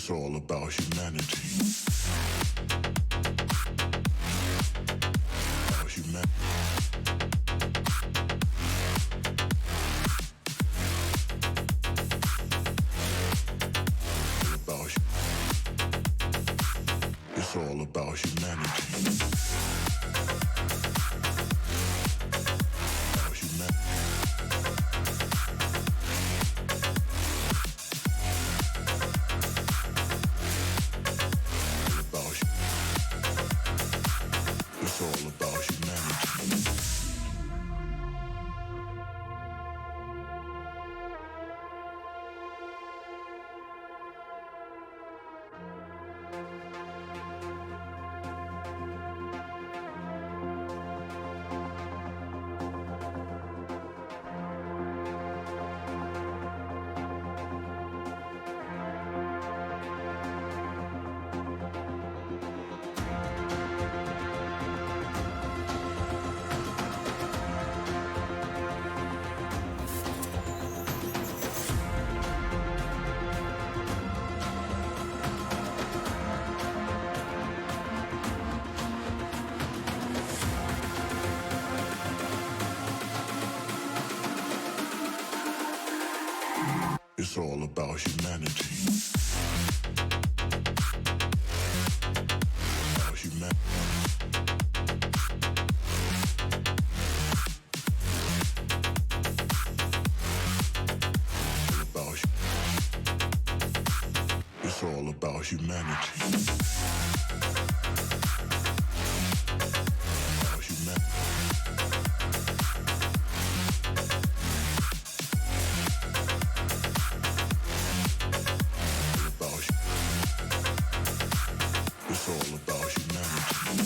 It's all about humanity. About humanity. It's all about humanity. About humanity. It's all about humanity. It's all about humanity. About humanity. It's all about humanity. About humanity. It's all about humanity.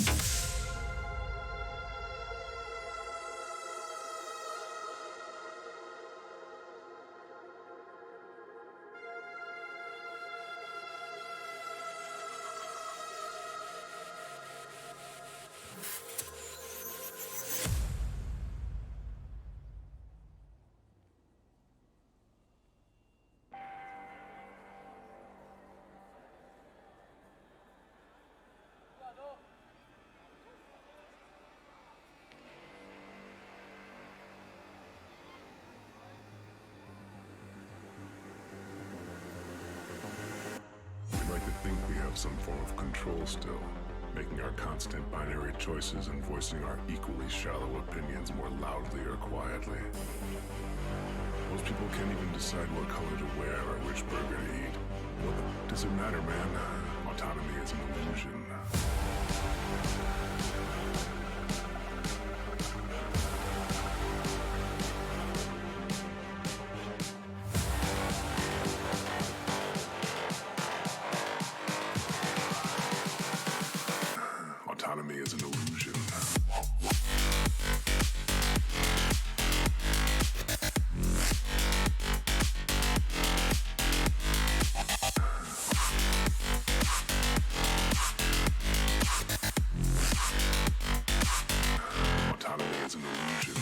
We like to think we have some form of control still, making our constant binary choices and voicing our equally shallow opinions more loudly or quietly. Most people can't even decide what color to wear or which burger to eat. What does it matter, man? Autonomy is an illusion. Autonomy is an illusion. Autonomy is an illusion.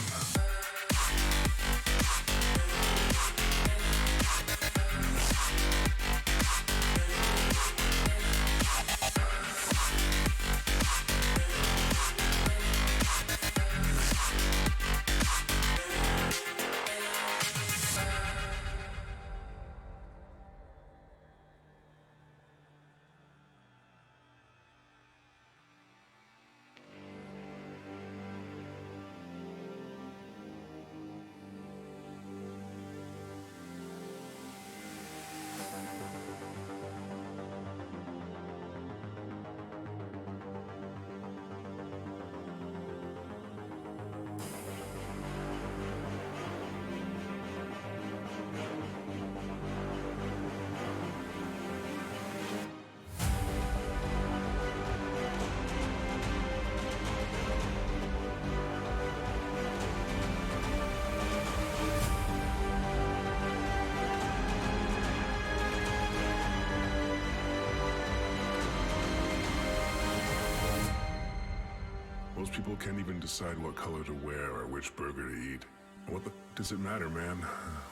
Most people can't even decide what color to wear or which burger to eat. What the does it matter, man?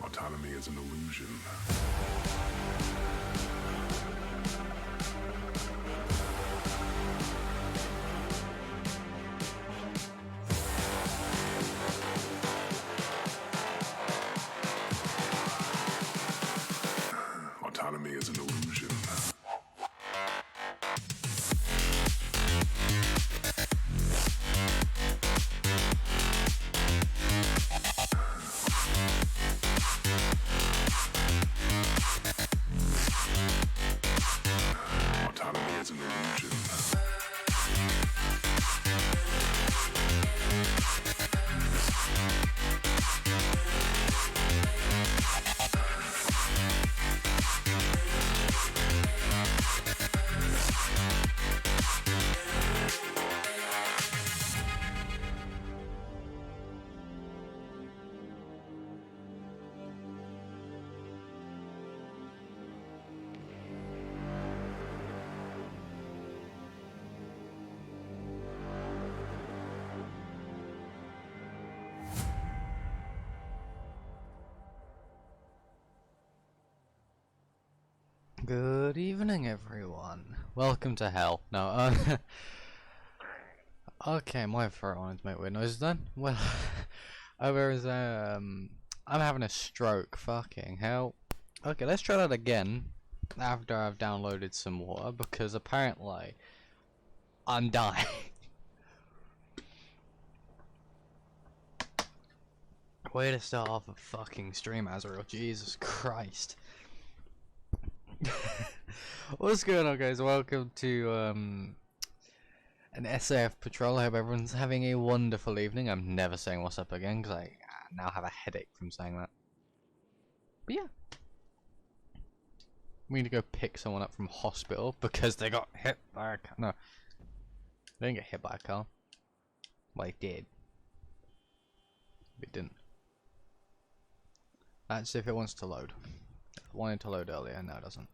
Autonomy is an illusion. Autonomy is an illusion. Autonomy is an illusion. Good evening, everyone. Welcome to hell. No, okay, my throat wanted to make weird noises then. Well, I'm having a stroke. Fucking hell. Okay, let's try that again after I've downloaded some water because apparently I'm dying. Way to start off a fucking stream, Azrael. Jesus Christ. What's going on, guys? Welcome to an SAF patrol. I hope everyone's having a wonderful evening. I'm never saying what's up again because I now have a headache from saying that. But yeah, we need to go pick someone up from hospital because they got hit by a car. No, they didn't get hit by a car. Well, they did. But it didn't. That's if it wants to load. It wanted to load earlier. No, it doesn't.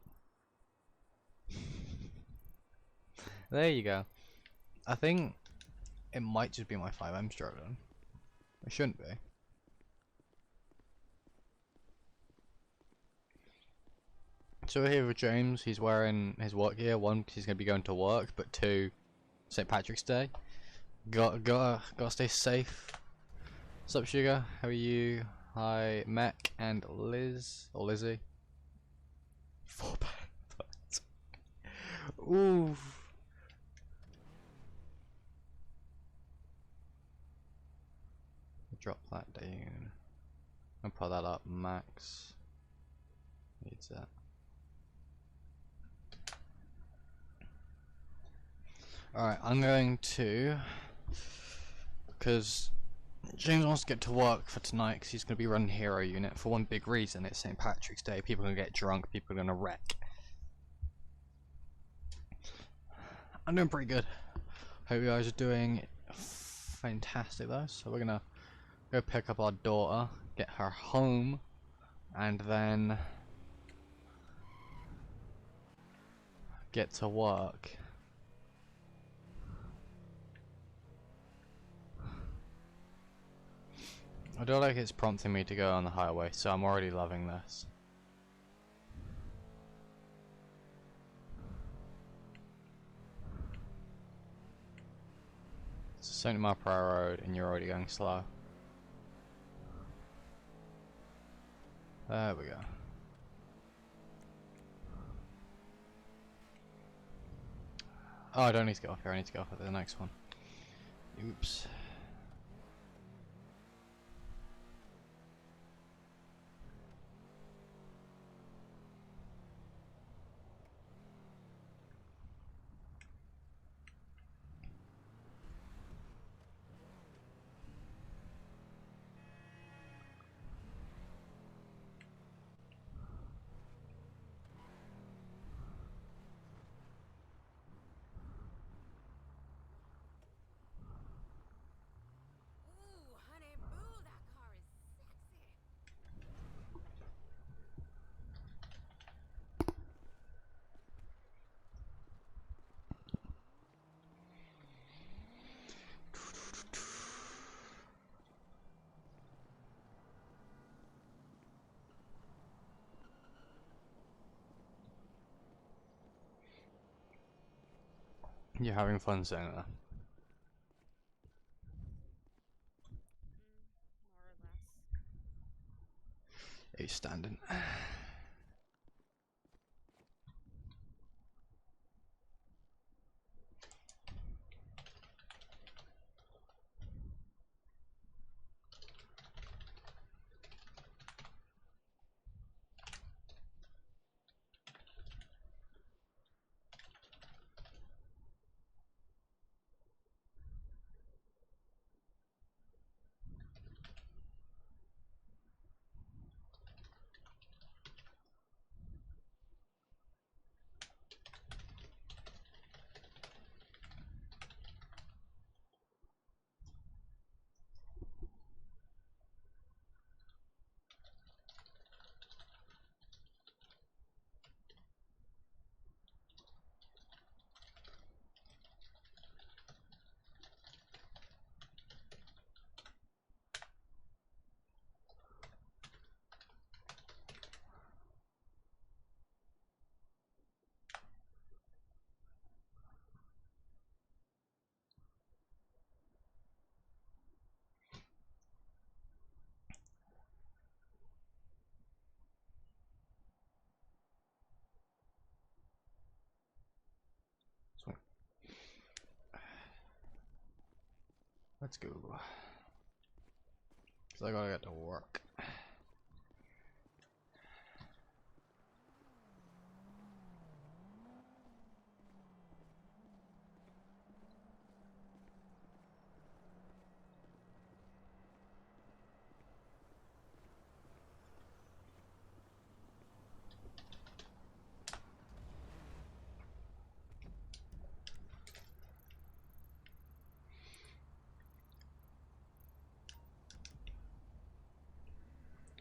There you go. I think it might just be my 5M struggling. It shouldn't be. So we're here with James. He's wearing his work gear. One, because he's going to be going to work, but two, St. Patrick's Day. Gotta stay safe. What's up, Sugar? How are you? Hi, Mac and Liz or Lizzie. 4 pounds. Oof. Drop that down. I'll put that up, Max. Needs that. Alright, I'm going to, because James wants to get to work for tonight because he's going to be running Hero Unit for one big reason. It's St. Patrick's Day. People are going to get drunk. People are going to wreck. I'm doing pretty good. Hope you guys are doing fantastic though. So we're going to go pick up our daughter, get her home, and then get to work. I don't like it's prompting me to go on the highway, so I'm already loving this. It's a 70 mile per hour road and you're already going slow. There we go. Oh, I don't need to get off here, I need to go off at the next one. Oops. Ooh, honey boo, that car is sexy. You're having fun saying that. More or less. He's standing. Let's go. Cause I gotta get to work.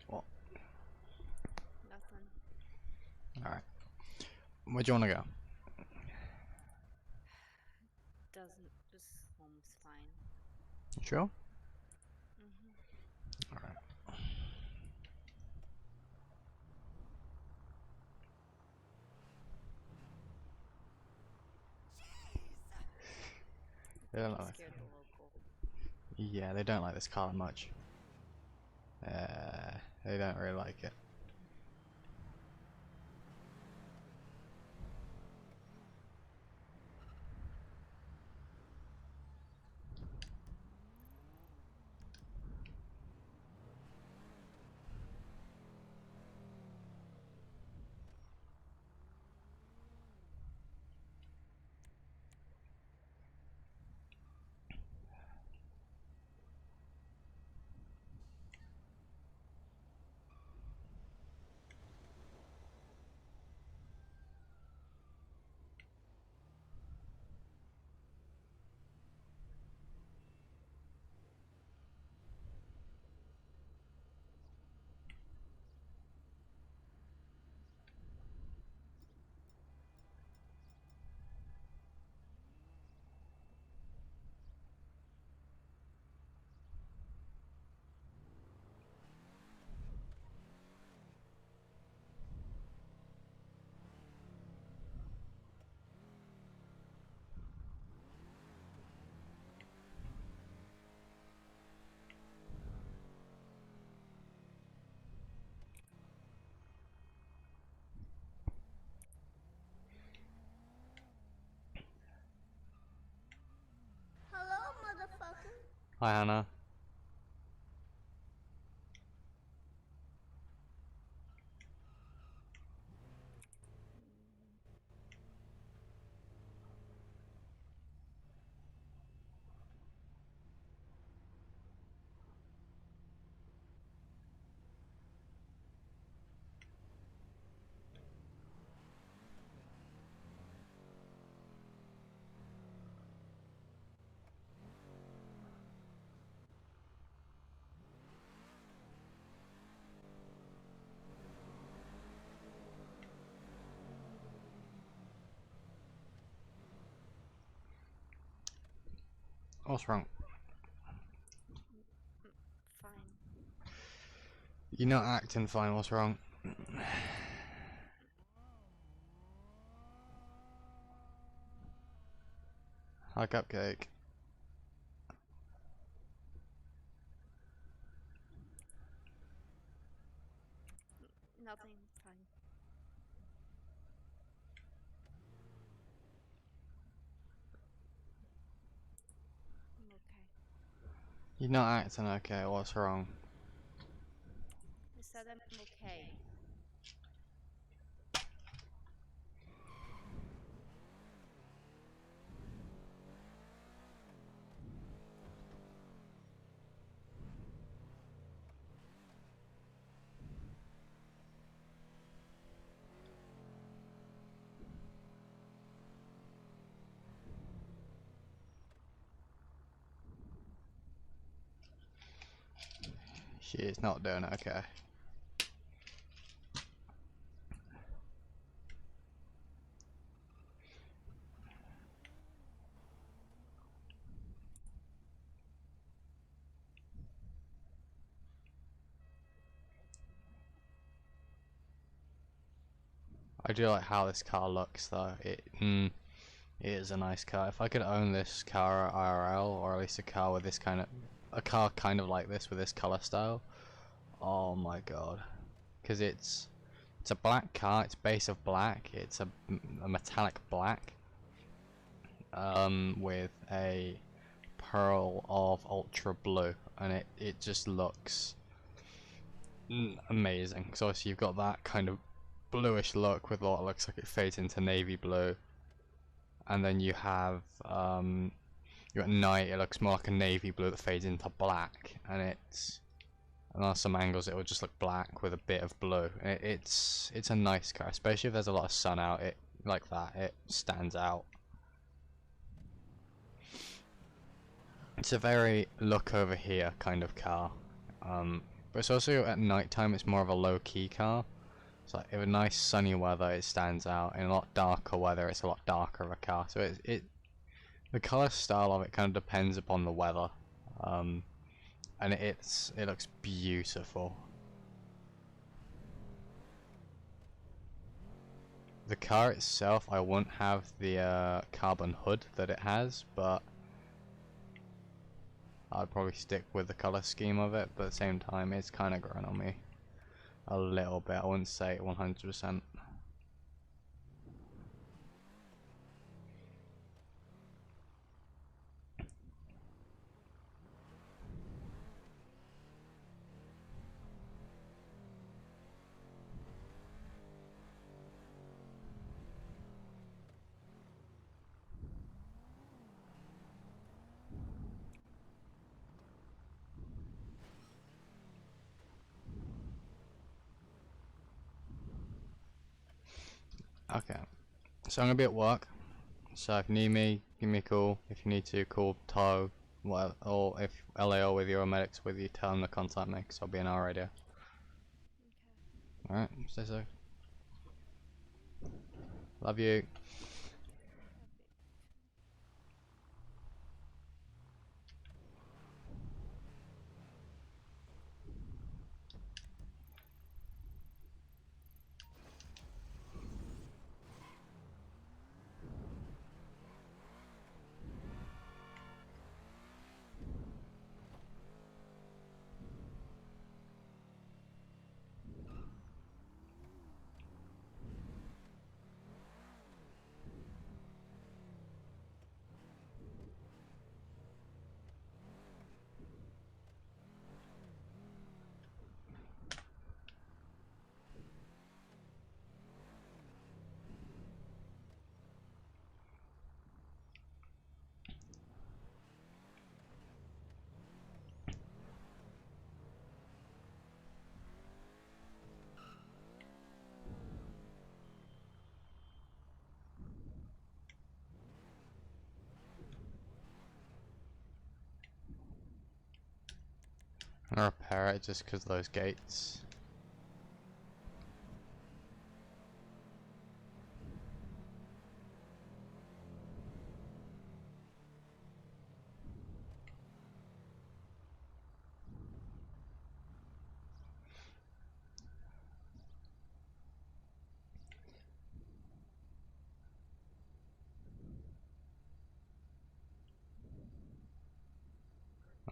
What? Nothing. Alright. Where do you wanna go? Doesn't. This home's fine. You sure? Mm-hmm. Alright. They don't like. Scared the local. Yeah, they don't like this car much. They don't really like it. Hello, motherfucker. Hi, Hannah. What's wrong? Fine. You're not acting fine, what's wrong? Hi, Cupcake. Nothing. Fine. I'm okay. You're not acting okay, what's wrong? I said I'm okay. She's not doing okay. I do like how this car looks though. It is a nice car. If I could own this car IRL, or at least a car with this a car kind of like this with this color style, oh my god. Because it's a black car, it's base of black, it's a metallic black, with a pearl of ultra blue, and it just looks amazing. So obviously you've got that kind of bluish look with what looks like it fades into navy blue, and then you have you at night it looks more like a navy blue that fades into black, and on some angles it will just look black with a bit of blue. It's a nice car, especially if there's a lot of sun out. It like that, it stands out. It's a very look over here kind of car, but it's also at night time. It's more of a low-key car. It's like in a nice sunny weather it stands out. In a lot darker weather it's a lot darker of a car. So the color style of it kind of depends upon the weather, and it looks beautiful. The car itself, I won't have the carbon hood that it has, but I'd probably stick with the color scheme of it. But at the same time, it's kind of growing on me a little bit. I wouldn't say 100%. Okay, so I'm gonna be at work, so if you need me, give me a call. If you need to, call Tow, or if LAO with you or medics with you, tell them to contact me, because I'll be in our radio. Okay. Alright, stay safe. Love you. I'm gonna repair it just because of those gates.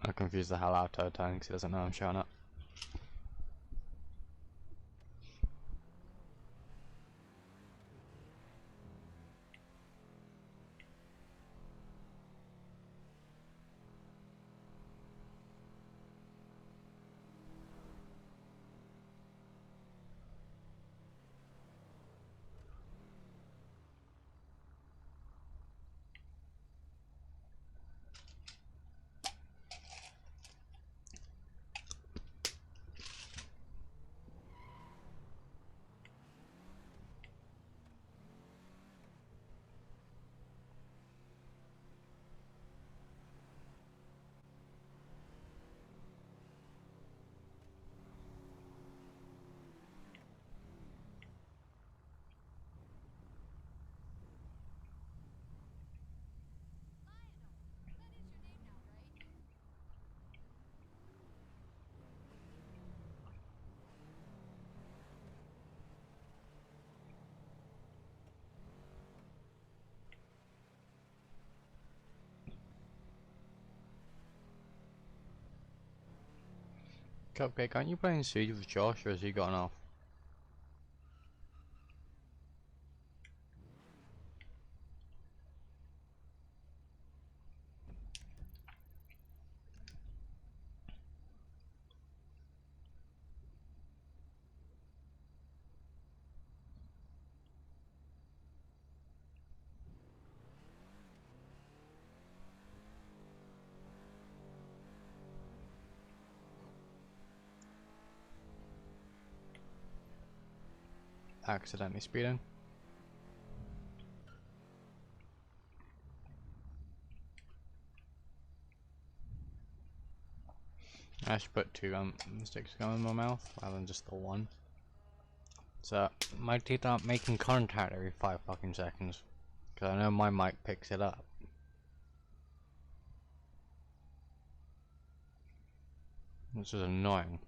I'll confuse the hell out of Tow because he doesn't know I'm showing up. Cupcake, aren't you playing Siege with Josh, or has he gotten off? accidentally speeding. I should put 2 sticks of gum in my mouth rather than just the one. So my teeth aren't making contact every 5 fucking seconds. Cause I know my mic picks it up. Which is annoying.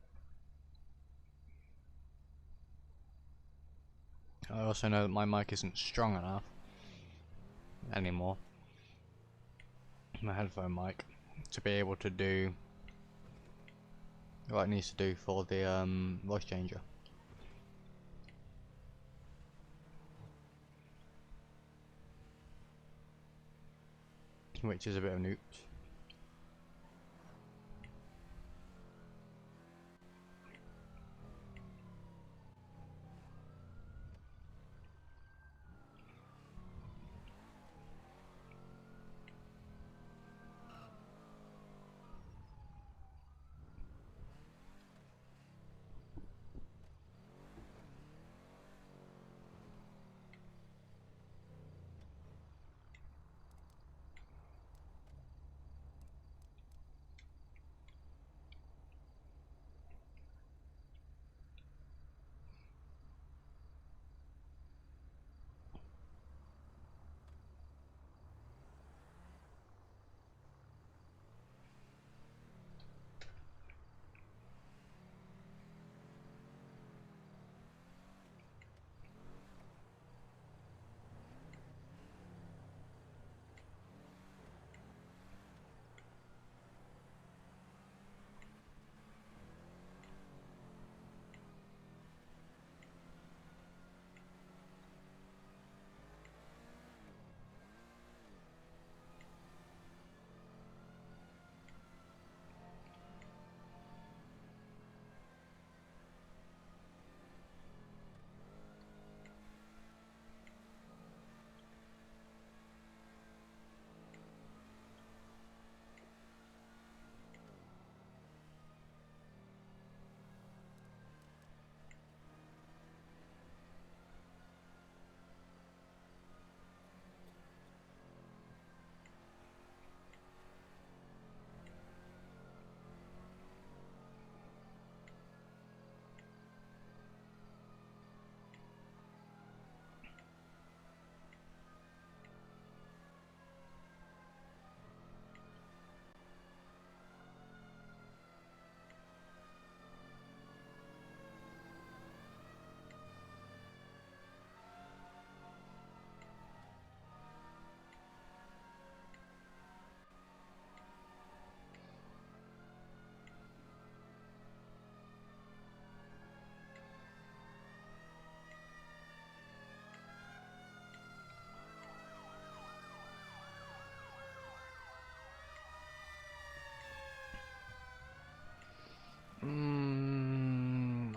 I also know that my mic isn't strong enough anymore, my headphone mic, to be able to do what it needs to do for the voice changer. Which is a bit of an oops.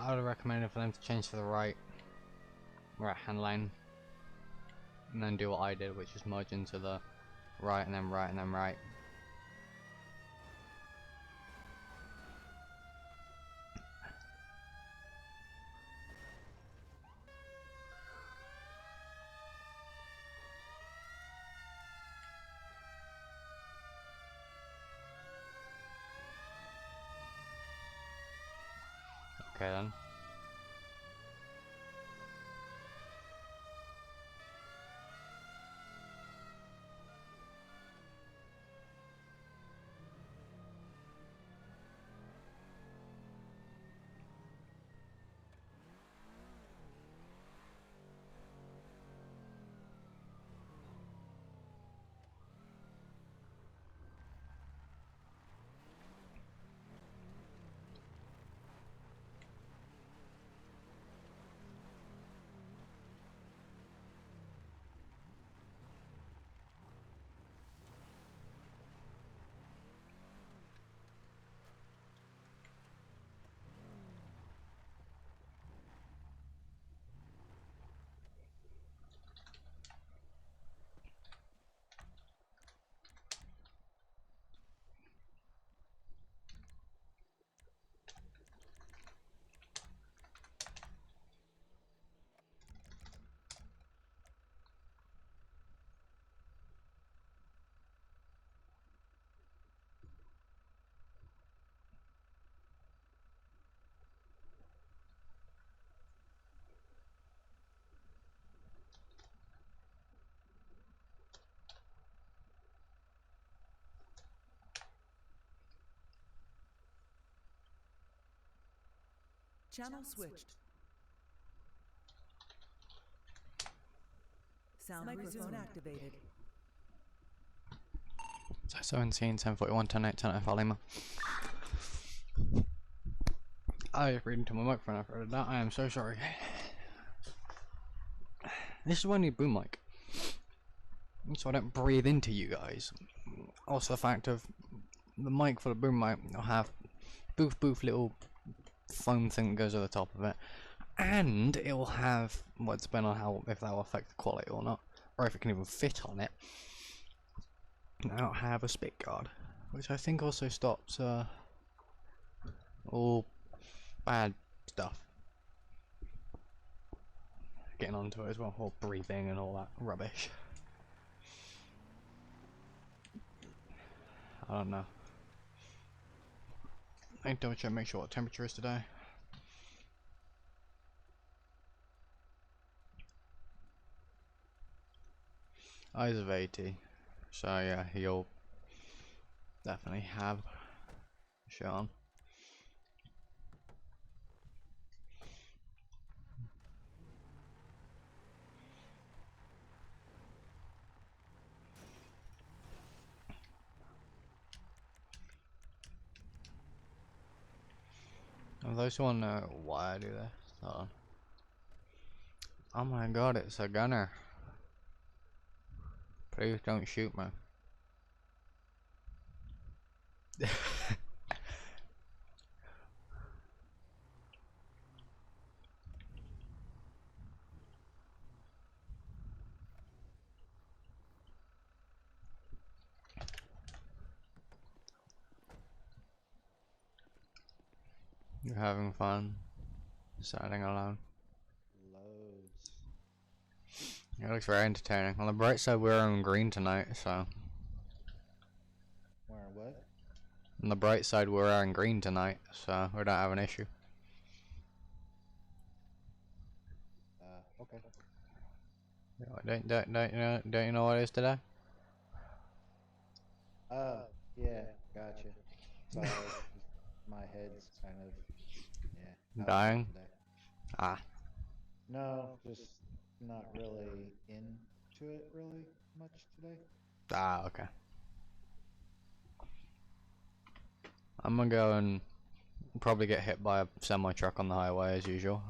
I would recommend it for them to change to the right hand lane, and then do what I did, which is merge into the right and then right and then right. Okay then. Channel switched. Sound microphone activated. So 17, 1041, 10 10 Lima. I was reading to my microphone after that. I am so sorry. This is why I need boom mic, so I don't breathe into you guys. Also, the fact of the mic for the boom mic will have boof little foam thing that goes over the top of it, and it will have, well, it's depending on how, if that will affect the quality or not, or if it can even fit on it. Now have a spit guard, which I think also stops all bad stuff getting onto it as well, or breathing and all that rubbish. I don't know. I need to double check, make sure what temperature is today. Eyes of 80, so yeah, he'll definitely have shit on. And those who want to know why I do this, hold on. Oh my god, it's a gunner. Please don't shoot me. You're having fun standing alone. Loads. It looks very entertaining. On the bright side, we're on green tonight, so. Wearing what? On the bright side, we're wearing green tonight, so we don't have an issue. Okay. Don't you know what it is today? Yeah, gotcha. Sorry, my head's kind of, yeah. Dying? Ah. No, just not really into it really much today. Ah, okay. I'm gonna go and probably get hit by a semi-truck on the highway as usual.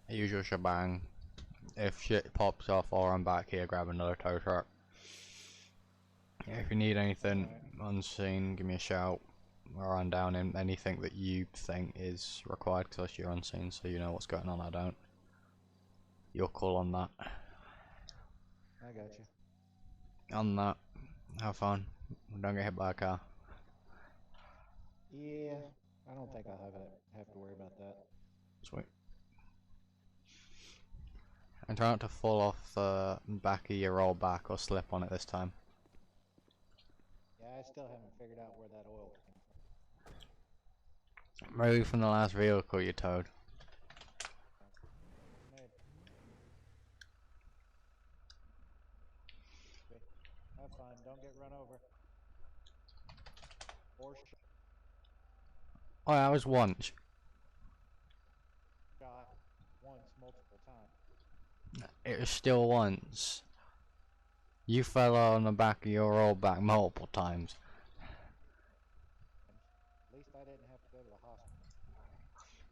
Usual shebang. If shit pops off or I'm back here, grab another tow truck. If you need anything unseen, give me a shout. Or run down in anything that you think is required, because you're unseen, so you know what's going on. I don't. Your call on that. I got you. On that, have fun. Don't get hit by a car. Yeah, I don't think I'll have to worry about that. Sweet. And try not to fall off the back of your roll back or slip on it this time. Yeah, I still haven't figured out where that oil came from. Maybe from the last vehicle you towed. Maybe. Have fun. Don't get run over. Or Oh, that was once. shot once, multiple times. It was still once. You fell on the back of your rollback multiple times. At least I didn't have to go to the hospital.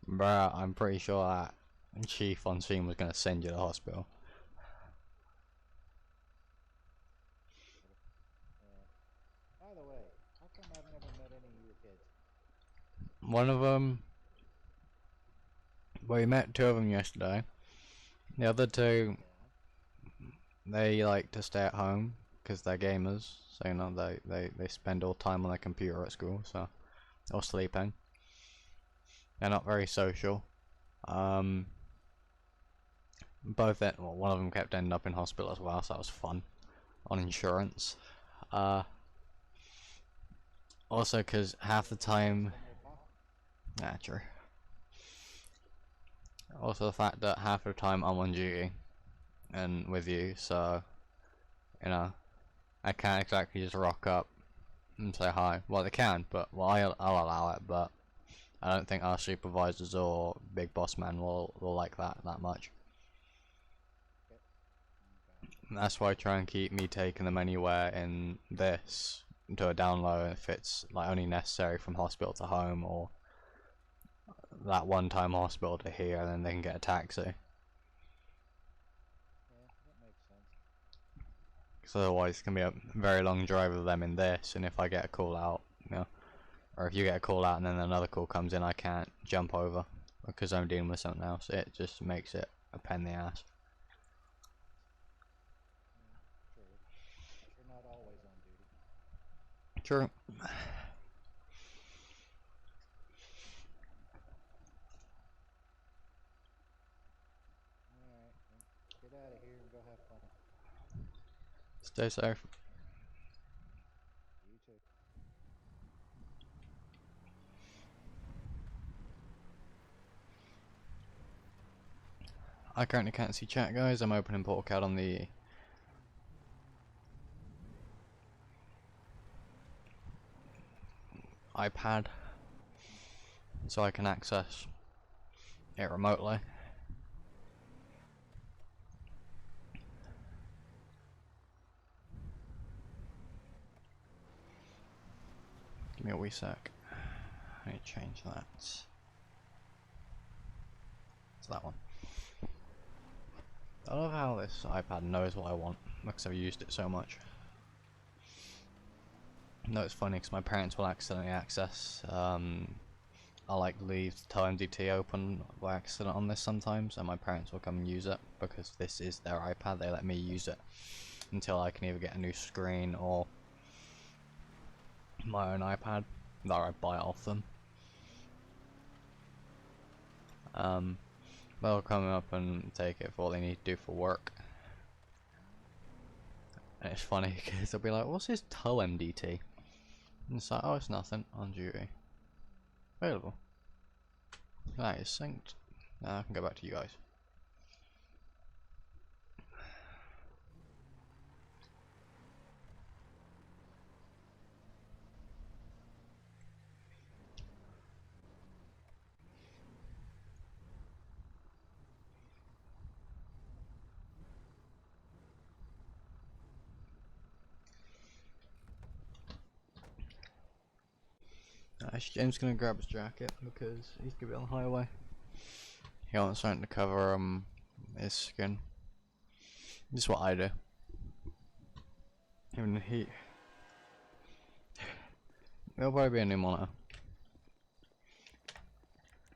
Bruh, I'm pretty sure that chief on scene was gonna send you to the hospital. Yeah. By the way, how come I've never met any of your kids? One of them, well, we met two of them yesterday. The other two, they like to stay at home because they're gamers. So you know they spend all time on their computer at school, so or sleeping. They're not very social. Both well, one of them kept ending up in hospital as well, so that was fun on insurance. Also, because half the time, true. Also, the fact that half the time I'm on duty and with you, so you know, I can't exactly just rock up and say hi. Well, they can, but well, I'll allow it, but I don't think our supervisors or big boss man will like that much. And that's why I try and keep me taking them anywhere in this to a down low if it's like only necessary from hospital to home, or that one time hospital to here, and then they can get a taxi. Yeah, that makes sense. Because otherwise it's gonna be a very long drive with them in this, and if I get a call out, you know, or if you get a call out and then another call comes in, I can't jump over because I'm dealing with something else. It just makes it a pain in the ass. True. You're not always on duty. True. Alright, well, get out of here and go have fun. Stay safe. You too. I currently can't see chat, guys. I'm opening PortalCAD on the iPad so I can access it remotely. Give me a wee sec. I need to change that. It's that one. I love how this iPad knows what I want because I've used it so much. No, it's funny because my parents will accidentally access. I like leave TimeDT open by accident on this sometimes, and my parents will come and use it because this is their iPad. They let me use it until I can either get a new screen or my own iPad that I buy off them. They'll come up and take it for what they need to do for work. And it's funny because they'll be like, "What's this TimeDT?" And it's like, "Oh, it's nothing. On duty. Available. That is synced. Now I can go back to you guys." James gonna grab his jacket because he's gonna be on the highway. He wants something to cover his skin. This is what I do. Even the heat. There'll probably be a new monitor.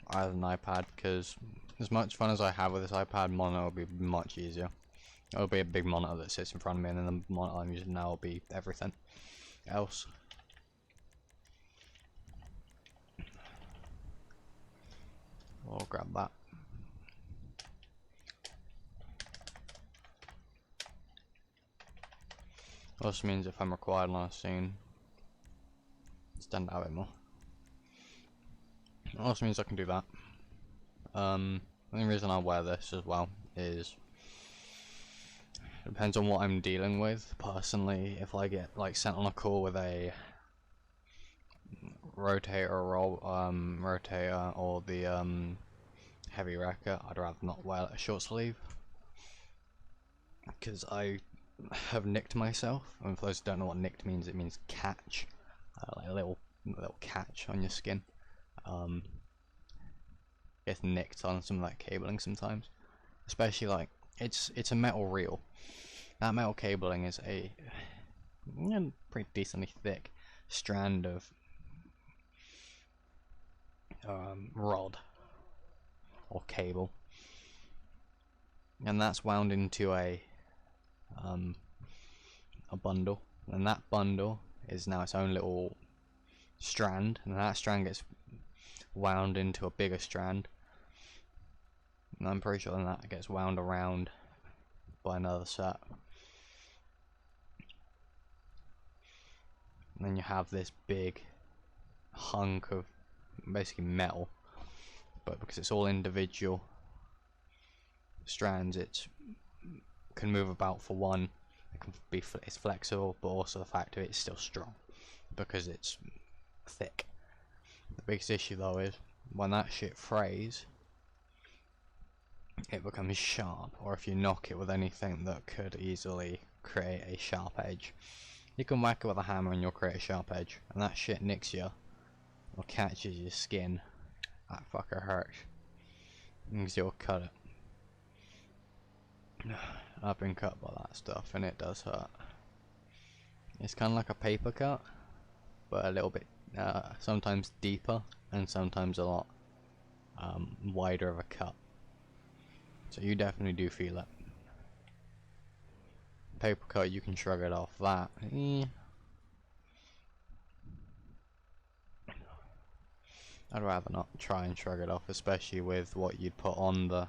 I have an iPad because as much fun as I have with this iPad, monitor will be much easier. It'll be a big monitor that sits in front of me, and then the monitor I'm using now will be everything else. I'll grab that. Also means if I'm required on a scene, stand out a bit more. Also means I can do that. The only reason I wear this as well is it depends on what I'm dealing with. Personally, if I get like sent on a call with a rotator or the heavy racket, I'd rather not wear a short sleeve because I have nicked myself. And for those who don't know what nicked means, it means catch, like a little catch on your skin. Gets nicked on some of that cabling sometimes, especially like it's a metal reel. That metal cabling is a pretty decently thick strand of rod or cable, and that's wound into a bundle, and that bundle is now its own little strand, and that strand gets wound into a bigger strand, and I'm pretty sure then that gets wound around by another set, and then you have this big hunk of basically metal, but because it's all individual strands, it can move about. For one, it can be it's flexible, but also the fact of it's still strong because it's thick. The biggest issue though is when that shit frays, it becomes sharp, or if you knock it with anything that could easily create a sharp edge. You can whack it with a hammer and you'll create a sharp edge, and that shit nicks you, or catches your skin. That fucker hurts, because you'll cut it. I've been cut by that stuff, and it does hurt. It's kind of like a paper cut, but a little bit, sometimes deeper, and sometimes a lot wider of a cut. So you definitely do feel it. Paper cut, you can shrug it off. That, I'd rather not try and shrug it off, especially with what you'd put on the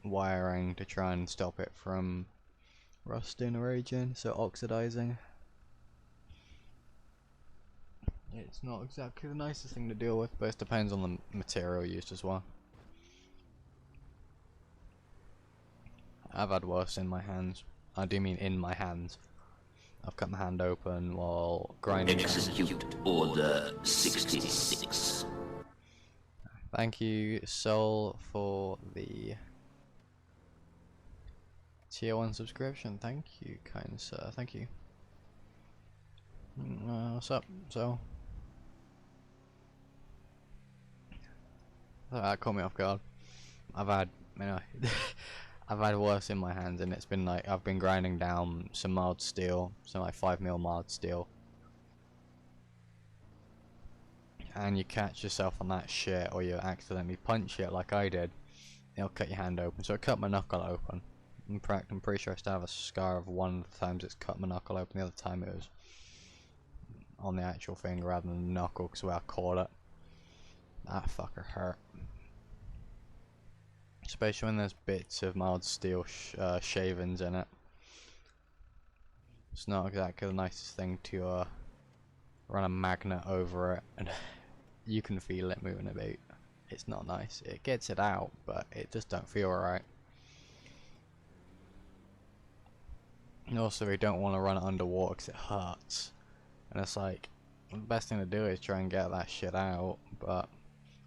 wiring to try and stop it from rusting or aging, so oxidizing. It's not exactly the nicest thing to deal with, but it depends on the material used as well. I've had worse in my hands. I do mean in my hands. I've cut my hand open while grinding. Execute Order 66. Thank you, Soul, for the tier 1 subscription. Thank you, kind sir. Thank you. What's up, Soul? That caught me off guard. I've had, I've had worse in my hands, and it's been like I've been grinding down some mild steel, some like 5mm mild steel, and you catch yourself on that shit, or you accidentally punch it like I did, it'll cut your hand open. So it cut my knuckle open. In fact, I'm pretty sure I still have a scar of one of the times it's cut my knuckle open. The other time it was on the actual finger rather than the knuckle, because where I caught it. That fucker hurt. Especially when there's bits of mild steel shavings in it. It's not exactly the nicest thing to run a magnet over it, and you can feel it moving about. It's not nice. It gets it out, but it just don't feel right. And also, we don't want to run it underwater because it hurts. And it's like, the best thing to do is try and get that shit out, but at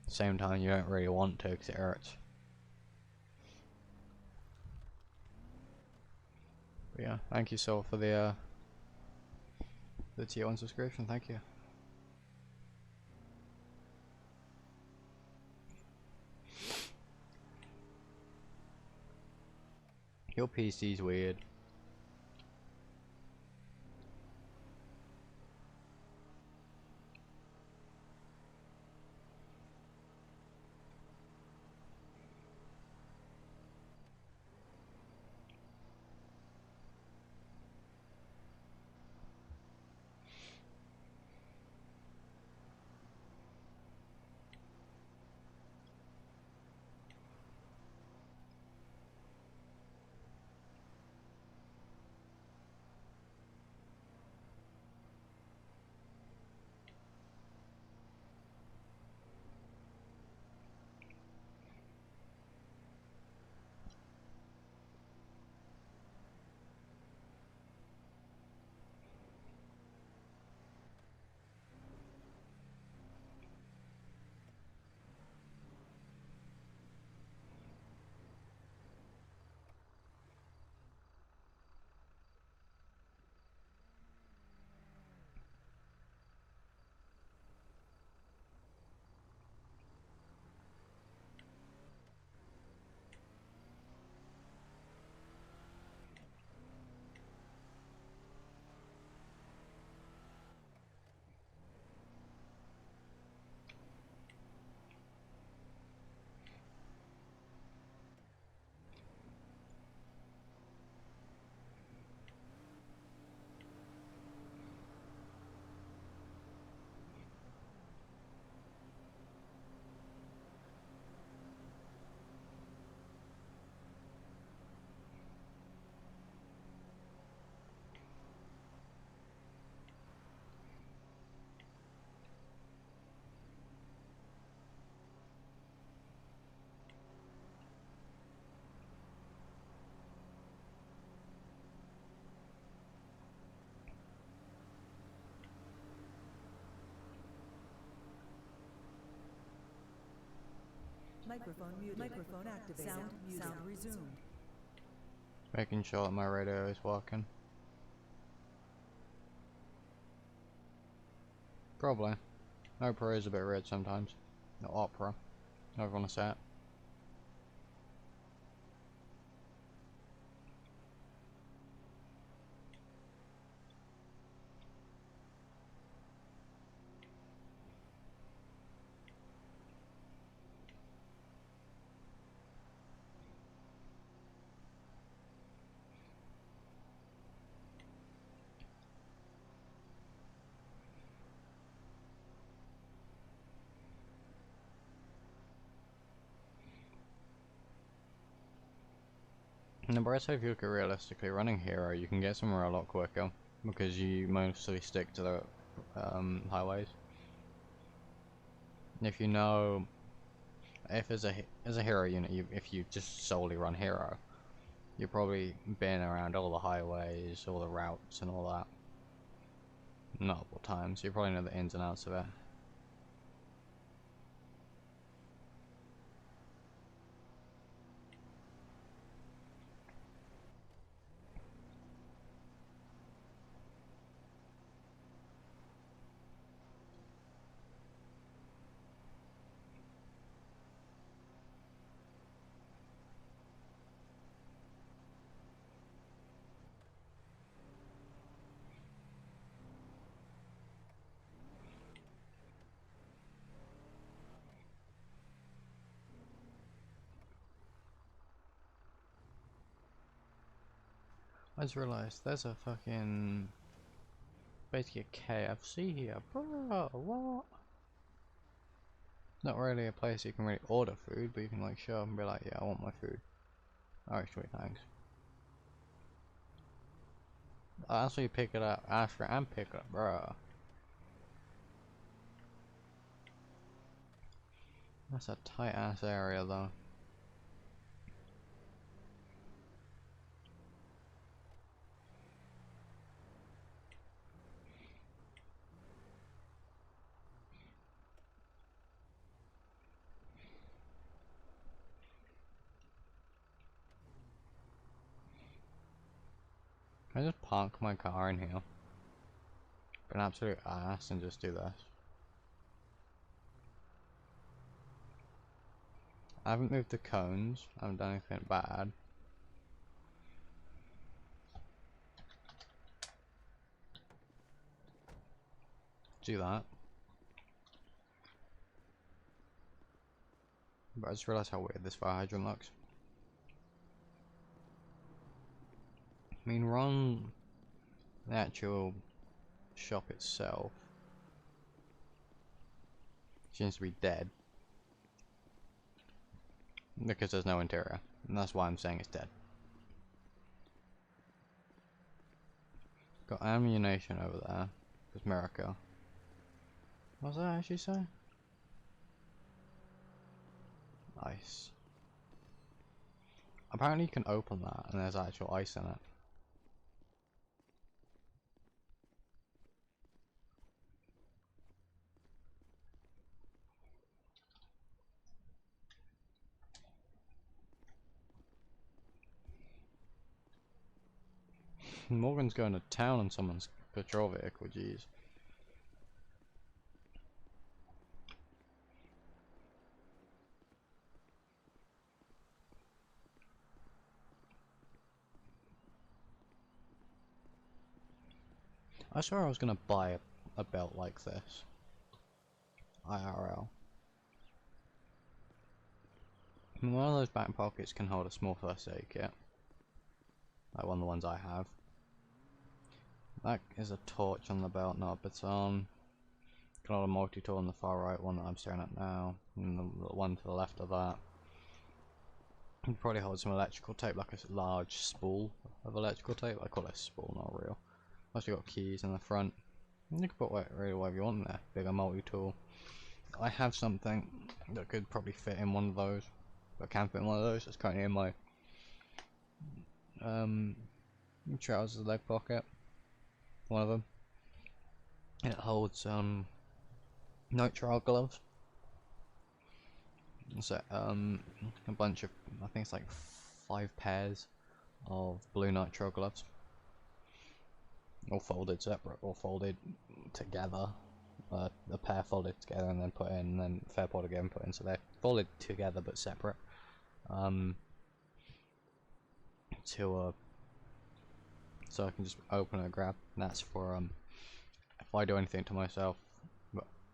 the same time you don't really want to because it hurts. But yeah, thank you Soul for the tier 1 subscription. Thank you. Your PC's weird. Microphone muted. Microphone activated. Sound resumed. Making sure that my radio is working. Probably. Opera is a bit weird sometimes. No, opera. Never want to say it. No, but I say if you look at realistically, running hero, you can get somewhere a lot quicker because you mostly stick to the highways. If you know, if as a hero unit, if you just solely run hero, you've probably been around all the highways, all the routes, and all that multiple times. You probably know the ins and outs of it. I just realised there's a fucking basically a KFC here, bro. What? Not really a place you can really order food, but you can like show up and be like, yeah, I want my food. Alright, sweet, thanks. That's where you pick it up, ask for it and pick it up, bro. That's a tight ass area though. Can I just park my car in here? Be an absolute ass and just do this. I haven't moved the cones, I haven't done anything bad. Do that. But I just realised how weird this fire hydrant looks. I mean, run the actual shop itself seems to be dead because there's no interior, and that's why I'm saying it's dead. Got ammunition over there. There's America. What does that actually say? Ice. Apparently you can open that and there's actual ice in it. Morgan's going to town on someone's patrol vehicle, jeez. I swear I was gonna buy a belt like this. IRL. I mean, one of those back pockets can hold a small first aid kit. Like one of the ones I have. That is a torch on the belt, not a baton. Got a multi-tool on the far right, one that I'm staring at now. And the one to the left of that. You probably hold some electrical tape, like a large spool of electrical tape. I call it a spool, not real. Also got keys in the front. You can put really whatever you want in there. Bigger multi-tool. I have something that could probably fit in one of those. But can fit in one of those. It's currently in my trousers leg pocket. One of them. It holds nitrile gloves. So a bunch of, I think it's like 5 pairs of blue nitro gloves, all folded separate or folded together. A pair folded together and then put in, and then Fairport again put in, so they're folded together but separate. So I can just open and grab. And that's for if I do anything to myself,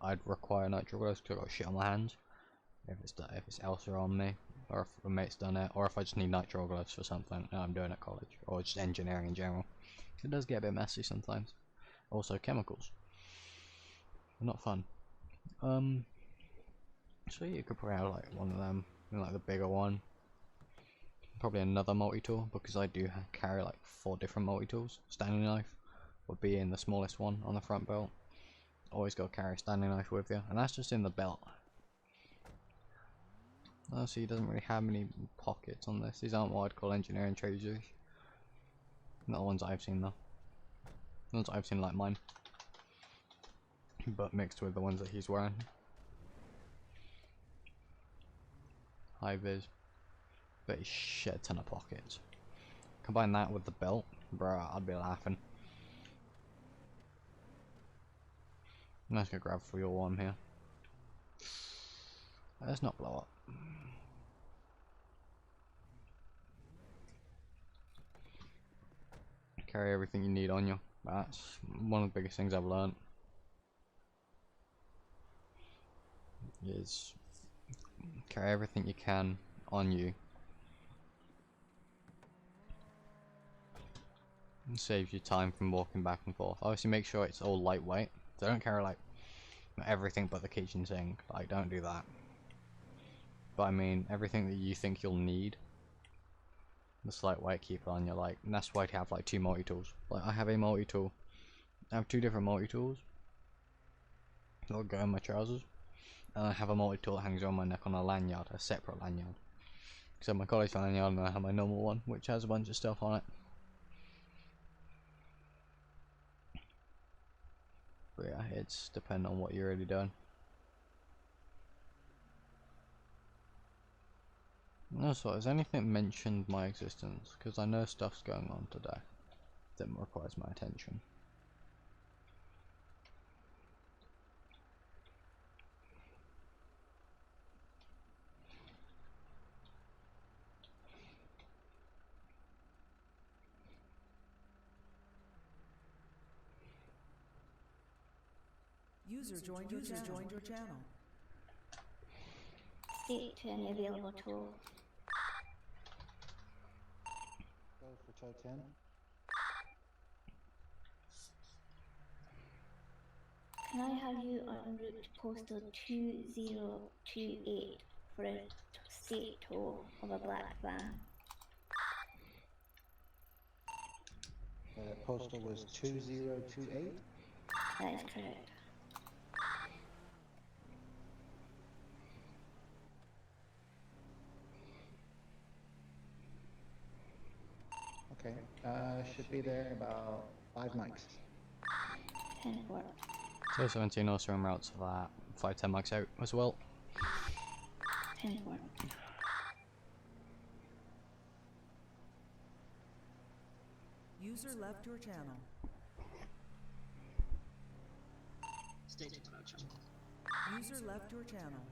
I'd require nitro gloves because I've got shit on my hands. If it's Elsa on me, or if a mate's done it, or if I just need nitro gloves for something that I'm doing at college, or just engineering in general. It does get a bit messy sometimes. Also chemicals. Not fun. So you could probably have like one of them, like the bigger one. Probably another multi-tool, because I do carry like 4 different multi-tools. Standing knife would be in the smallest one on the front belt. Always got to carry a standing knife with you, and that's just in the belt. Oh, see, he doesn't really have many pockets on this. These aren't what I'd call engineering trousers. Not the ones I've seen though. The ones I've seen like mine, but mixed with the ones that he's wearing. High vis, but a shit ton of pockets. Combine that with the belt, bro, I'd be laughing. I'm just gonna grab for your one here. Let's not blow up. Carry everything you need on you. That's one of the biggest things I've learned. Is carry everything you can on you. It saves you time from walking back and forth. Obviously make sure it's all lightweight. So don't carry like everything but the kitchen sink. Like, don't do that. But I mean everything that you think you'll need. Just lightweight, keep it on you. Like, and that's why I have like 2 multi-tools. Like, I have a multi-tool. I have 2 different multi-tools that'll go in my trousers. And I have a multi-tool that hangs around my neck on a lanyard, a separate lanyard. So my college lanyard, and I have my normal one, which has a bunch of stuff on it. But yeah, it's depending on what you're really doing. Also, has anything mentioned my existence? Because I know stuff's going on today that requires my attention. User joined your channel. State to any available tool. Go for toe 10. Can I have you en route to postal 2028 for a state toll of a black van? Postal was 2028. That is correct. Okay. Should be there in about 5 mics. 10-4. So 17 also en route to that 5-10 mics out as well. 10-4. User left your channel. User left your channel.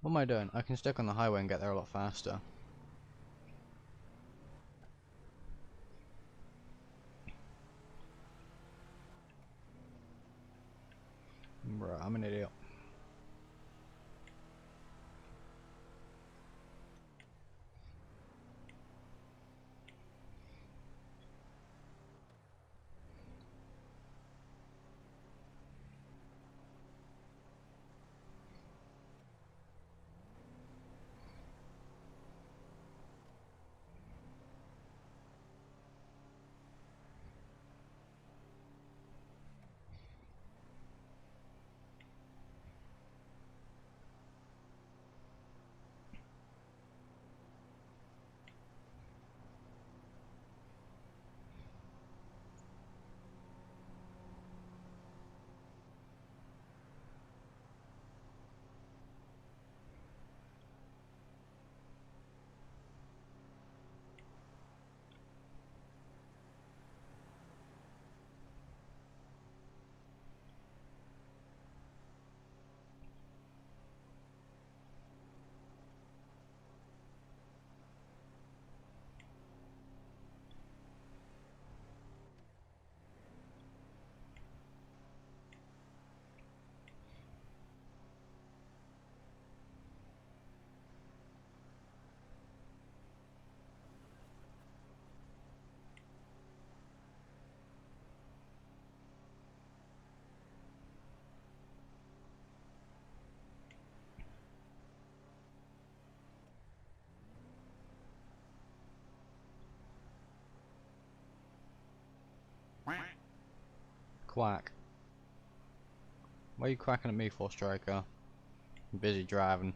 What am I doing? I can stick on the highway and get there a lot faster. Bro, I'm an idiot. quack. What are you quacking at me for, Striker? I'm busy driving.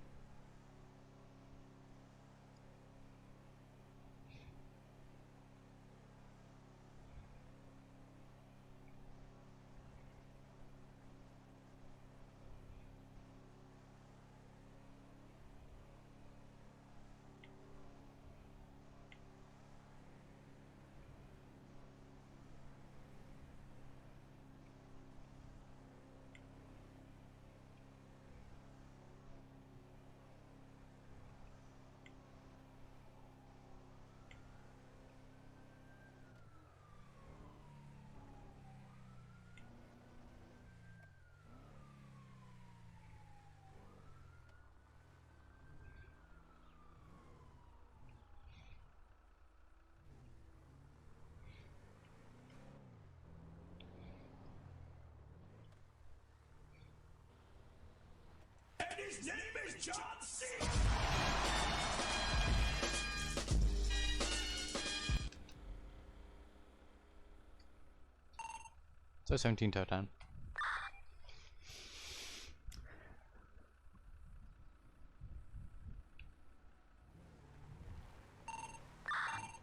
So 17 to 10.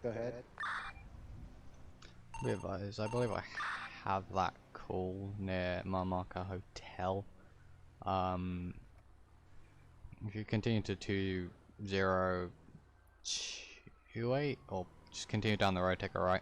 Go ahead. Be advised, I believe I have that call near Marmarka Hotel. If you continue to 2028, or just continue down the road, take a right.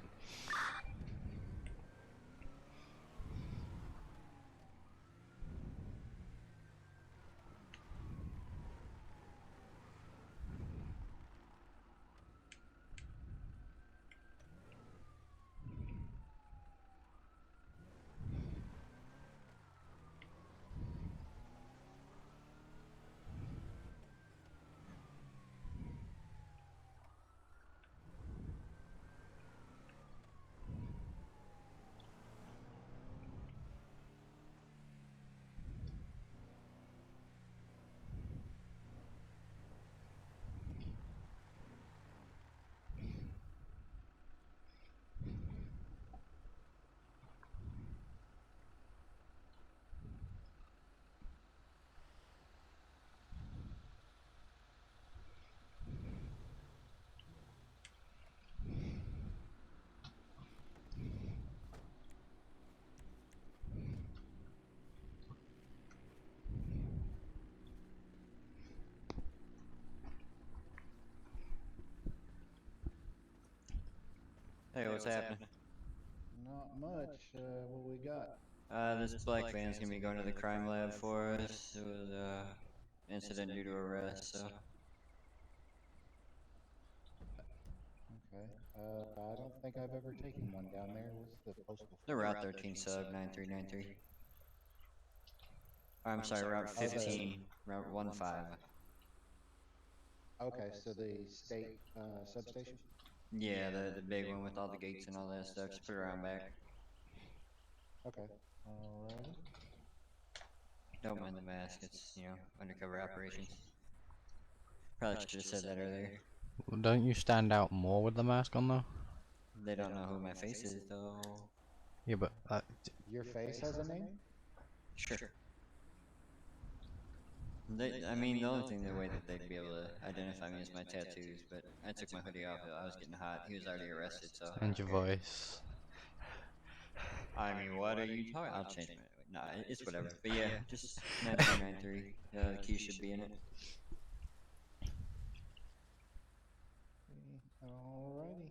Hey, what's happening? Not much. What we got? This black van's gonna be going to the crime lab for us. It was, incident due to arrest, so. Okay. I don't think I've ever taken one down there. What's the postal? The Route 13 sub 9393. I'm sorry, Route 15, Route 15. Okay, so the state substation. Yeah, the big one with all the gates and all that stuff. Just put it around back. Okay. Alrighty. Don't mind the mask, it's, you know, undercover operations. Probably should have said that earlier. Well, don't you stand out more with the mask on though? They don't know who my face is, though. Yeah, but Your face has a name? Sure. I mean, the only thing, the way that they'd be able to identify me is my tattoos, but I took my hoodie off, I was getting hot, he was already arrested, so. and your voice. I mean, what are you talking? I'll change my, nah, it's whatever. But yeah, just 9393, the key should be in it. Alrighty.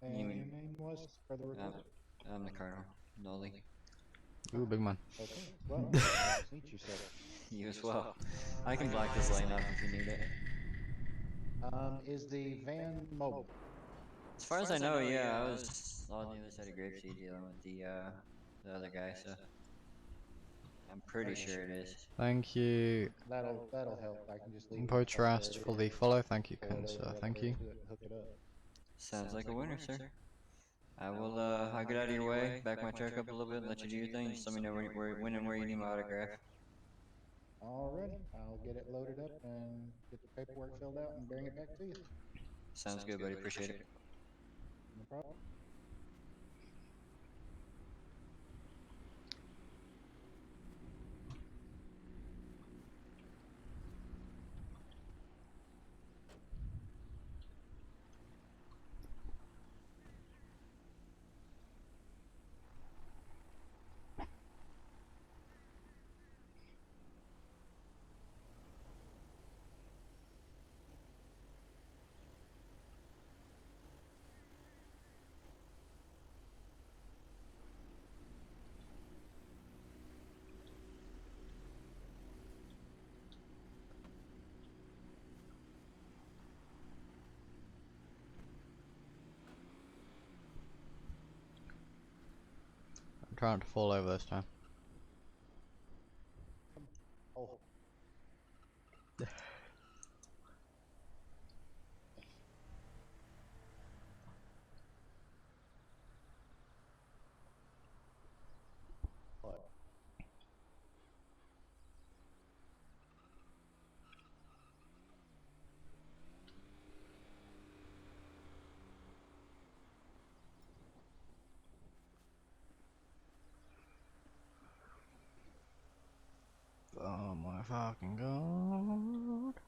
And your name was for the record? I'm the Colonel, Noli. Ooh, big man. Okay. Well, nice to meet you, sir. You as well. I can block this lane off if you need it. Is the van mobile? As far as I know, yeah, I was on the other side of Grapeseed dealing with the other guy, so I'm pretty sure it is. Thank you. That'll help. I can just leave. Potrast for the follow. Thank you, Cancer. Thank you. Hook it up. Sounds like a winner, sir. I will, I'll get out of your way, back my truck up a little bit, and let you do your thing. Just let me know when and where you need my autograph. Alrighty, I'll get it loaded up and get the paperwork filled out and bring it back to you. Sounds good, buddy. Appreciate it. No problem. Try not to fall over this time. Oh, what? Oh my fucking god.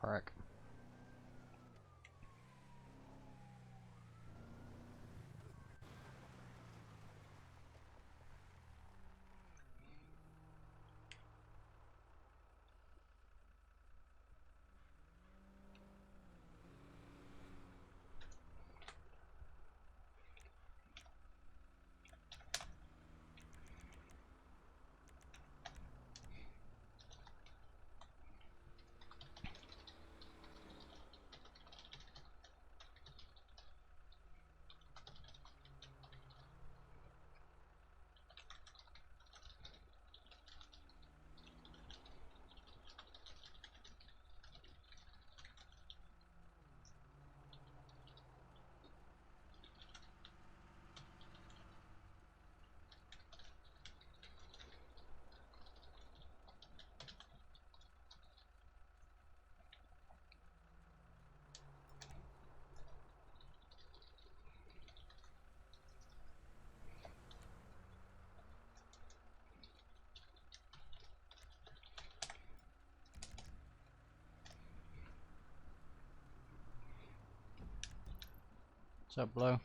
Prick. What's up, Blue?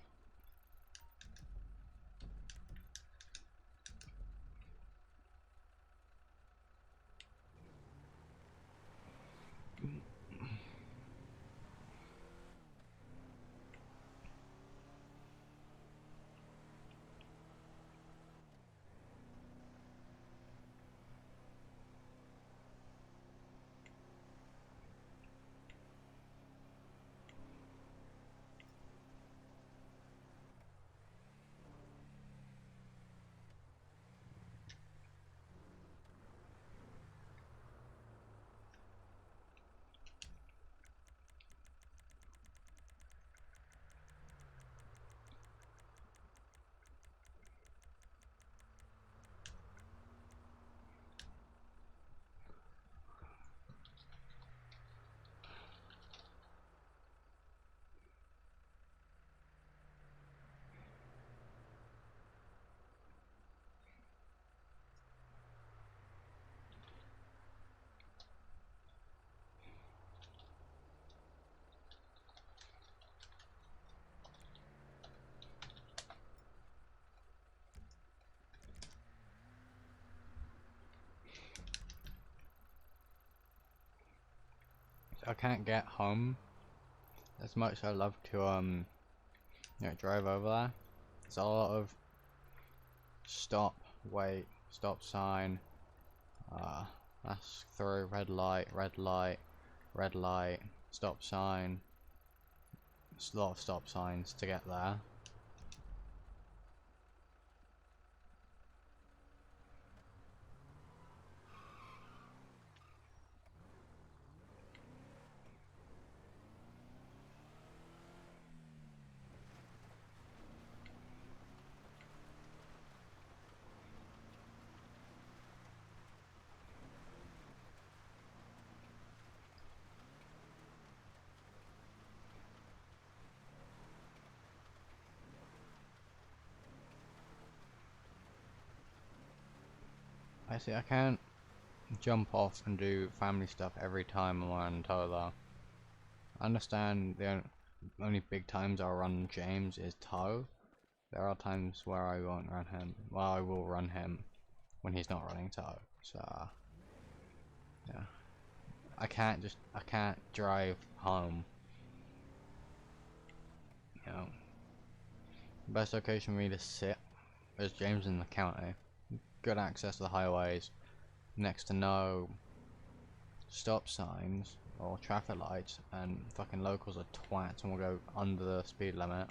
I can't get home as much as I love to drive over there. There's a lot of stop, wait, stop sign, that's through, red light, red light, red light, stop sign. There's a lot of stop signs to get there. I see. I can't jump off and do family stuff every time I'm on Tola. I understand the only big times I'll run James is Toe. There are times where I won't run him. Well, I will run him when he's not running Toe. So yeah, I can't drive home. You know, best location for me to sit is James in the county. Good access to the highways, next to no stop signs or traffic lights, and fucking locals are twats and will go under the speed limit.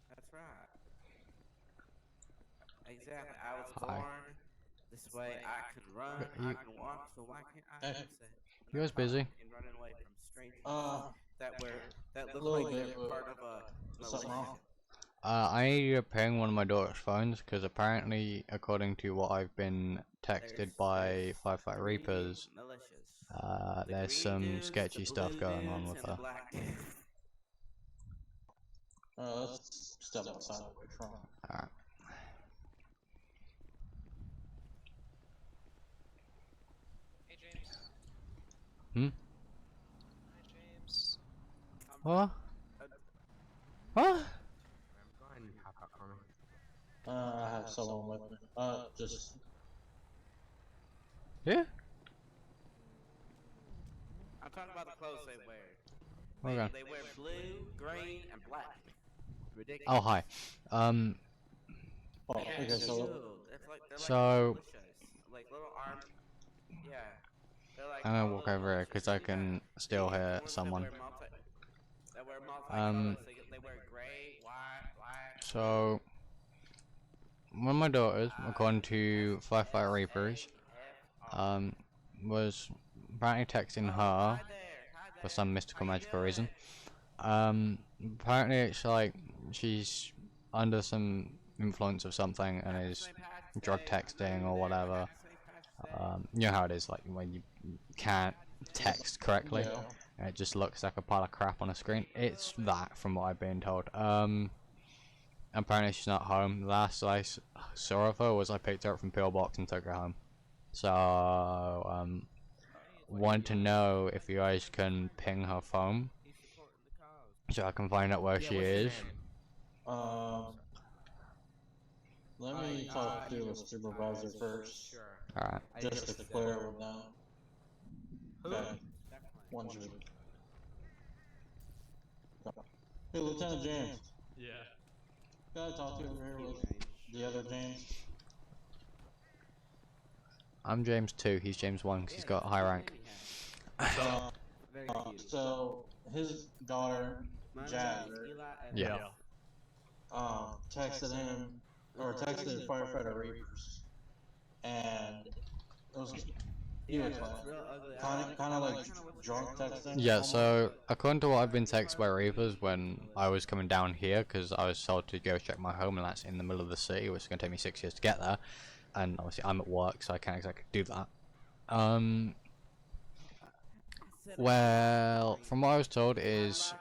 That's right. Exactly. I was Hi. born this way. I can run. I can walk. So why can't I do the same? You guys busy? And running away from strangers that look little like bit, they're but part of a something militia. wrong? I need you to ping one of my daughter's phones, because apparently, according to what I've been texted by Firefight Reapers, Militias. The there's green some dudes, sketchy the stuff blue going on dudes, with and the her. black dudes. Let's step outside away from. Alright. Hey James. Hmm? Hi James. What? What? Go ahead and hop out for me. I have someone with me. Just. Yeah? I'm talking about the clothes they wear. Okay. They wear blue, green, and black. Ridiculous. Oh, hi. Oh, okay, so. They're So- like militias. Like little arm. Yeah. They're like I'm gonna walk over here, because I can still hear someone. That wear multi-colors. They wear gray, white, black. So, one of my daughters, according to Firefight Reapers, was apparently texting her for some mystical magical reason. Apparently it's like she's under some influence of something and is drug texting or whatever. You know how it is, like when you can't text correctly, and it just looks like a pile of crap on a screen. It's that, from what I've been told. Apparently she's not home. The last I saw of her was I picked her up from Pillbox and took her home. So, want to know if you guys can ping her phone, so I can find out where she is. Let me talk to the supervisor first. Alright. Just to clear with them. Okay. One should. Hey, Lieutenant James. Yeah. Can I talk to you over here with the other James? I'm James 2, he's James 1, because he's got a high rank. So, his daughter, Jagger, Yeah. texted him, or texted Firefighter Reapers, and it was, he was kind of like drunk texting. Yeah, so according to what I've been texted by Reapers when I was coming down here, because I was told to go check my home, and that's in the middle of the city, which is going to take me 6 years to get there, and obviously I'm at work, so I can't exactly do that. Well, from what I was told is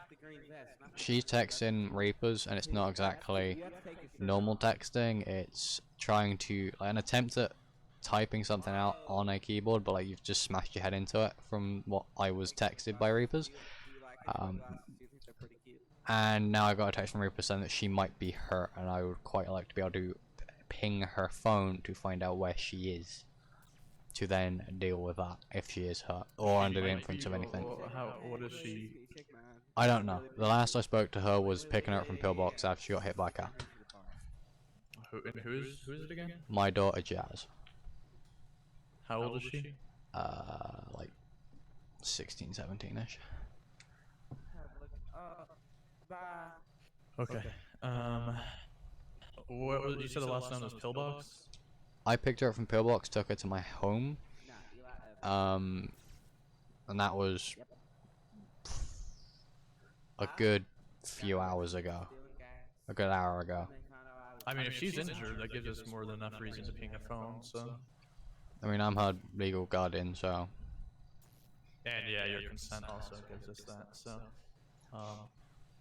she's texting Reapers, and it's not exactly normal texting. It's trying to like an attempt at typing something out on a keyboard, but like you've just smashed your head into it from what I was texted by Reapers. And now I got a text from Reaper saying that she might be hurt, and I would quite like to be able to ping her phone to find out where she is, to then deal with that if she is hurt or under the influence of anything. What is she? I don't know. The last I spoke to her was picking her up from Pillbox after she got hit by a car. Who is it again? My daughter Jazz. How old is she? Like 16, 17ish. Okay. What was you said the last name was Pillbox? I picked her up from Pillbox, took her to my home. And that was a good few hours ago. A good hour ago. I mean, if she's injured, that gives us more than enough reason to ping a phone, so. I mean, I'm her legal guardian, so. And yeah, your consent also gives us that, so.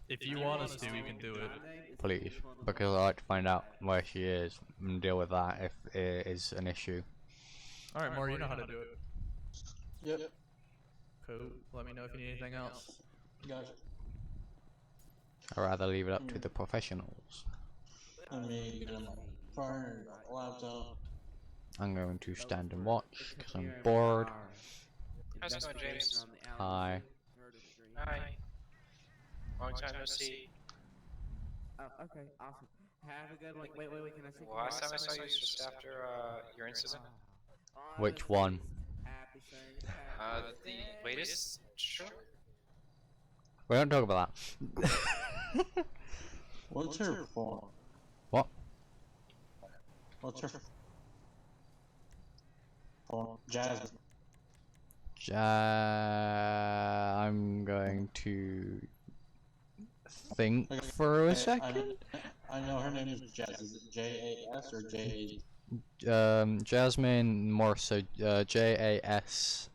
If you want us to, we can do it. Please, because I'd like to find out where she is and deal with that if it is an issue. Alright, Maury, you know how to do it. Yep. Cool. Let me know if you need anything else. Gotcha. I'd rather leave it up to the professionals. I mean, get on my phone, laptop. I'm going to stand and watch because I'm bored. How's it going, James? Hi. Hi. Long time no see. Oh, okay, awesome. Have a good one. Wait, can I see? Well, last time I saw you was just after your incident. Which one? The latest? Sure. We don't talk about that. What's her phone? What? What's her phone? Jasmine. I'm going to think for a second. I know her name is Jazz. Is it J-A-S or J-A? Jasmine Morse, so Jasmine.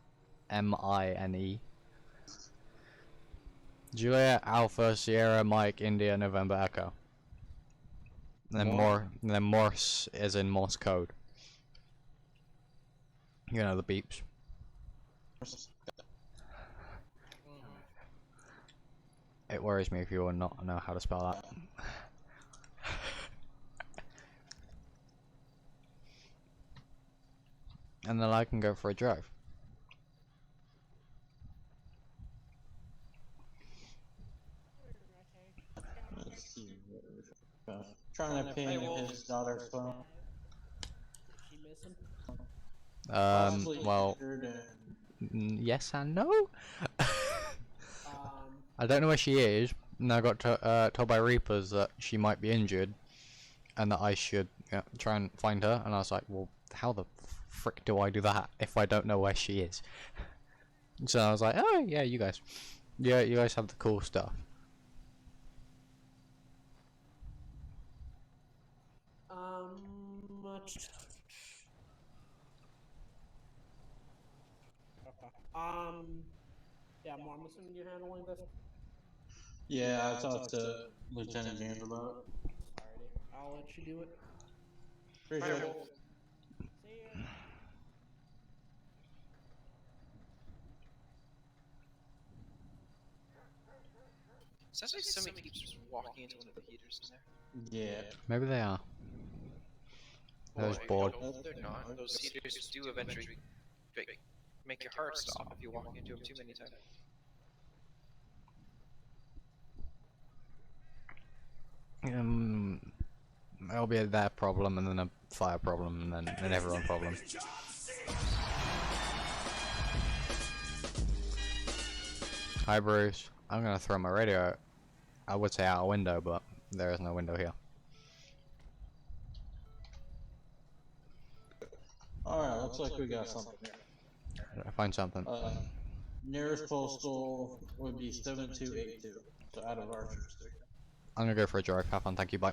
Juliet Alpha Sierra Mike India November Echo. And then Morse is in Morse code. You know the beeps. It worries me if you will not know how to spell that. And then I can go for a drive. Let's see. Trying to ping his daughter's phone. Well, yes and no. I don't know where she is, and I got told by Reapers that she might be injured, and that I should try and find her. And I was like, well, how the frick do I do that if I don't know where she is? So I was like, oh yeah, you guys have the cool stuff. Yeah, I'm assuming you're handling this. Yeah, I talked to Lieutenant James about it. Alrighty, I'll let you do it. Appreciate it. Sounds like somebody keeps walking into one of the heaters in there. Yeah. Maybe they are. I was bored. No, they're not. Those heaters do eventually make your heart stop if you walk into them too many times. It'll be their problem, and then a fire problem, and then an everyone problem. Hi Bruce, I'm gonna throw my radio, I would say out a window, but there is no window here. Alright, looks like we got something here. I find something. Nearest postal would be 7282, so out of our jurisdiction. I'm gonna go for a drive. Have fun. Thank you. Bye.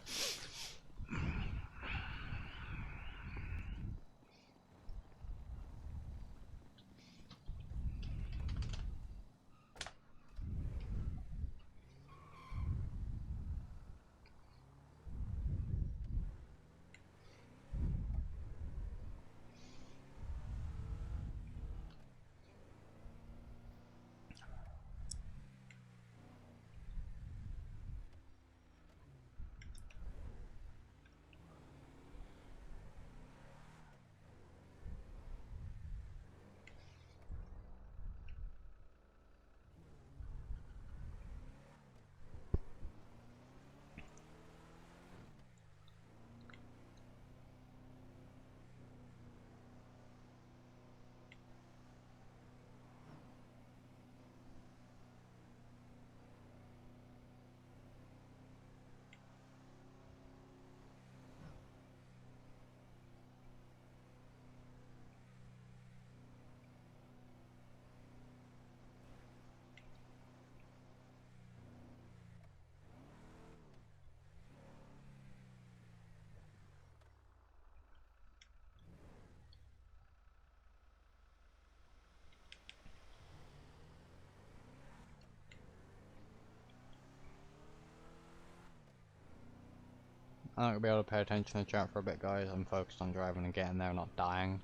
I'm not gonna be able to pay attention to the chat for a bit, guys. I'm focused on driving and getting there, not dying.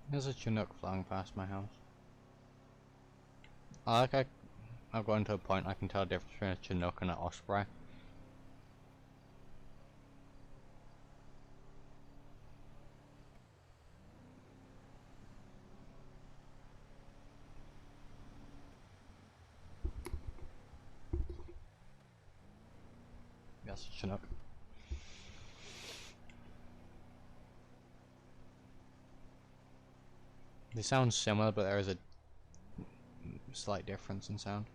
There's a Chinook flying past my house. I've gotten to a point I can tell the difference between a Chinook and an Osprey. That's a Chinook. They sound similar, but there is a slight difference in sound.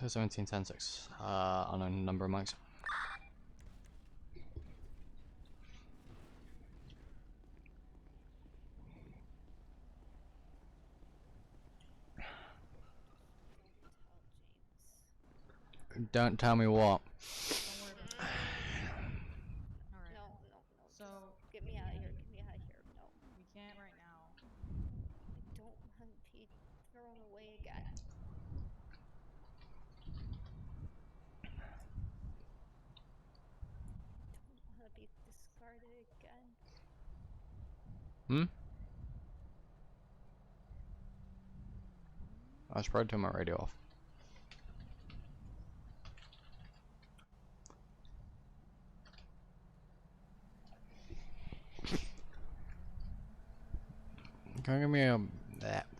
To 1710-6 on a number of mics. Don't tell me what. Alright. No. So, Get me out of here. Get me out of here. No. we can't right now. I don't want to be thrown away again. I don't want to be discarded again. Hmm? I was probably turn my radio off.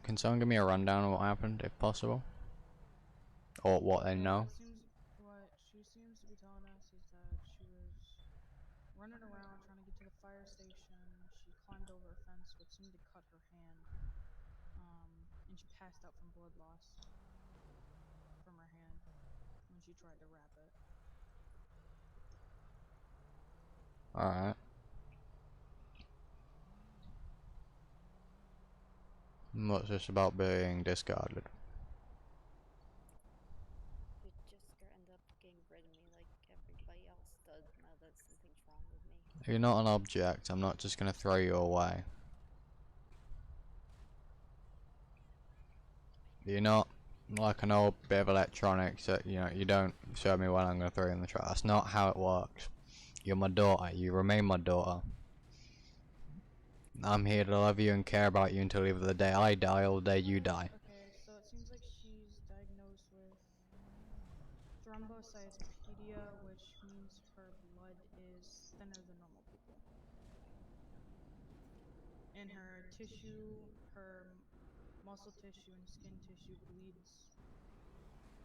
Can someone give me a rundown of what happened, if possible? Or what they know? What she seems to be telling us is that she was running around trying to get to the fire station. She climbed over a fence, which seemed to cut her hand. And she passed out from blood loss from her hand when she tried to wrap it. Alright. What's this about being discarded? You just end up getting rid of me like everybody else does now that something's wrong with me. You're not an object, I'm not just gonna throw you away. You're not like an old bit of electronics that, you know, you don't show me when I'm gonna throw you in the trash. That's not how it works. You're my daughter, you remain my daughter. I'm here to love you and care about you until either the day I die or the day you die. Okay, so it seems like she's diagnosed with thrombocytopenia, which means her blood is thinner than normal people. And her tissue, her muscle tissue and skin tissue bleeds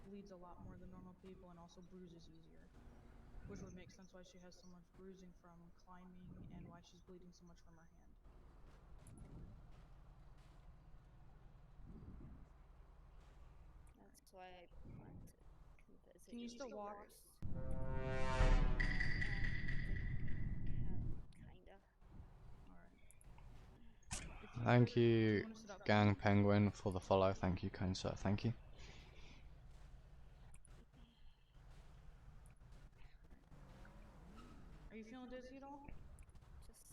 bleeds a lot more than normal people and also bruises easier. Which would make sense why she has so much bruising from climbing and why she's bleeding so much from her hand. That's why I want to visit. Can you still walk? Kinda. Alright. Thank you, Gang Penguin, for the follow. Thank you, kind sir. Thank you. Are you feeling dizzy at all? Just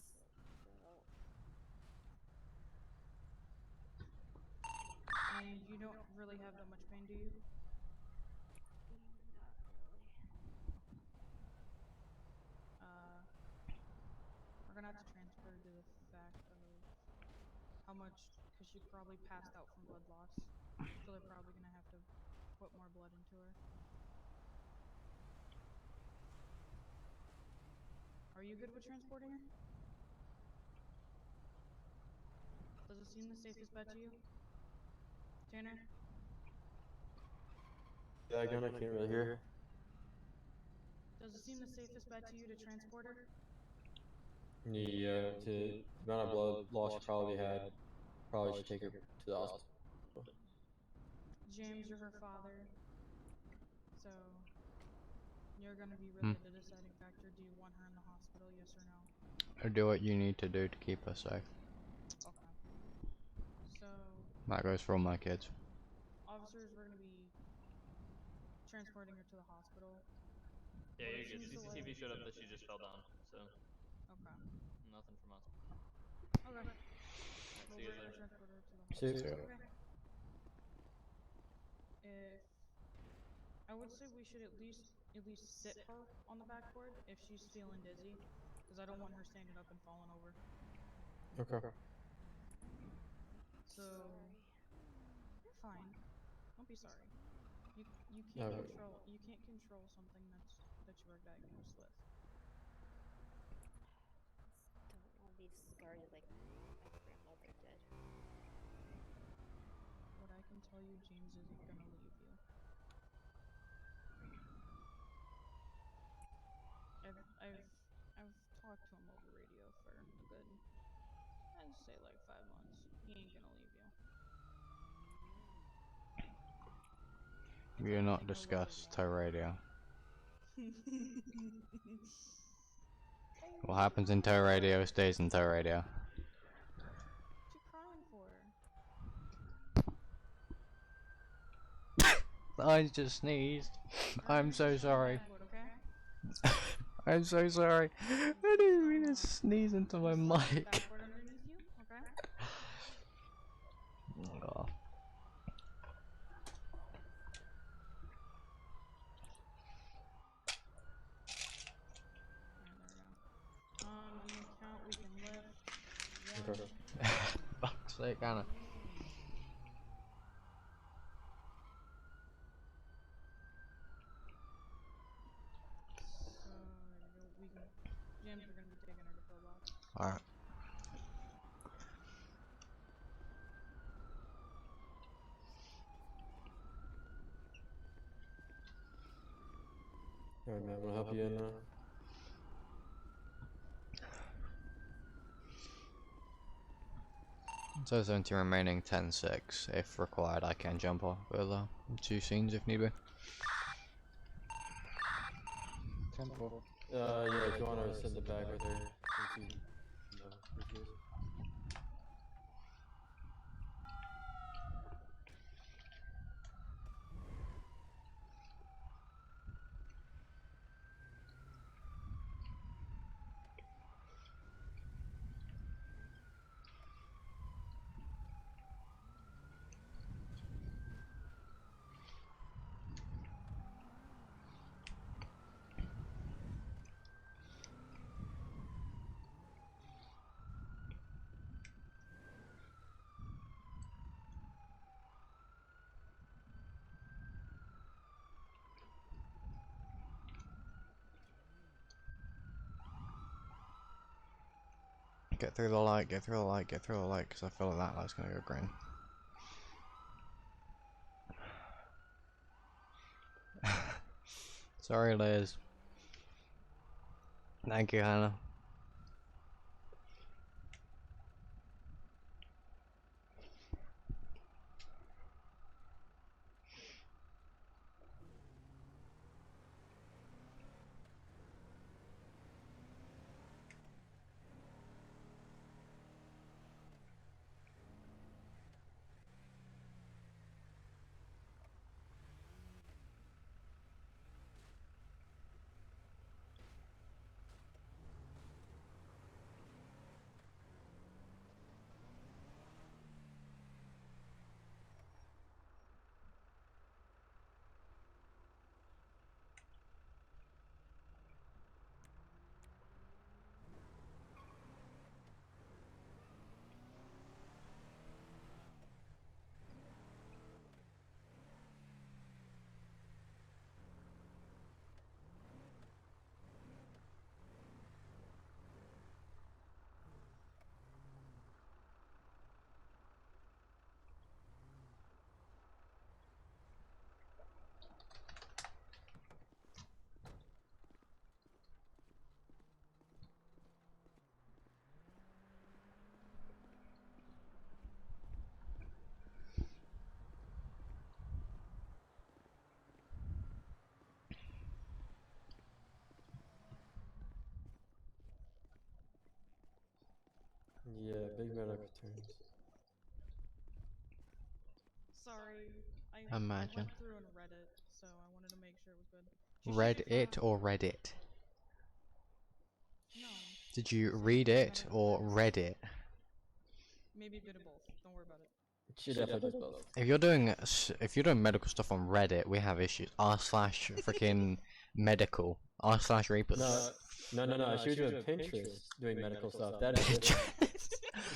And you don't really have that much pain, do you? not really. We're gonna have to transfer to the fact of how much, because she probably passed out from blood loss. So they're probably gonna have to put more blood into her. Are you good with transporting her? Does it seem the safest bet to you? Tanner? Yeah, again, I can't really hear. Does it seem the safest bet to you to transport her? Yeah, to the amount of blood loss she probably had, probably should take her to the hospital. James, you're her father. So, you're gonna be really the deciding factor. Do you want her in the hospital, yes or no? Or do what you need to do to keep her safe. Okay. So, That goes for all my kids. officers, we're gonna be transporting her to the hospital. Yeah, you're good. CCTV showed up that she just fell down, so. Okay. Nothing from us. Okay. Alright, Well, see you we're gonna later. transport her to the See hospital. you. Okay. If I would say we should at least sit her on the backboard if she's feeling dizzy, because I don't want her standing up and falling over. Okay. So you're fine. Don't be sorry. You can't control something that you were diagnosed with. Don't want to be discarded like my grandmother did. What I can tell you, James isn't gonna leave you. I've talked to him over radio for a good, I'd say like 5 months. He ain't gonna leave you. We do not discuss tow radio. What happens in tow radio stays in tow radio. What you crying for? I just sneezed. I'm so sorry. I'm so sorry. I didn't mean to sneeze into my mic. Backboard underneath you, okay? Oh. Let me count. We can lift. Okay. Fuck's sake, Anna. So we can. James, we're gonna be taking her to pillbox. Alright. Alright, man, I'm gonna help you in now. So 70 remaining 10-6. If required, I can jump off with 2 scenes if need be. Temple. Yeah, if you wanna sit in the back right there. Get through the light, get through the light, get through the light, because I feel like that light's gonna go green. Sorry, Liz. Thank you, Hannah. Yeah, big medical terms. Sorry, I Imagine. went through and read it, so I wanted to make sure it was good. Read it or read it? No. Did you read it or read it? Maybe a bit of both. Don't worry about it. She definitely does both. If you're doing medical stuff on Reddit, we have issues. R/ freaking medical. R/ Reapers. No. She was doing Pinterest, doing medical stuff. That is different.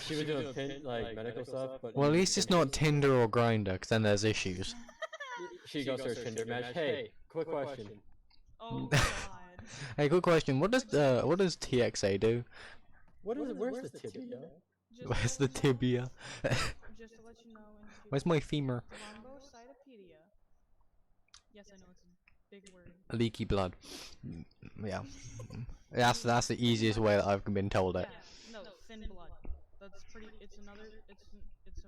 She was doing medical stuff, but well, at least it's not Tinder or Grindr, because then there's issues. She goes search Tinder match. Hey, quick question. Oh God. Hey, good question. What does TXA do? Where's the tibia? Where's the tibia? Just to let you know. Where's my femur? Thrombocytopenia. Yes, I know it's a big word. Leaky blood. Yeah. That's the easiest way that I've been told it. Yeah, no, thin blood. That's pretty. It's a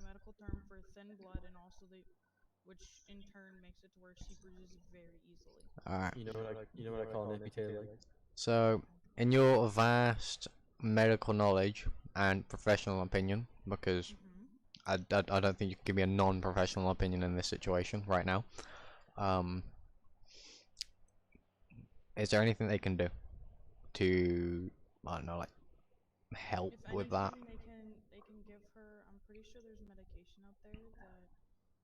medical term for thin blood, and also which in turn makes it to where she bruises very easily. Alright. You know what I call an amputated leg? So, in your vast medical knowledge and professional opinion, because I don't think you can give me a non-professional opinion in this situation right now, is there anything they can do to, I don't know, like, help with that? They can give her, I'm pretty sure there's medication out there that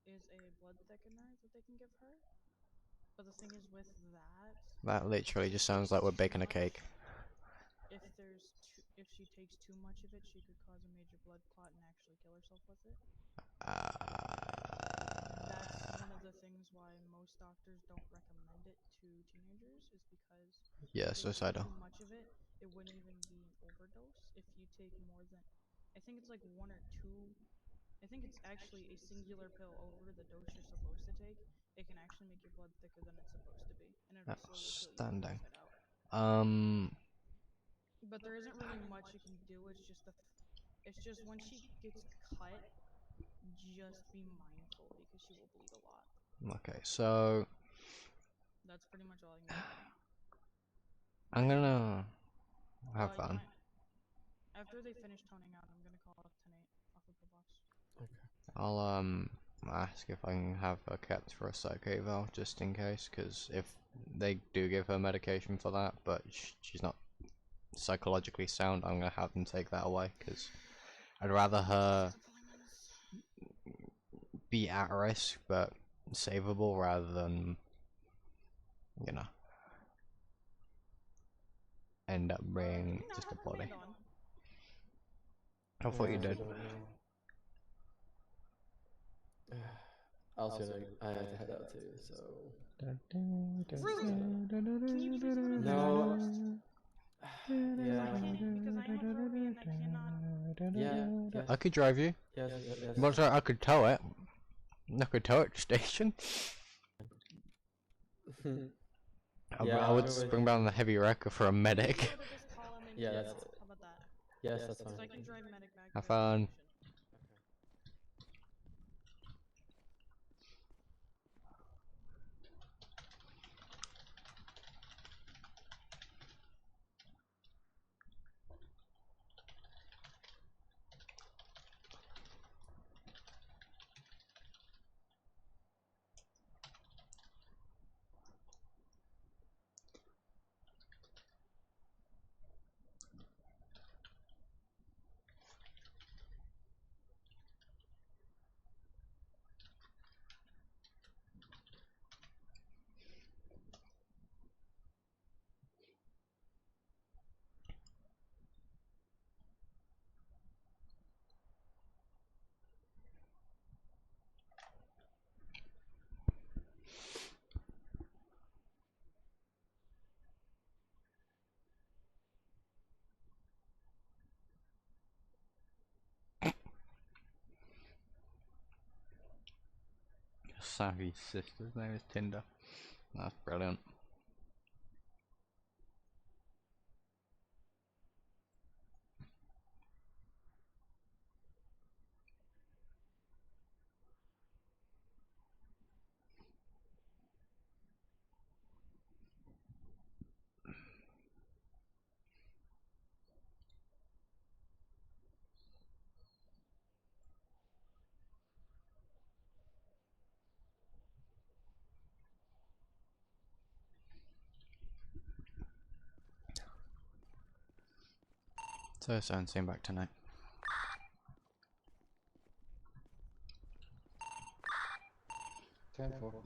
is a blood thickener that they can give her. But the thing is with that... That literally just sounds like we're baking a cake. If she takes too much of it, she could cause a major blood clot and actually kill herself with it. That's one of the things why most doctors don't recommend it to teenagers, is because Yeah, if you suicidal. take too much of it, it wouldn't even be an overdose. If you take more than, I think it's like 1 or 2, I think it's actually a singular pill over the dose you're supposed to take, it can actually make your blood thicker than it's supposed to be, and it'll slowly kill you from the inside out. But there isn't really much you can do. It's just when she gets cut, just be mindful because she will bleed a lot. Okay, so that's pretty much all I can do. I'm gonna have fun. After they finish toning out, I'm gonna call up Tenate off of the box. Okay. I'll ask if I can have her kept for a psych eval just in case, because if they do give her medication for that, but she's not psychologically sound, I'm gonna have them take that away, because I'd rather her be at risk but savable rather than, you know, end up being just a body. I thought you did. I had to head out too, so. No. Yeah. I could drive you. Yes. But I could tow it. I could tow it to station. I would just bring down the heavy wrecker for a medic. Yeah, that's it. How about that? Yes, that's So I fine. can drive medic back. Have fun. Savvy's sister's name is Tinder. That's brilliant. So soon, see him back tonight. Careful.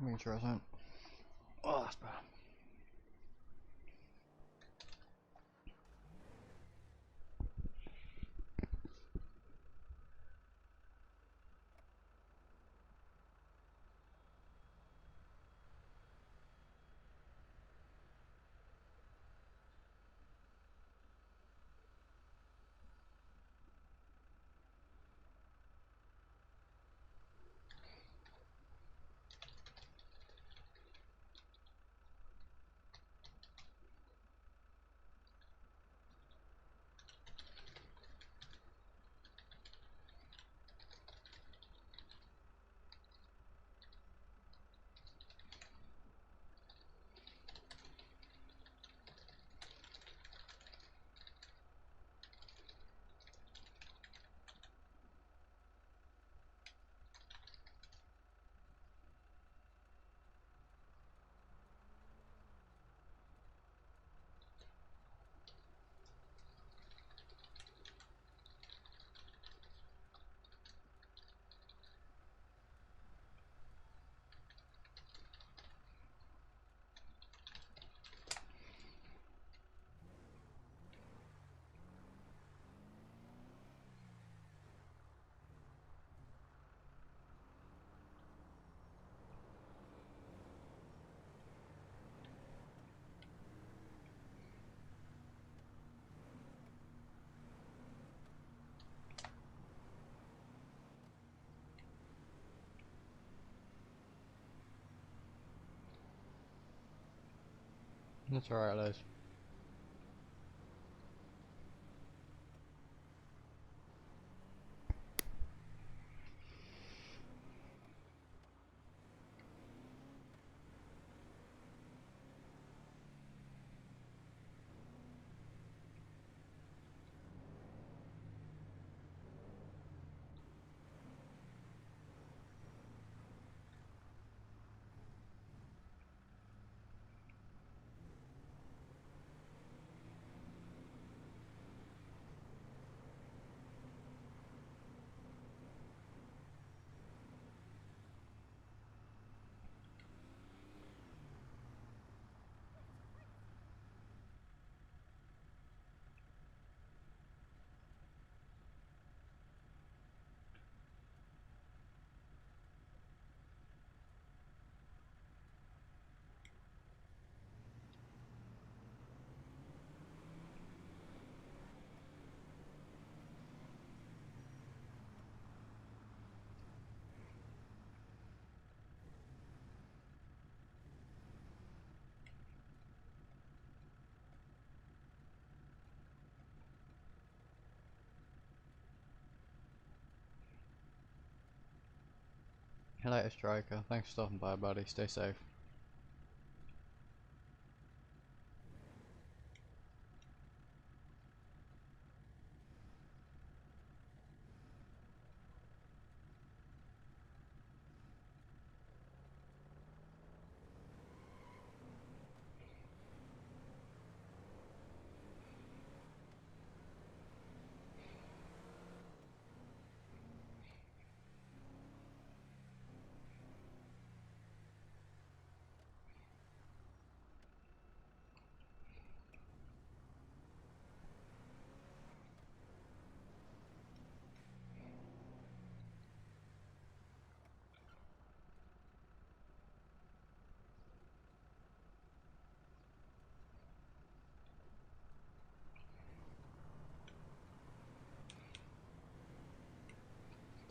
Make sure I don't. Oh, that's bad. That's alright, Liz. Later, Striker. Thanks for stopping by, buddy. Stay safe.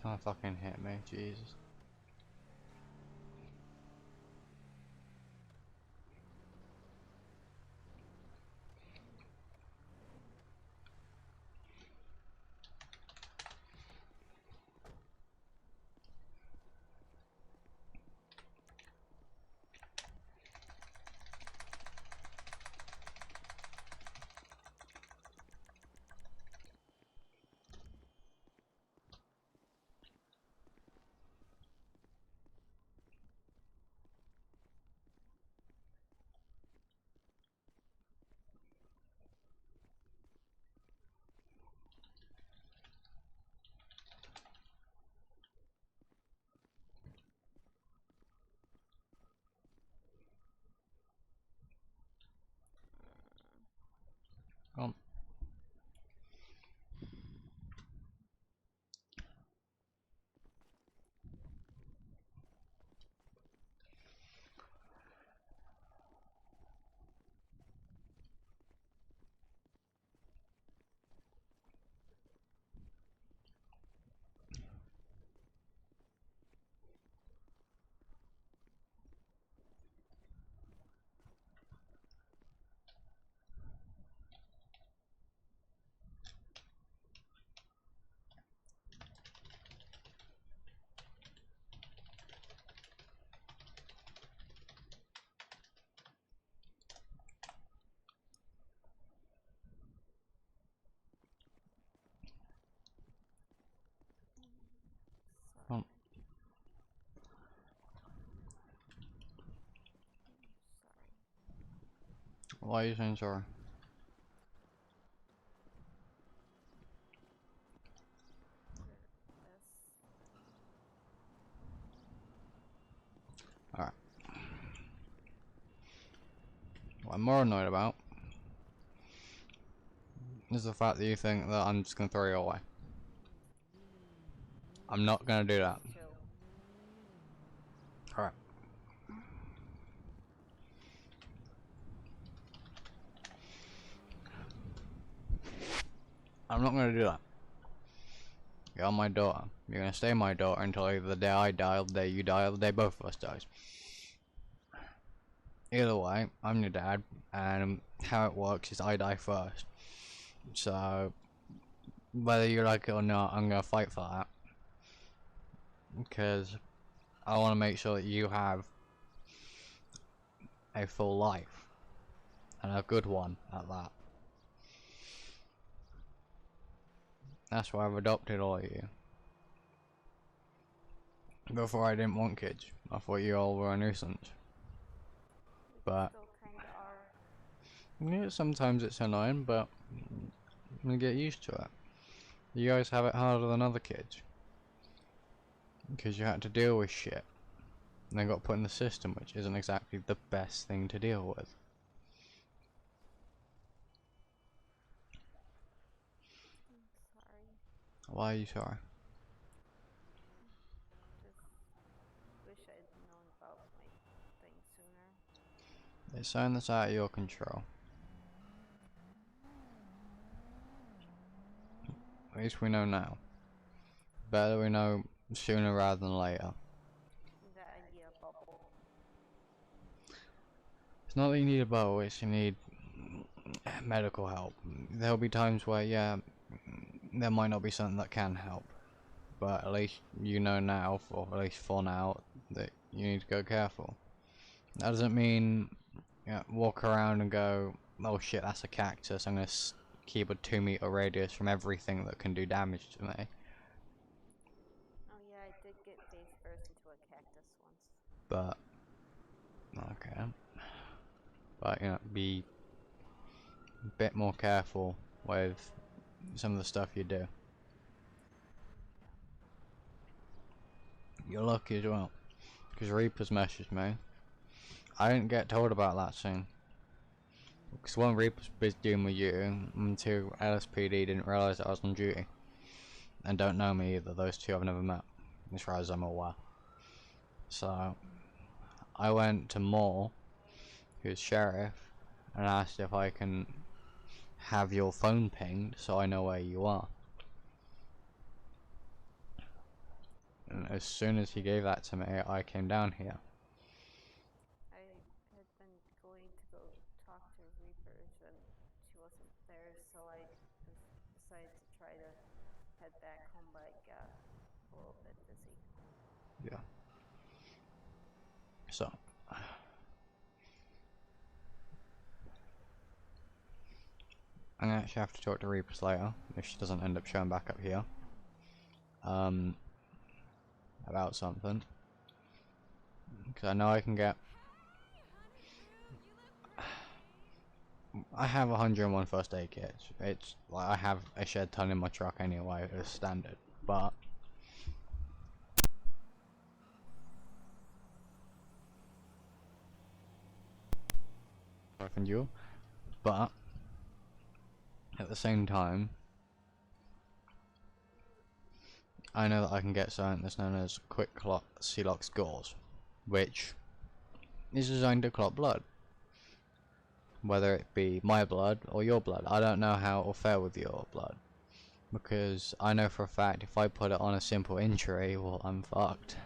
Don't fucking hit me, Jesus. Why are you saying sorry? Alright. What I'm more annoyed about is the fact that you think that I'm just gonna throw you away. I'm not gonna do that. Alright. I'm not gonna do that. You're my daughter. You're gonna stay my daughter until either the day I die, or the day you die, or the day both of us dies. Either way, I'm your dad, and how it works is I die first. So, whether you like it or not, I'm gonna fight for that. Because I want to make sure that you have a full life. And a good one at that. That's why I've adopted all of you. Before I didn't want kids. I thought you all were a nuisance. But yeah, sometimes it's annoying, but I'm gonna get used to it. You guys have it harder than other kids. Because you had to deal with shit. And then got put in the system, which isn't exactly the best thing to deal with. Why are you sorry? Just wish I'd known about my thing sooner. It's something that's out of your control. At least we know now. Better we know sooner rather than later. That idea bubble. It's not that you need a bubble, it's you need medical help. There'll be times where, yeah, there might not be something that can help. But at least you know now, or at least for now, that you need to go careful. That doesn't mean, walk around and go, oh shit, that's a cactus, I'm gonna keep a 2-meter radius from everything that can do damage to me. Oh yeah, I did get face first into a cactus once. But, okay. But, be a bit more careful with some of the stuff you do. You're lucky as well, because Reaper's messaged me. I didn't get told about that scene. Because one, Reaper's busy dealing with you, and two, LSPD didn't realise that I was on duty. And don't know me either, those two I've never met, as far as I'm aware. So, I went to Moore, who's sheriff, and asked if I can have your phone pinged so I know where you are. And as soon as he gave that to me, I came down here. I had been going to go talk to Reapers and she wasn't there, so I decided to try to head back home, but I got a little bit busy. Yeah. So. I'm gonna actually have to talk to Reapers later, if she doesn't end up showing back up here. About something. Because I know I can get... I have 101 first aid kits. It's like I have a shed ton in my truck anyway, as standard. But... you. But... at the same time, I know that I can get something that's known as Quick Clot Celox Gauze, which is designed to clot blood. Whether it be my blood or your blood. I don't know how it will fare with your blood. Because I know for a fact if I put it on a simple injury, well, I'm fucked.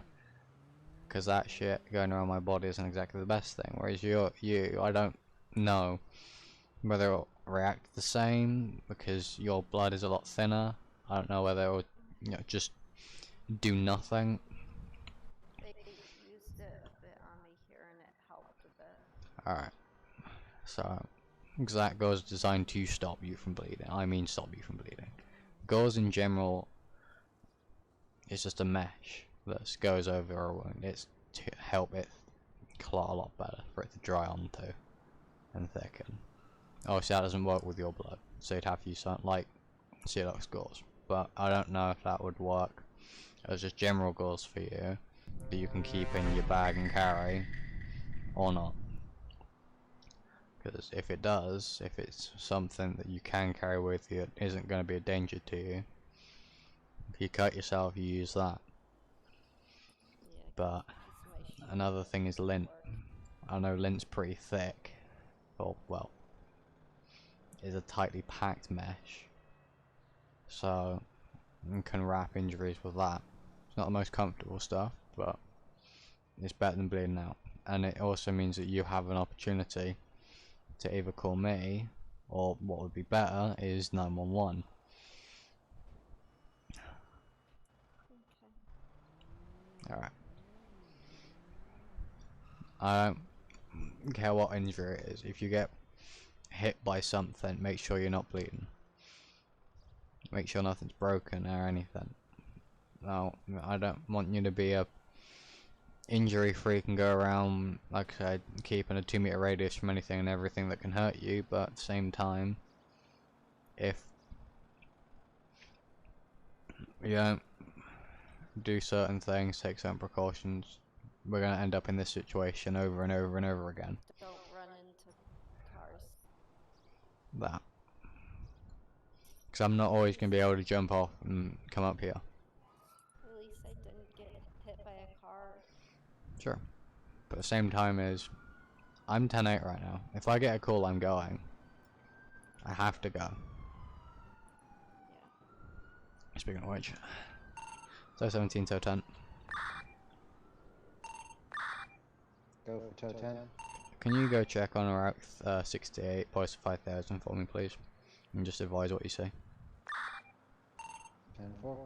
Because that shit going around my body isn't exactly the best thing. Whereas you, I don't know whether it'll react the same because your blood is a lot thinner. I don't know whether it will, just do nothing. They used it a bit on me here and it helped a bit. Alright. So, that gauze is designed to stop you from bleeding. I mean stop you from bleeding. Gauze in general is just a mesh that goes over a wound. It's to help it clot a lot better, for it to dry onto and thicken. Obviously that doesn't work with your blood, so you'd have to use something like Celox gauze. But I don't know if that would work as just general gauze for you that you can keep in your bag and carry, or not. Because if it does, if it's something that you can carry with you, it isn't going to be a danger to you. If you cut yourself, you use that. But another thing is lint. I know lint's pretty thick, or well, is a tightly packed mesh, so you can wrap injuries with that. It's not the most comfortable stuff, but it's better than bleeding out. And it also means that you have an opportunity to either call me, or what would be better is 911. Alright. I don't care what injury it is. If you get hit by something, make sure you're not bleeding. Make sure nothing's broken or anything. No, I don't want you to be a injury freak and go around, like I said, keeping a 2-meter radius from anything and everything that can hurt you, but at the same time, if you don't do certain things, take certain precautions, we're going to end up in this situation over and over and over again. Don't run into cars. That. Because I'm not always going to be able to jump off and come up here. At least I didn't get hit by a car. Sure. But at the same time is, I'm 10-8 right now. If I get a call, I'm going. I have to go. Yeah. Speaking of which, so 17, so 10. Go for toe 10. Can you go check on Route 68, Post 5000 for me, please? And just advise what you see. 10-4.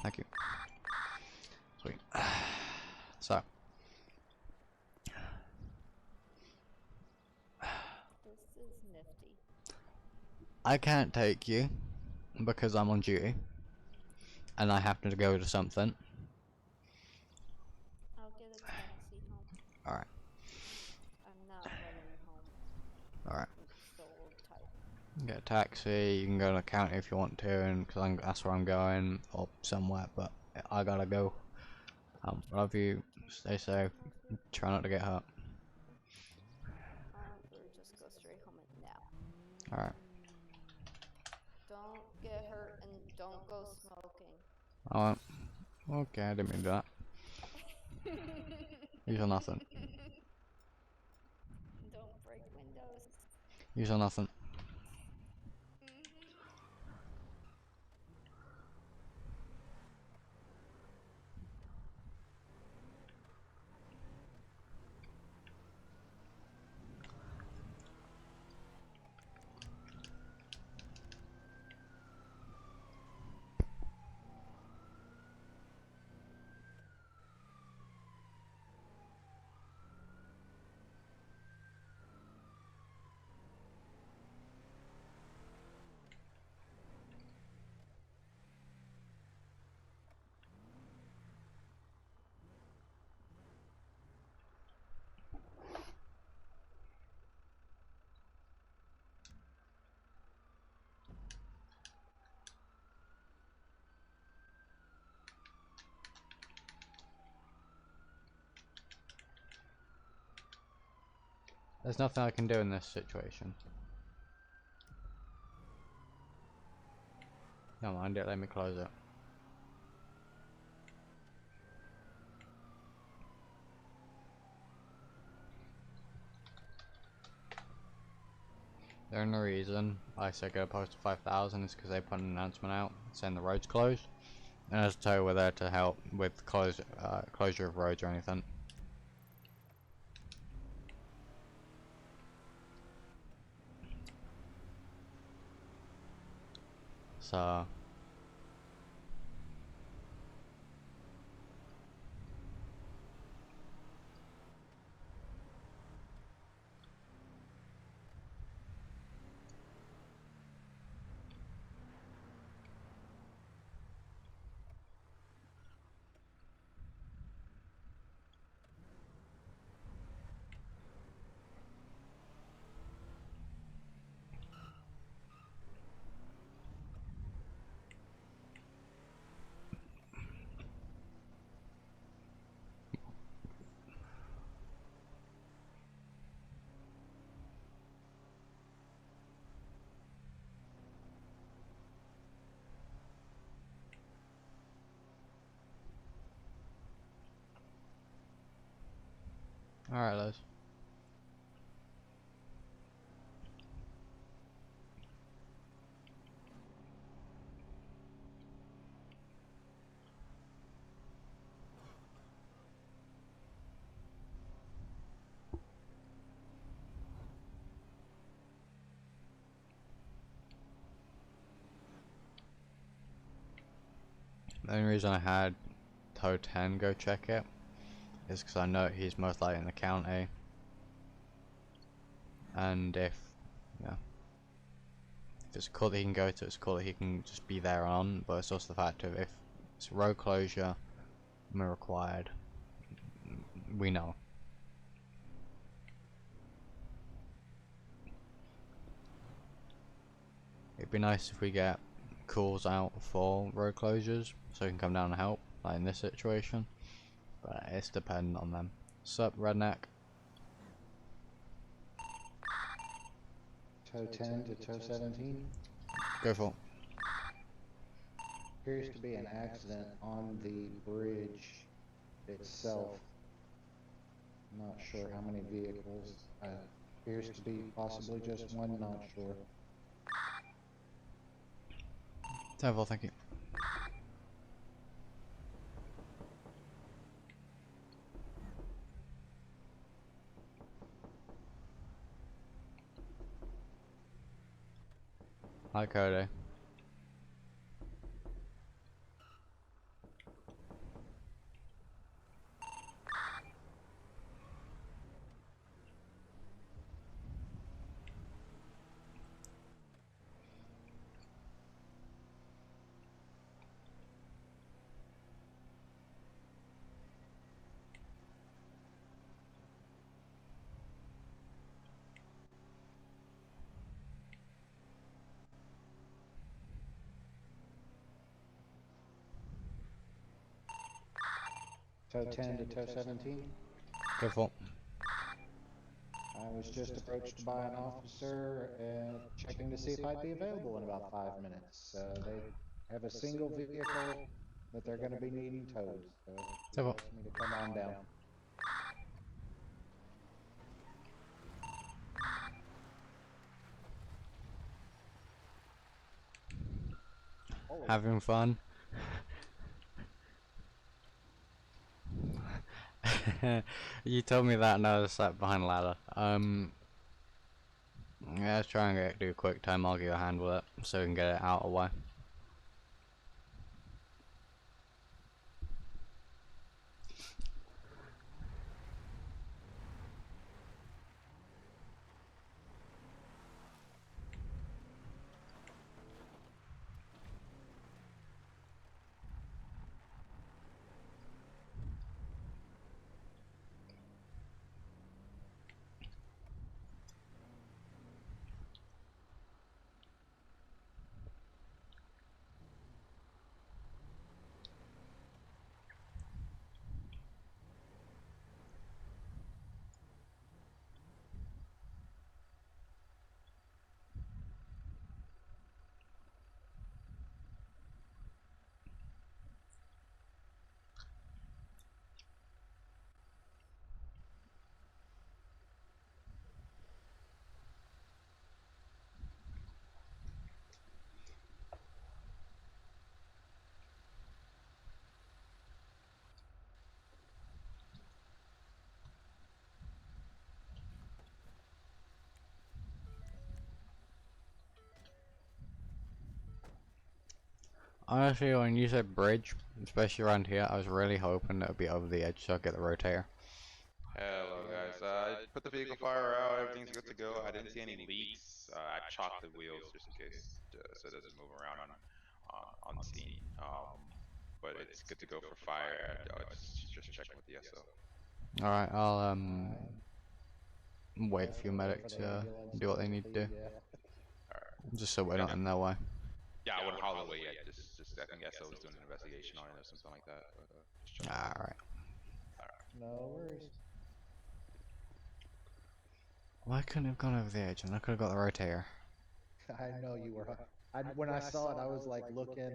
Thank you. Sweet. So. This is nifty. I can't take you because I'm on duty. And I have to go to something. I'll get a taxi home. Alright. I'm not running home. Alright. I'm still a little tight. Get a taxi, you can go to the county if you want to, and cause that's where I'm going, or somewhere, but I gotta go. Love you, stay safe, try not to get hurt. We'll just go straight home now. Alright. Don't get hurt and don't go smoking. Alright. Okay, I didn't mean that. Use or nothing. Don't break windows. Use or nothing. There's nothing I can do in this situation. Don't mind it, let me close it. The only reason I said go post to 5000 is because they put an announcement out saying the road's closed. And as to we're there to help with closure of roads or anything. So Alright, Liz. The only reason I had Toe 10 go check it is because I know he's most likely in the county, and if it's a call that he can go to, it's a call that he can just be there on, but it's also the fact of if it's road closure and we're required, we know. It'd be nice if we get calls out for road closures so we can come down and help, like in this situation, but it's dependent on them. Sup, Redneck? Toe 10 to toe 17. Go for it. Appears to be an accident on the bridge itself. Not sure how many vehicles. Appears to be possibly just one, not sure. 10-4, thank you. Hi, Cody. Toe 10 to toe 17. Go for it. I was just approached by an officer checking to see if I'd be available in about 5 minutes. They have a single vehicle that they're going to be needing towed, so he wants me to come on down. Having fun? You told me that and I was sat behind a ladder. Yeah, let's try and do a quick time. I'll give you a hand with it so we can get it out of the way. Honestly, when you said bridge, especially around here, I was really hoping it would be over the edge so I get the rotator. Hello guys, I put the vehicle fire out, everything's good to go. I didn't see any leaks. I chocked the wheels just in case so it doesn't move around on scene. But it's good to go for fire. Just checking with the SO. Alright, I'll wait for your medic to do what they need to do. Just so we're not in their way. Yeah, I wouldn't haul away yet. Just I think SO was doing an investigation on it or something like that. But, Alright. No worries. Well, I couldn't have gone over the edge and I could have got the rotator. I know you were. When I saw it, I was like looking,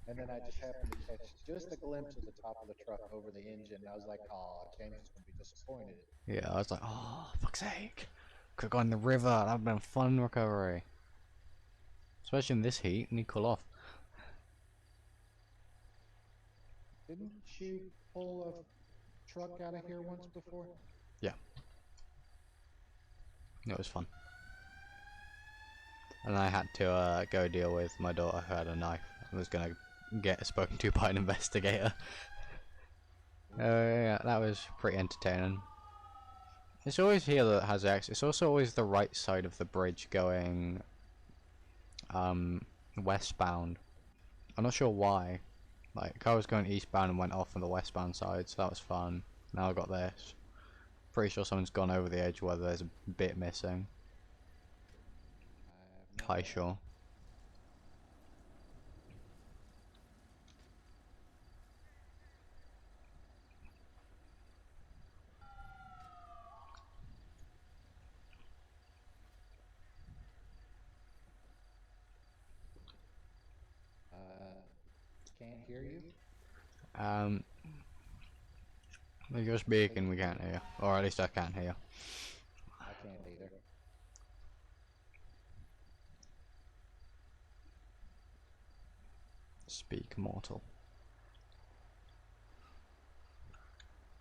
and and then I just happened to catch just a glimpse of the top of the truck over the engine, and I was like, oh, James is going to be disappointed. Yeah, I was like, oh, fuck's sake. Could have gone in the river, that would have been a fun recovery. Especially in this heat, and you cool off. Didn't you pull a truck out of here once before? Yeah. It was fun. And I had to go deal with my daughter who had a knife and was gonna get spoken to by an investigator. Yeah, that was pretty entertaining. It's always here that has X. It's also always the right side of the bridge going westbound. I'm not sure why. Like, I was going eastbound and went off on the westbound side, so that was fun. Now I got this. Pretty sure someone's gone over the edge where there's a bit missing. Hi, sure. Can't hear you. If you're speaking, we can't hear you. Or at least I can't hear you. I can't either. Speak, mortal.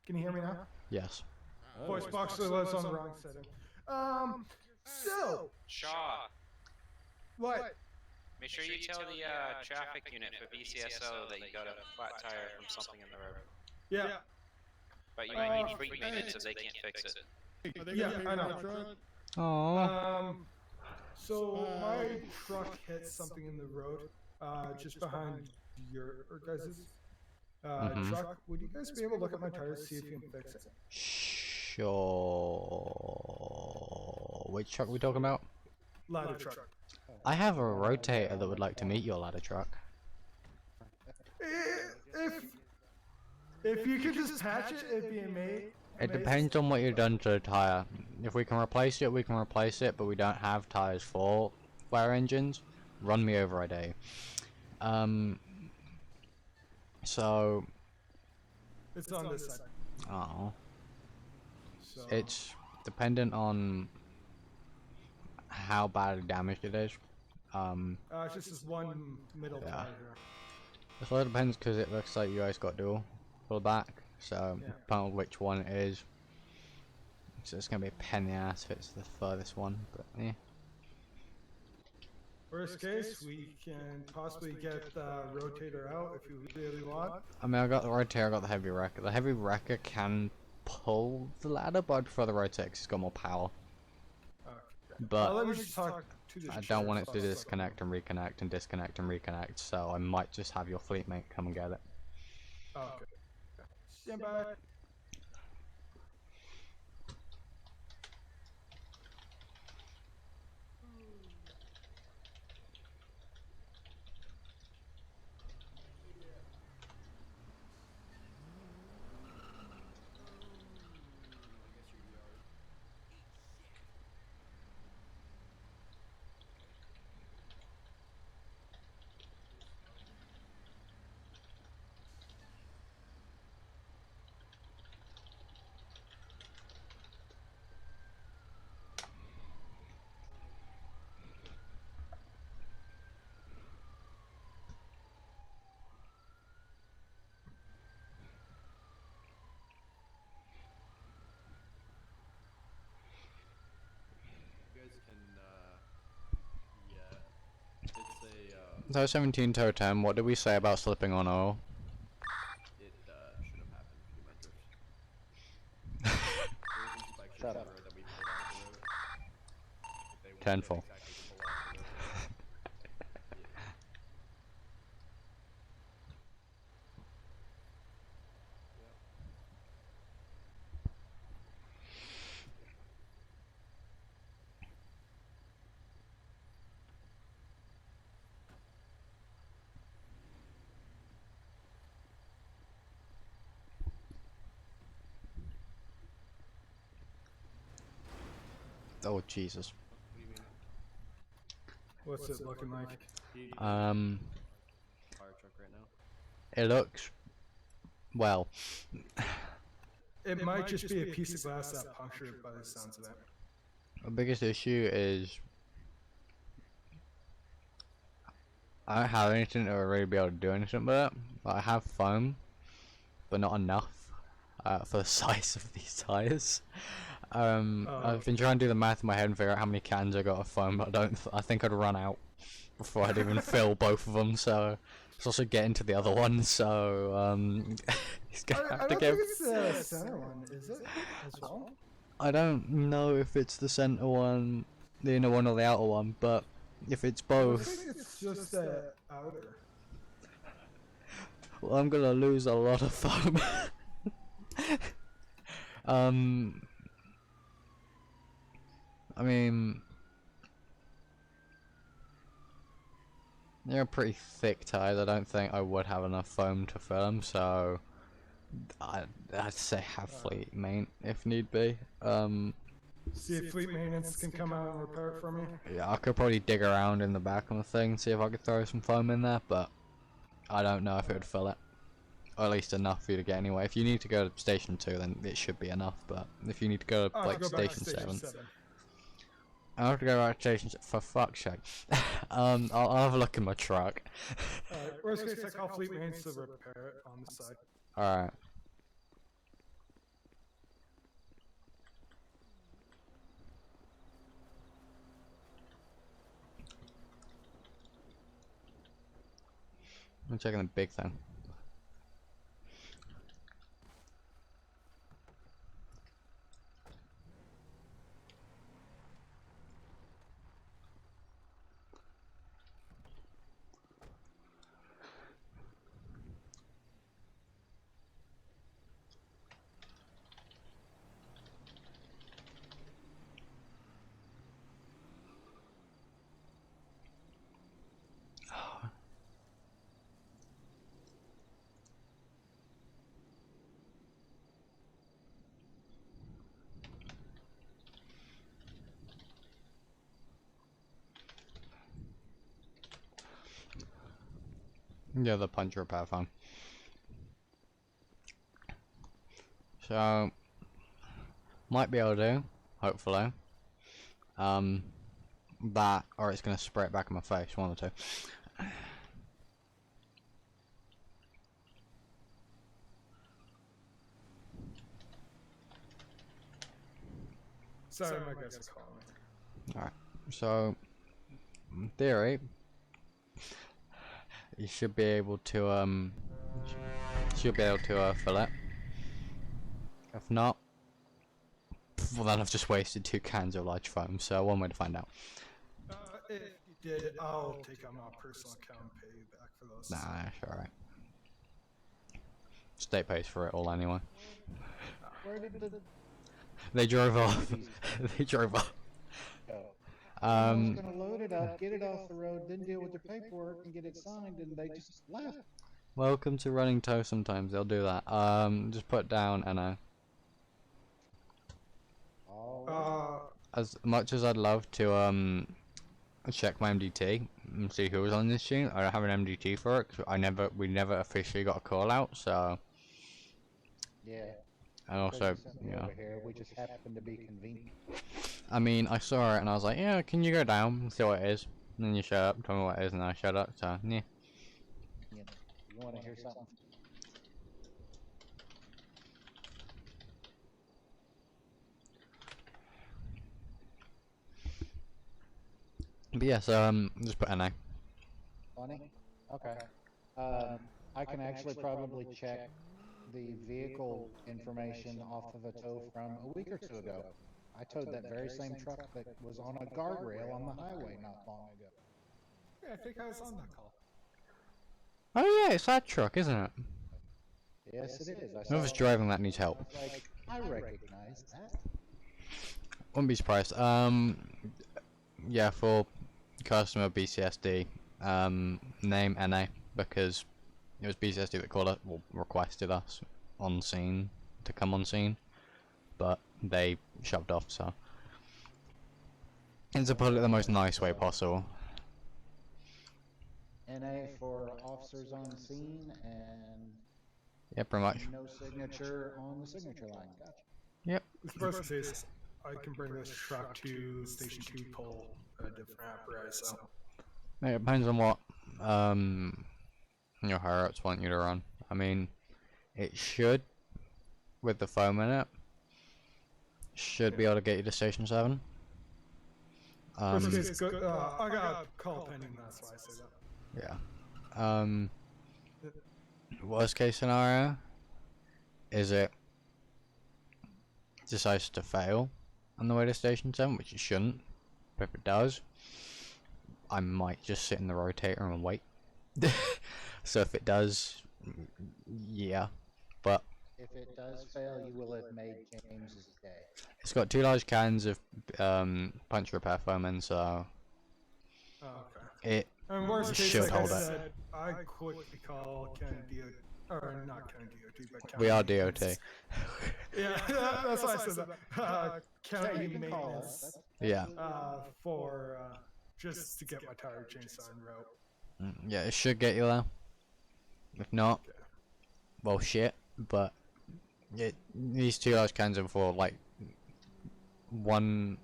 Can you hear me now? Yes. Voice box was on the wrong setting. So. Shaw. What? Make sure you tell the traffic unit for BCSO that you got a flat tire from something in the road. Yeah. But you might need free maintenance so they can't fix it. Yeah, I know. Aww. So my truck hit something in the road, just behind your guys' truck. Would you guys be able to look at my tires, see if you can fix it? Sure. Which truck are we talking about? Ladder truck. I have a rotator that would like to meet your ladder truck. If you could just patch it, it'd be amazing. It depends on what you've done to the tire. If we can replace it, we can replace it, but we don't have tires for flare engines. Run me over a day. So. It's on this side. Oh. So. It's dependent on how badly damaged it is. It's just this one middle tire here. It all depends because it looks like you guys got dual for the back, so depending on which one it is. So it's gonna be a pain in the ass if it's the furthest one, but yeah. Worst case, we can possibly get the rotator out if you really want. I mean, I got the rotator, I got the heavy wrecker. The heavy wrecker can pull the ladder, but I'd prefer the rotator because it's got more power. But let me just talk to this I don't want it to disconnect and reconnect and disconnect and reconnect, so I might just have your fleet mate come and get it. Okay. Stand by. So 17 to 10, what did we say about slipping on oil? It should have happened if you Shut up. 10-4. Oh Jesus. What's it looking like? right now. It looks well. It might just be a piece of glass that punctured by the sounds of it. The biggest issue is I don't have anything to really be able to do anything with it. I have foam, but not enough for the size of these tires. I've been trying to do the math in my head and figure out how many cans I got of foam, but I think I'd run out before I'd even fill both of them. So it's also getting to the other one. So he's gonna have to get. I don't think it's the center one, is it? As well. I don't know if it's the center one, the inner one, or the outer one, but if it's both. I think it's just the outer. Well, I'm gonna lose a lot of foam. I mean, they're pretty thick tires. I don't think I would have enough foam to fill them, so I'd say have fleet main if need be. See if fleet maintenance can come out and repair it for me. Yeah, I could probably dig around in the back of the thing, see if I could throw some foam in there, but I don't know if it would fill it. Or at least enough for you to get anyway. If you need to go to station 2, then it should be enough, but if you need to go to like station 7. I have to go back to station 7, for fuck's sake. I'll have a look in my truck. Alright, worst case I call fleet maintenance to repair it on the side. Alright. I'm checking the big thing. Yeah, the punch repair phone. So might be able to do, hopefully. That or it's gonna spray it back in my face, one or two. Sorry, my guys are calling me. Alright, so in theory you should be able to fill it. If not, well then I've just wasted 2 cans of large foam, so one way to find out. If you did, I'll take on my personal account and pay you back for those. Nah, it's alright. State pays for it all anyway. Where did the... They drove off. They drove off. I was gonna load it up, get it off the road, then deal with the paperwork and get it signed, and they just left. Welcome to running tow. Sometimes they'll do that. Just put down NO. As much as I'd love to check my MDT and see who was on this machine, I don't have an MDT for it. Cause we never officially got a call out. So yeah. And also, yeah. Over here, we just happen to be convenient. I mean, I saw it and I was like, yeah, can you go down and see what it is? And then you shut up, tell me what it is, and I shut up. So yeah. You want to hear something? But yeah, so just put NA. Funny? Okay. I can actually probably check the vehicle information off of a tow from a week or 2 ago. I towed that very same truck that was on a guardrail on the highway not long ago. Yeah, I think I was on that call. Oh yeah, it's that truck, isn't it? Yes, it is. Whoever's driving that needs help. Like, I recognize that. Wouldn't be surprised. Yeah, for customer BCSD, name NA, because it was BCSD that called it, well, requested us on scene to come on scene, but they shoved off, so. And to put it the most nice way possible. NA for officers on scene and Yeah, pretty much. no signature on the signature line. Gotcha. Yep. Worst case, I can bring this truck to Station 2, pull a different apparatus out. It depends on what your higher ups want you to run. I mean, it should, with the foam in it, should be able to get you to Station 7. Worst case, I got a call pending, that's why I say that. Yeah. Worst case scenario is it decides to fail on the way to Station 7, which it shouldn't. But if it does, I might just sit in the rotator and wait. So if it does, yeah. But if it does fail, you will have made James's day. It's got 2 large cans of punch repair foam in, so it should hold it. I quickly call County DOT, or not County DOT, but County We are DOT. Yeah, that's why I said that. County maintenance. Yeah. For just to get my tire changed on route. Yeah, it should get you there. If not, well, shit. But these 2 large cans are for like 1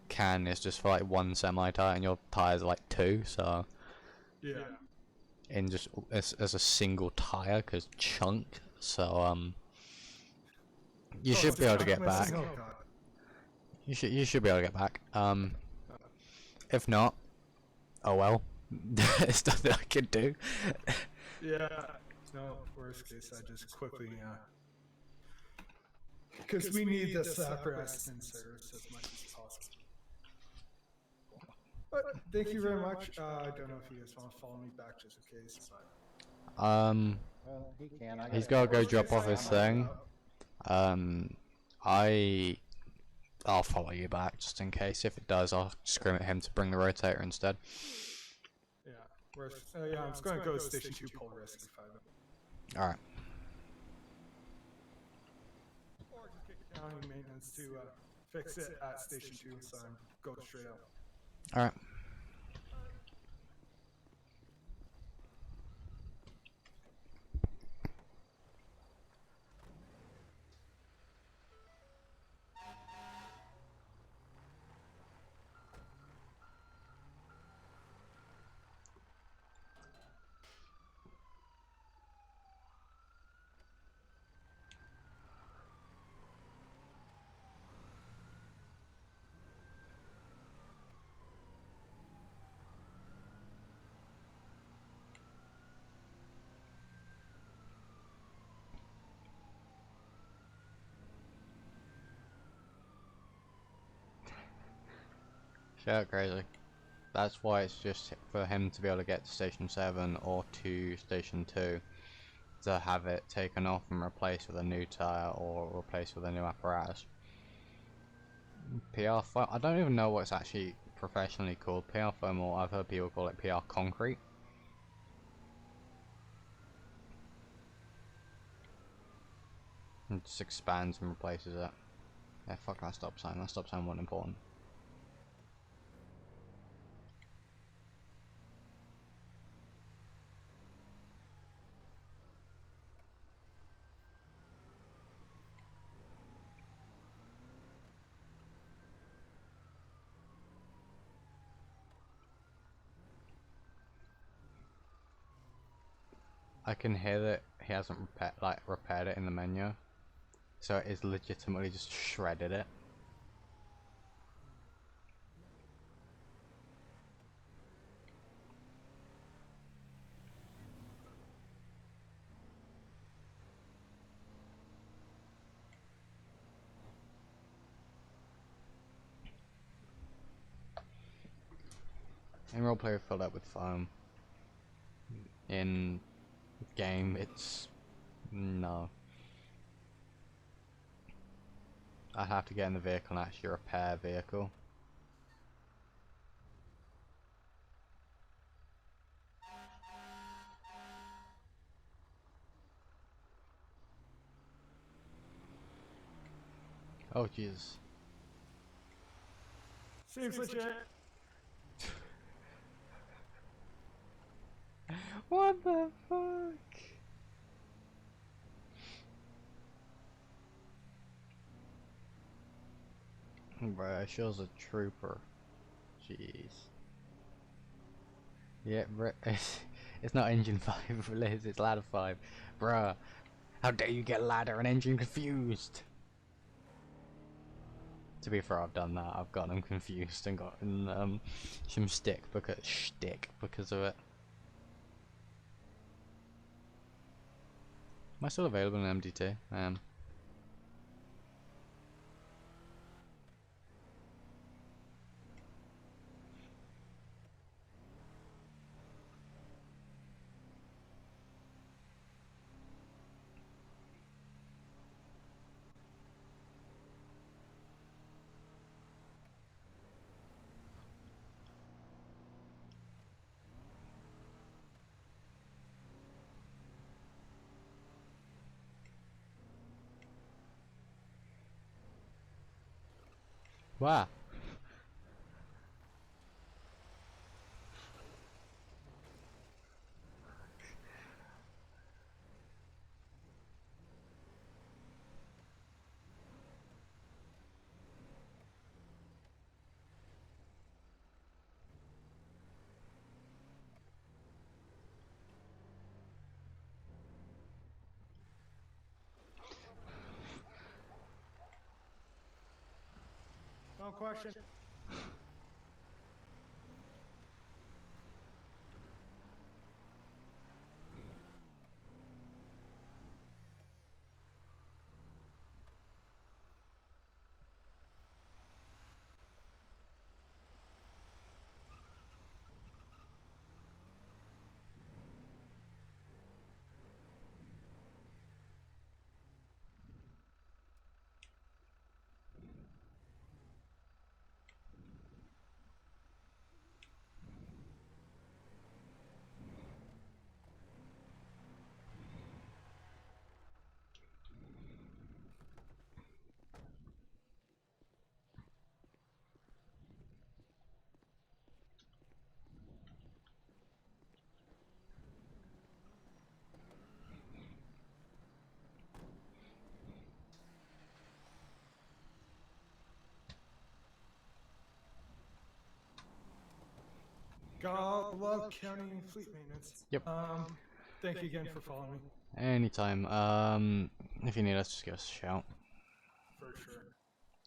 can is just for like 1 semi tire, and your tires are like 2. So yeah. In just as a single tire, cause chunk. So you should be able to get back. You should be able to get back. If not, oh well. There's nothing I can do. Yeah. No, worst case, I just quickly, because we need this apparatus in service as much as possible. But thank you very much. I don't know if you guys want to follow me back just in case. But... Well, he can. He's gotta go drop off his thing. I'll follow you back just in case. If it does, I'll scream at him to bring the rotator instead. Yeah, yeah, I'm just gonna go to Station 2, pull risk if I Alright. Or just get county maintenance to fix it at Station 2, so I'm go straight out. Alright. Shit, crazy. That's why it's just for him to be able to get to Station 7 or to Station 2 to have it taken off and replaced with a new tire or replaced with a new apparatus. PR foam, I don't even know what it's actually professionally called. PR foam, or I've heard people call it PR concrete. It just expands and replaces it. Yeah, fuck that stop sign. That stop sign wasn't important. I can hear that he hasn't repaired it in the menu, so it is legitimately just shredded it. In roleplay we filled up with foam. In game it's no. I have to get in the vehicle and actually repair vehicle. Oh Jesus. Seems legit. What the fuck? Bro, Shaw's a trooper. Jeez. Yeah, bro, it's not engine 5, Liz, it's ladder 5. Bruh, how dare you get ladder and engine confused? To be fair, I've done that. I've gotten them confused and gotten some shtick because of it. Am I still available in MD2? I am. Wow. No question. God love county fleet maintenance. Yep. Thank you again for following me. Anytime. If you need us, just give us a shout. For sure.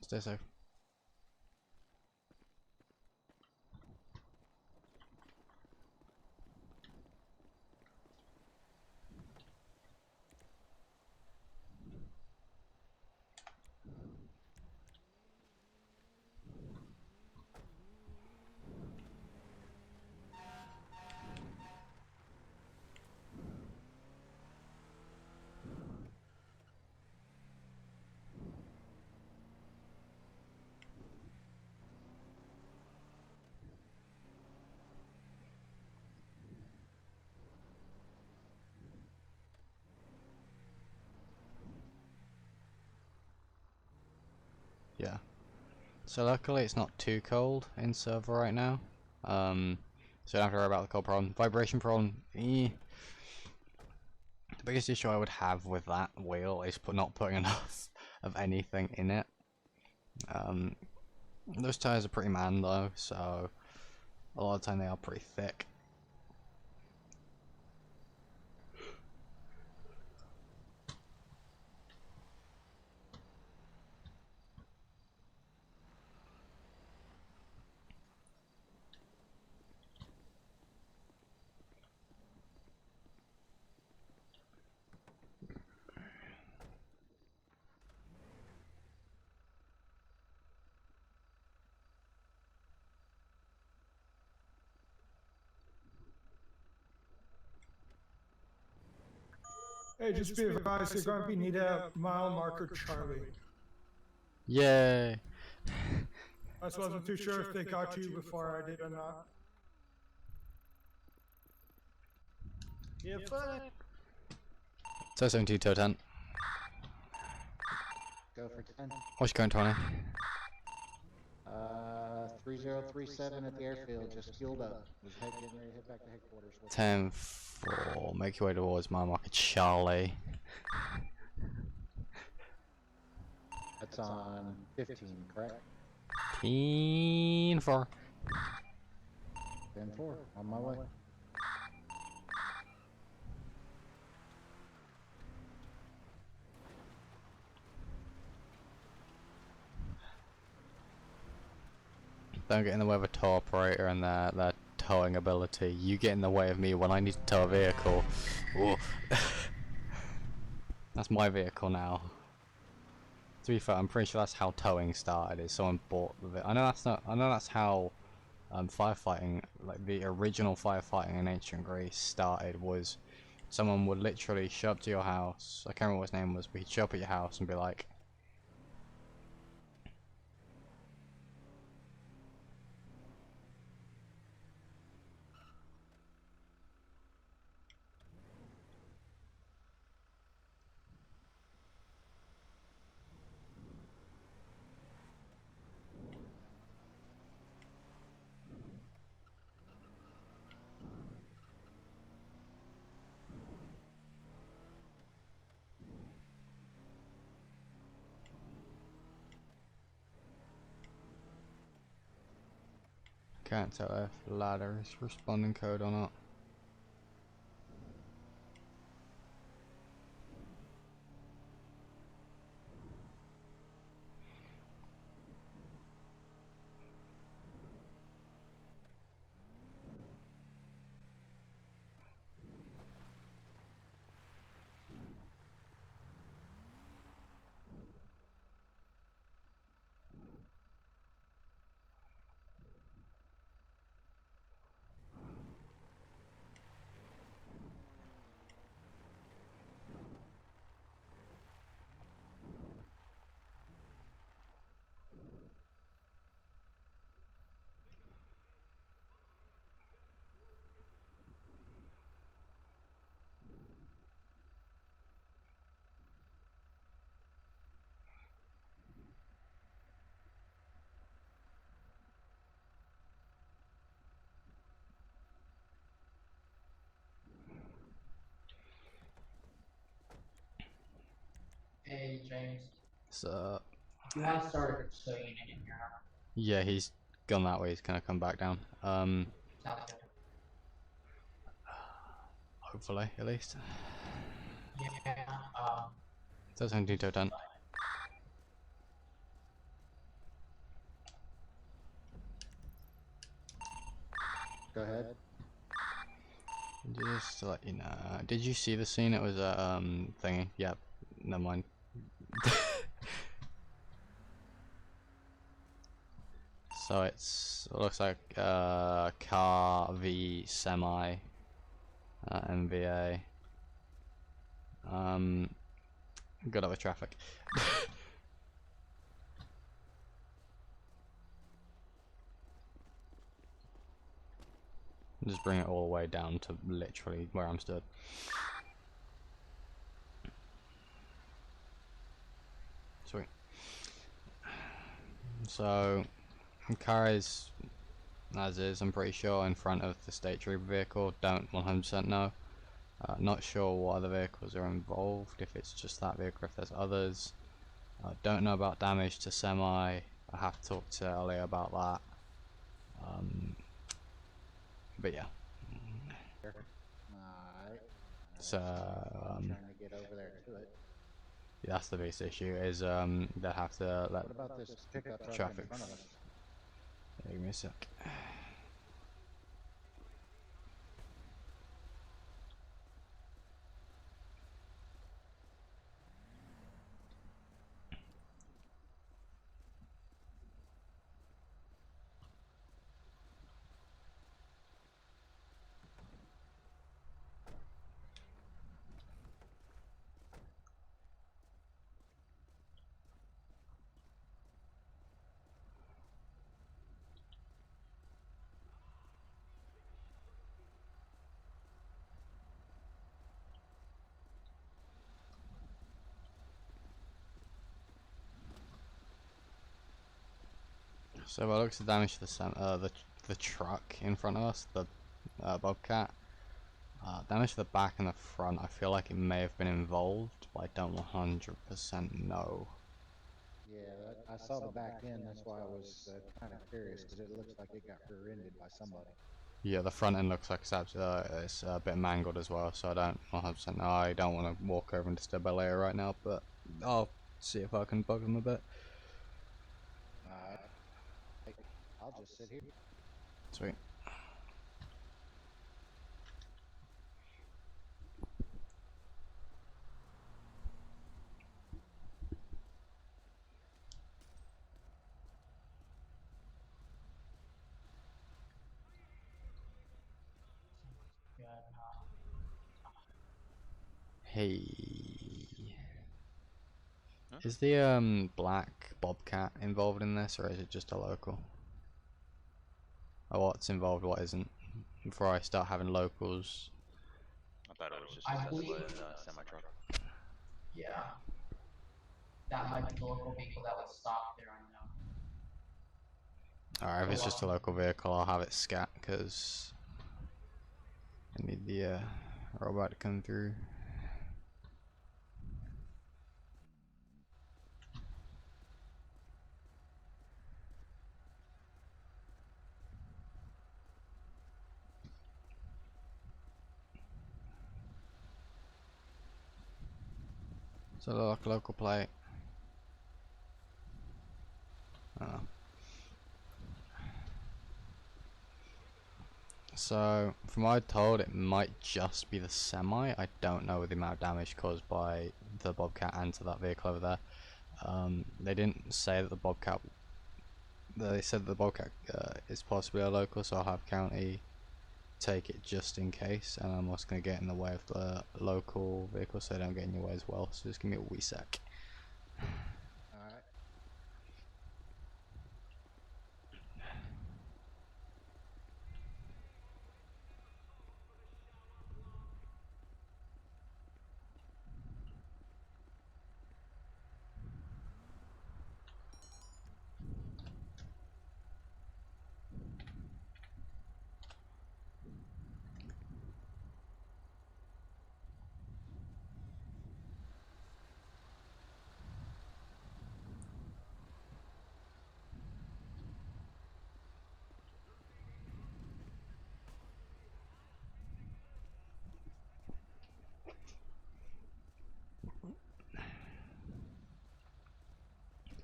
Stay safe. Yeah. So luckily it's not too cold in server right now. So you don't have to worry about the cold problem. Vibration problem, The biggest issue I would have with that wheel is not putting enough of anything in it. Those tires are pretty man though, so a lot of the time they are pretty thick. Hey, just be advised, you're going to be need a mile marker Charlie. Yay! I just wasn't too sure if they got you before I did or not. Yeah, fine. So 72 to 10. Go for 10. What's your current 20? 3037 at the airfield, just fueled up. Was getting ready to head back to headquarters. 10-4, make your way towards mile marker Charlie. That's on 15, correct? 10-4. 10-4, on my way. Don't get in the way of a tow operator and their towing ability. You get in the way of me when I need to tow a vehicle. Ooh. That's my vehicle now. To be fair, I'm pretty sure that's how towing started. Is someone bought the vehicle. I know that's not. I know that's how firefighting, like the original firefighting in ancient Greece, started. Was someone would literally show up to your house. I can't remember what his name was, but he'd show up at your house and be like, can't tell if ladder is responding code or not. Hey, James. So You have started a custodian in here. yeah, he's gone that way. He's gonna come back down. Sounds good. Hopefully, at least. Yeah, That's something to done. Go ahead. Just to let you know, did you see the scene? It was a thingy. Yep. Never mind. So it looks like car v semi MVA. Good over traffic. Just bring it all the way down to literally where I'm stood. Sweet. So, car is as is, I'm pretty sure, in front of the state trooper vehicle. Don't 100% know. Not sure what other vehicles are involved, if it's just that vehicle, if there's others. Don't know about damage to semi. I have to talk to Ellie about that. But yeah. Alright. So, trying to get over there to it. yeah, that's the biggest issue, is they have to let What about this pickup truck traffic. in front of us? Yeah, give me a sec. So by the looks of damage to the truck in front of us, the Bobcat. Damage to the back and the front. I feel like it may have been involved, but I don't 100% know. Yeah, I saw the back end. That's why I was kind of curious because it looks like it got rear-ended by somebody. Yeah, the front end looks like it's a bit mangled as well, so I don't 100% know. I don't want to walk over and disturb Alea right now, but I'll see if I can bug them a bit. I'll just sit here. Sweet. Hey. Is the black Bobcat involved in this, or is it just a local? Or what's involved, what isn't? Before I start having locals. I thought it was just a Tesla and a semi-truck. Yeah. That might be the local vehicle that was stopped there, I know. Alright, if it's just a local vehicle, I'll have it scat, because I need the robot to come through. So like local plate. Oh. So from what I'm told, it might just be the semi. I don't know the amount of damage caused by the Bobcat and to that vehicle over there. They didn't say that the Bobcat. They said the Bobcat is possibly a local, so I'll have county take it just in case, and I'm also going to get in the way of the local vehicle so they don't get in your way as well. So just give me a wee sec. Alright.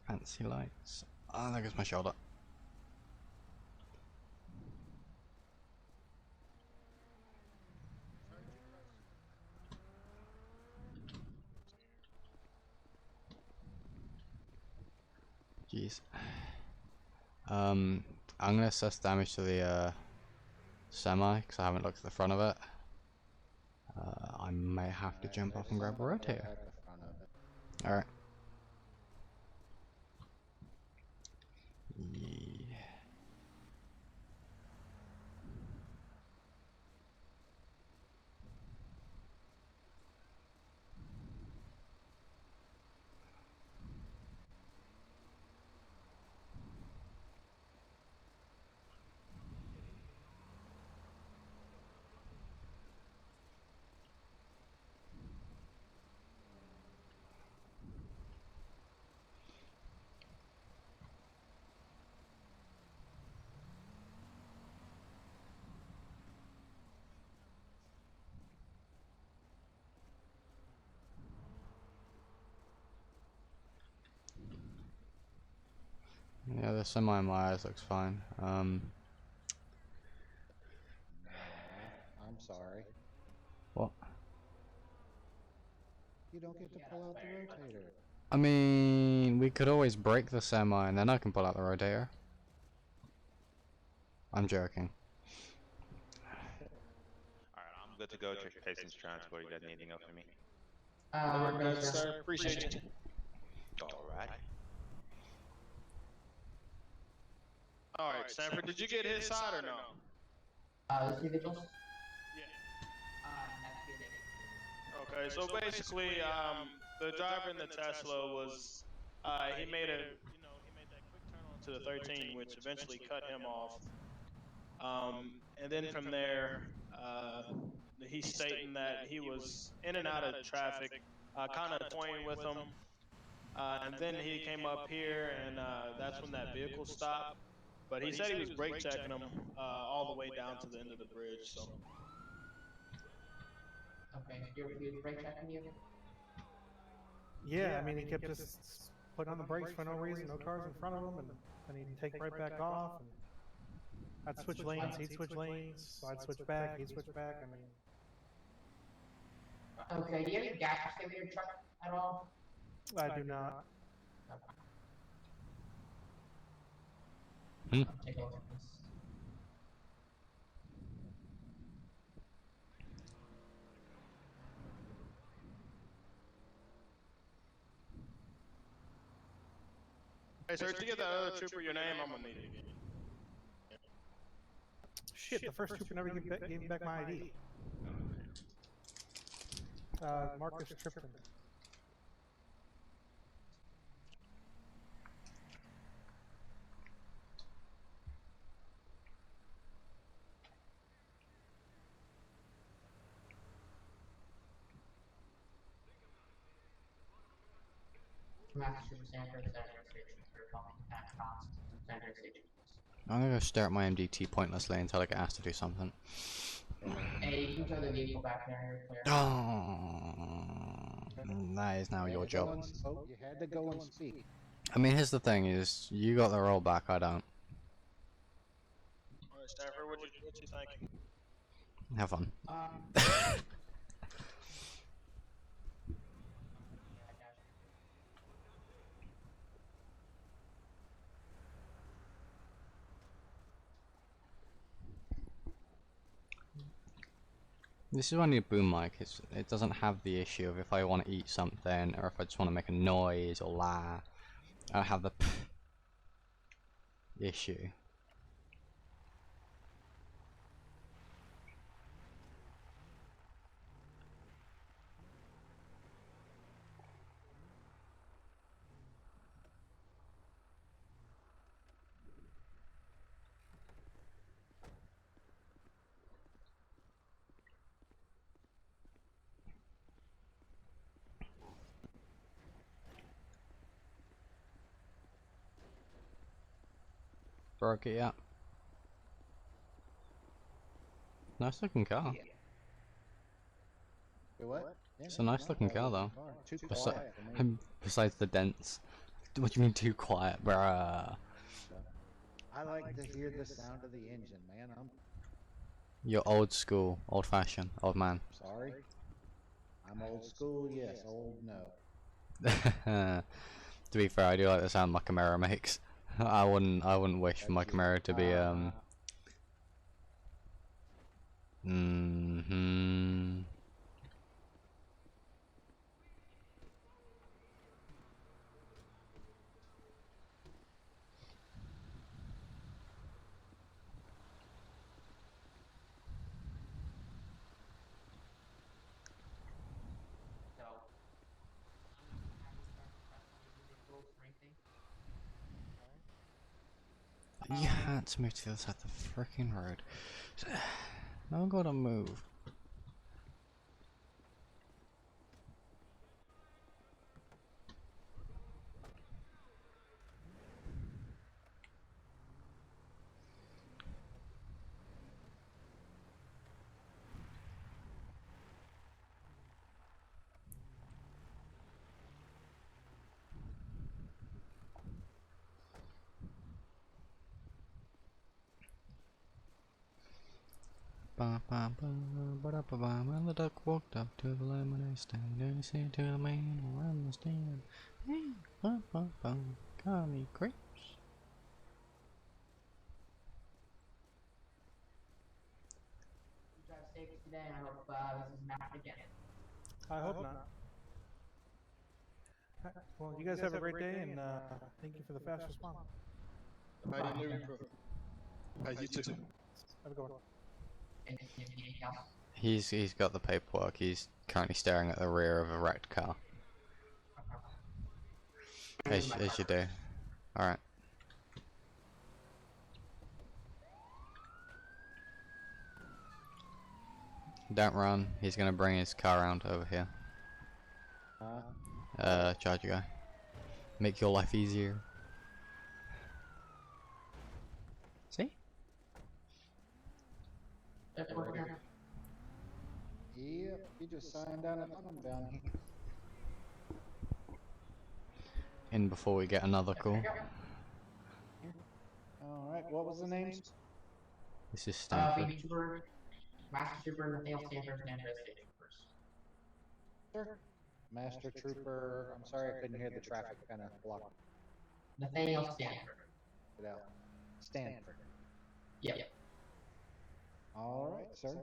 Fancy lights. Oh, there goes my shoulder. Jeez. I'm gonna assess damage to the semi because I haven't looked at the front of it. I may have to jump off and grab a rotator. Alright. Yeah. Yeah, the semi in my eyes looks fine. I'm sorry. What? You don't get to pull out the rotator. I mean, we could always break the semi and then I can pull out the rotator. I'm joking. Alright, I'm good to go. Check Patience transport. You guys need anything else from me? We're good, sir. Appreciate you. Alright. Alright, Sanford, did you get his side or no? This individual? Okay, so basically, the driver in the Tesla was, he made that quick turn to the 13, which eventually cut him off. And then from there, he's stating that he was in and out of traffic, kind of toying with him. And then he came up here, and that's when that vehicle stopped. But he said he was brake checking him all the way down to the end of the bridge. So. Okay, he was brake checking you? Yeah, I mean, he kept just putting on the brakes for no reason, no cars in front of him, and then he'd take right back off. And I'd switch lanes, he'd switch lanes, so I'd switch back, he'd switch back. I mean. Okay, do you have any gas in your truck at all? I do not. Hmm. Take a look at this. Hey, sir, to get that other trooper your name, I'm gonna need it again. Shit, the first trooper never gave me back my ID. Marcus Tripton. Massachusetts Center Station for calling at Center Station. I'm gonna go stare at my MDT pointlessly until I get asked to do something. Hey, you can show the vehicle back there. That is now your job. You had to go and speak. I mean, here's the thing: is you got the roll back, I don't. Alright, Stafford, what you think? Have fun. This is why I need a boom mic. It doesn't have the issue of if I want to eat something or if I just want to make a noise or laugh. I don't have the issue. Broke it, yeah. Nice looking car. What? It's a nice looking car though. Too quiet for me. Besides the dents. What do you mean too quiet, bruh? I like to hear the sound of the engine, man. You're old school, old fashioned, old man. Sorry. I'm old school, yes. Old, no. To be fair, I do like the sound my Camaro makes. I wouldn't wish for my Camaro to be You had to move to the other side of the freaking road. Now I gotta move. Ba ba ba ba da ba ba. And the duck walked up to the lemonade stand and he said to the man around the stand, "Hey, ba ba ba, got any grapes?" You drive safe today, and I hope this is not again. I hope not. Well, you guys have a great day, and thank you for the fast response. How do you do, bro? How you too? Have a good one. He's got the paperwork. He's currently staring at the rear of a wrecked car. As you do. Alright. Don't run. He's gonna bring his car around over here. Charge you guy. Make your life easier. See? Yep, you just signed down at bottom down here. In before we get another call. Alright, what was the names? This is Stanford. BB Trooper, Master Trooper, Nathaniel Stanford, and Andreas State Troopers. Sure. Master Trooper, I'm sorry I couldn't hear the traffic kind of blocked. Nathaniel Stanford. Get out. Stanford. Yep. Alright, sir.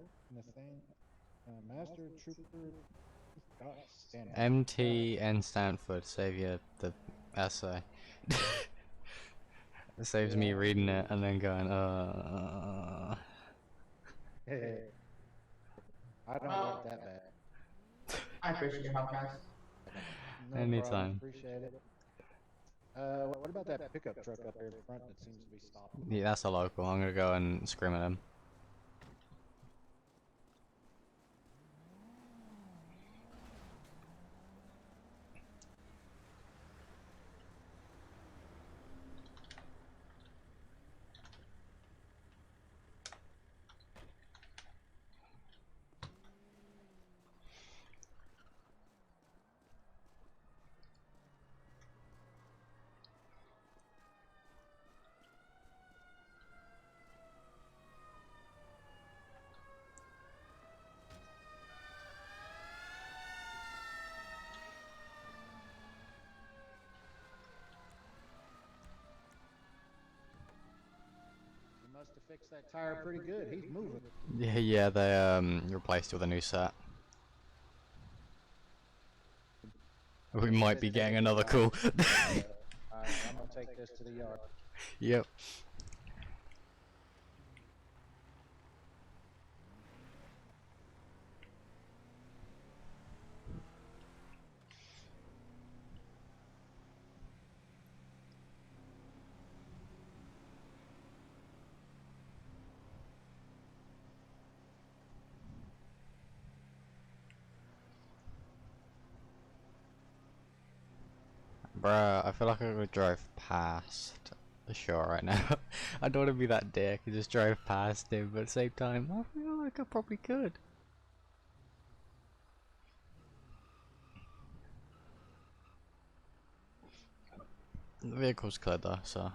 Master Trooper. Stanford. MT and Stanford save you the essay. It saves me reading it and then going, Hey, I don't like that bad. I appreciate your help, guys. No Anytime. problem, appreciate it. What about that pickup truck up here in front that seems to be stopped? Yeah, that's a local. I'm gonna go and scream at him. Must have fixed that tire pretty good. He's moving. Yeah, they replaced it with a new set. We might be getting another call. I'm gonna take this to the yard. Yep. Bruh, I feel like I could drive past the shore right now. I don't want to be that dick and just drive past him, but at the same time, I feel like I probably could. The vehicle's clear though, so.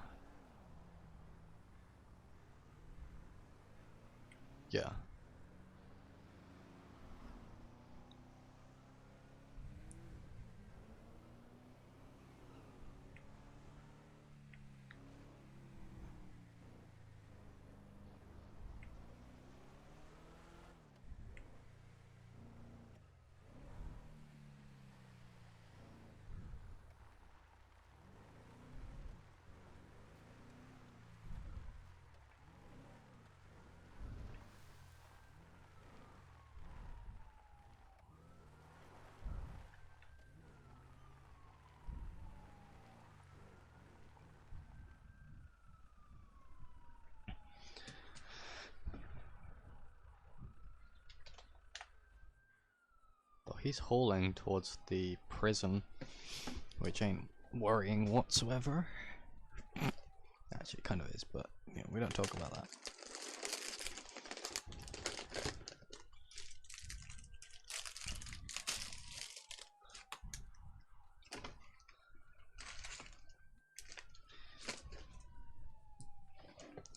Yeah. He's hauling towards the prison, which ain't worrying whatsoever. Actually, it kind of is, but you know, we don't talk about that.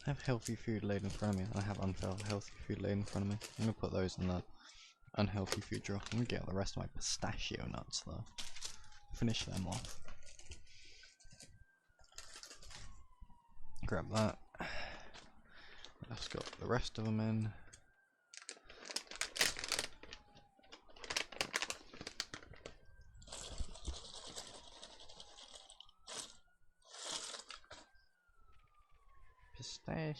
I have healthy food laid in front of me, and I have unhealthy food laid in front of me. I'm gonna put those in the unhealthy food drawer. I'm gonna get the rest of my pistachio nuts though. Finish them off. Grab that. Let's got the rest of them in. Pistachios.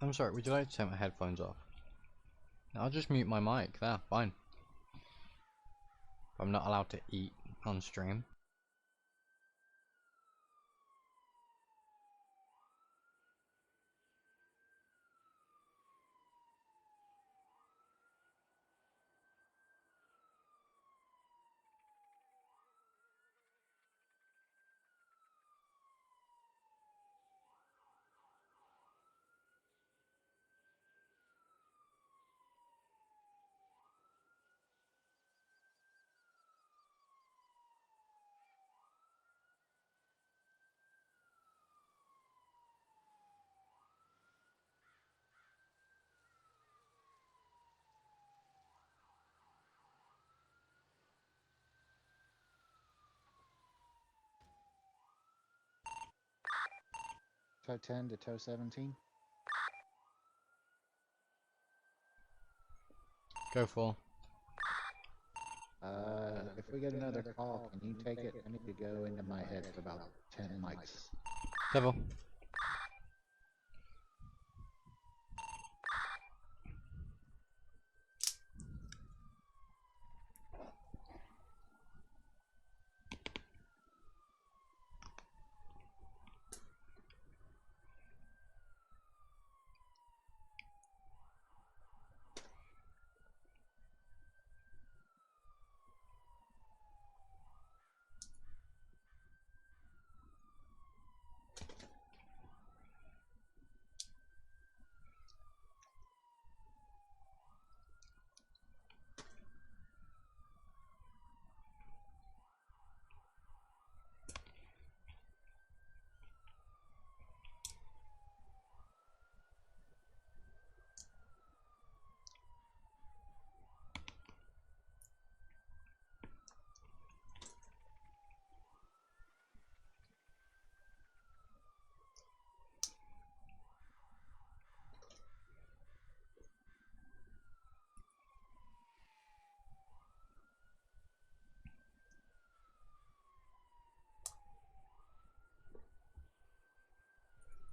I'm sorry, would you like to take my headphones off? I'll just mute my mic, there, fine. I'm not allowed to eat on stream. Tow 10 to tow 17. Go for. If we get another call, can you take it? I need to go into my head for about 10 mics. Devil.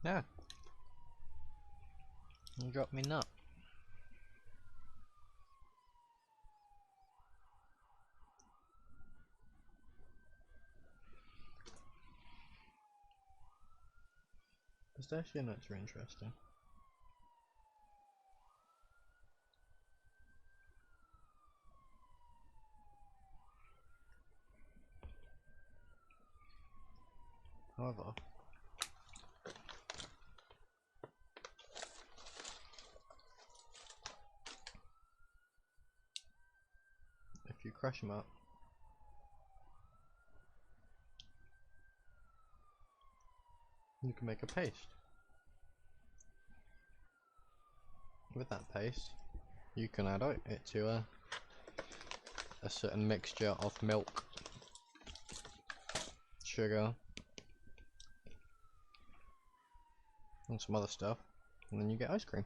Yeah. You dropped me nut. Pistachio nuts are interesting. However, if you crush them up, you can make a paste. With that paste, you can add it to a certain mixture of milk, sugar, and some other stuff, and then you get ice cream.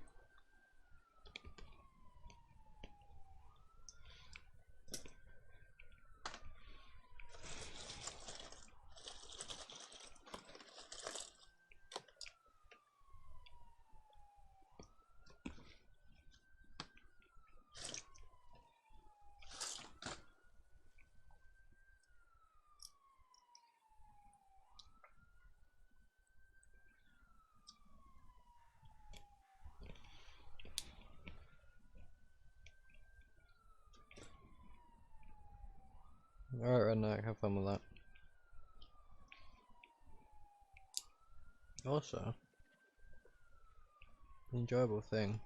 Alright, Redneck, have fun with that. Also, the enjoyable thing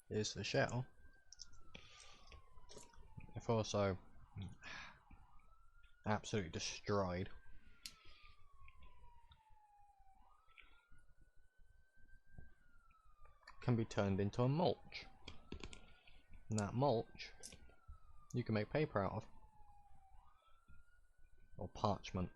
is the shell. If also absolutely destroyed, can be turned into a mulch. And that mulch you can make paper out of. Or parchment.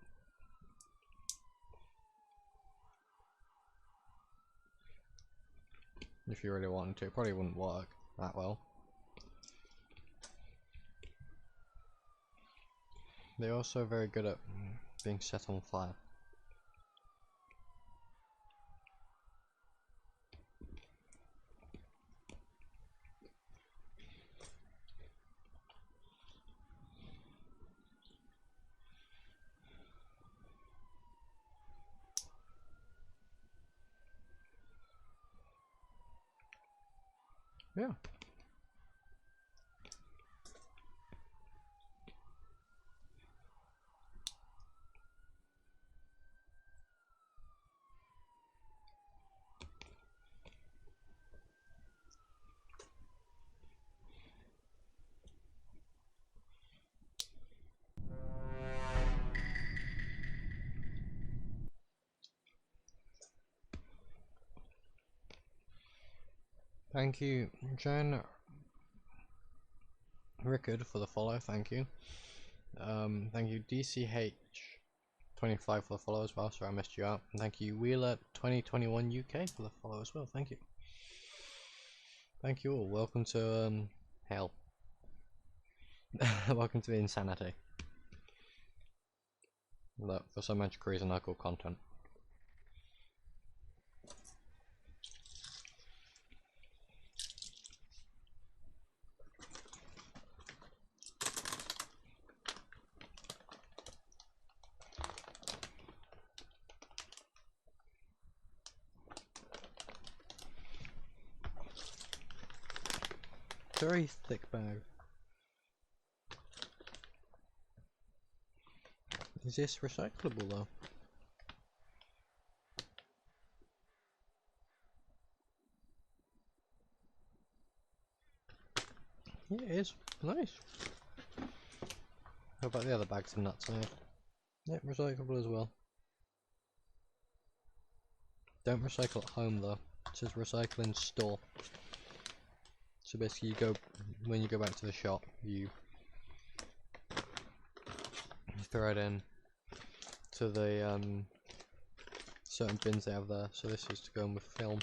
If you really wanted to, it probably wouldn't work that well. They're also very good at being set on fire. Yeah. Thank you, Jen Rickard, for the follow. Thank you. Thank you, DCH25 for the follow as well. Sorry I missed you out. And thank you, Wheeler2021 UK for the follow as well. Thank you. Thank you all. Welcome to hell. Welcome to the insanity. Look, for so much crazy and cool content. Very thick bag. Is this recyclable though? Yeah, it is. Nice. How about the other bags and nuts I have? Yep, recyclable as well. Don't recycle at home though. It says recycle in store. So basically you go, when you go back to the shop, you throw it in to the certain bins they have there. So this is to go in with film.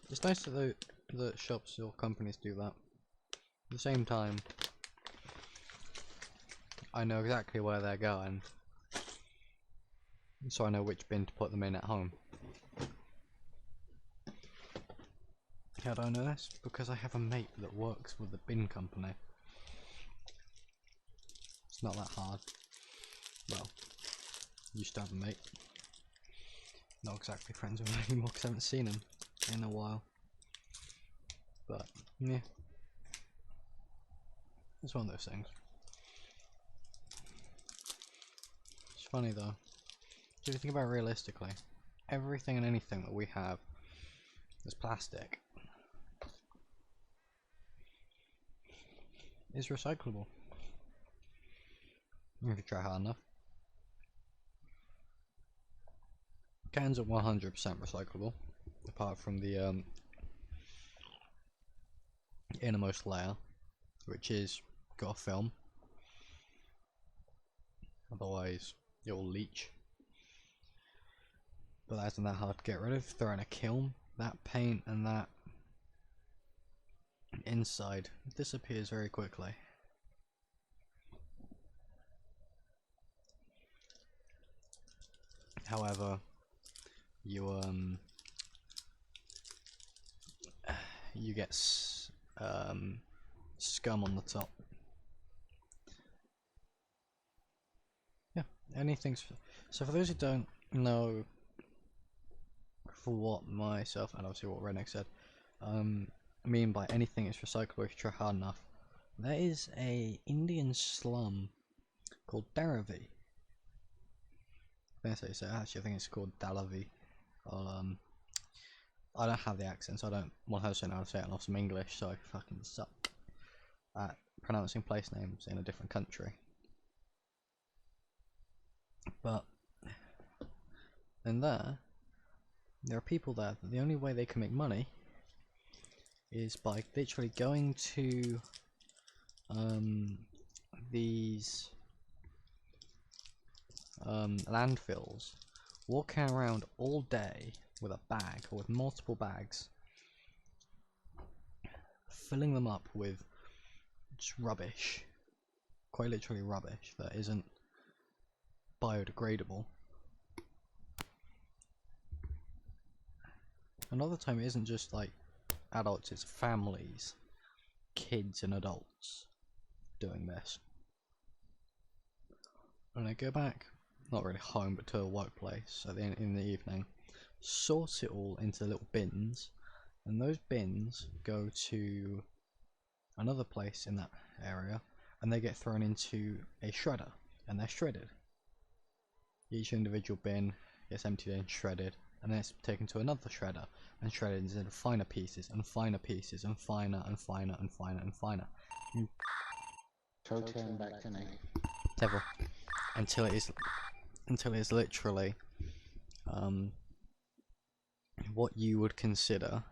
It's nice that the shops or companies do that. At the same time, I know exactly where they're going, so I know which bin to put them in at home. How do I know this? Because I have a mate that works with the bin company. It's not that hard. Well, used to have a mate. Not exactly friends with him anymore because I haven't seen him in a while. But, yeah. It's one of those things. It's funny though. If you think about it realistically, everything and anything that we have is plastic. Is recyclable. If you try hard enough. Cans are 100% recyclable, apart from the innermost layer, which is got a film. Otherwise, it will leach. But that isn't that hard to get rid of. Throw in a kiln, that paint and that inside disappears very quickly. However, you you get scum on the top. Yeah, anything's. So for those who don't know, for what myself and obviously what Redneck said, I mean by anything is recyclable if you try hard enough. There is a Indian slum called Dharavi. I think so. Actually, I think it's called Dhalavi. I don't have the accent, so I don't 100% know how to say it. I know some English, so I fucking suck at pronouncing place names in a different country. But in there are people there that the only way they can make money is by literally going to these landfills, walking around all day with a bag or with multiple bags, filling them up with just rubbish, quite literally rubbish that isn't biodegradable. Another time it isn't just like adults, it's families, kids and adults doing this. And I go back, not really home, but to a workplace in the evening, sort it all into little bins, and those bins go to another place in that area, and they get thrown into a shredder, and they're shredded. Each individual bin gets emptied and shredded, and then it's taken to another shredder and shredded into finer pieces and finer pieces and finer and finer and finer and finer. Totem back to me. Several. Until it is literally what you would consider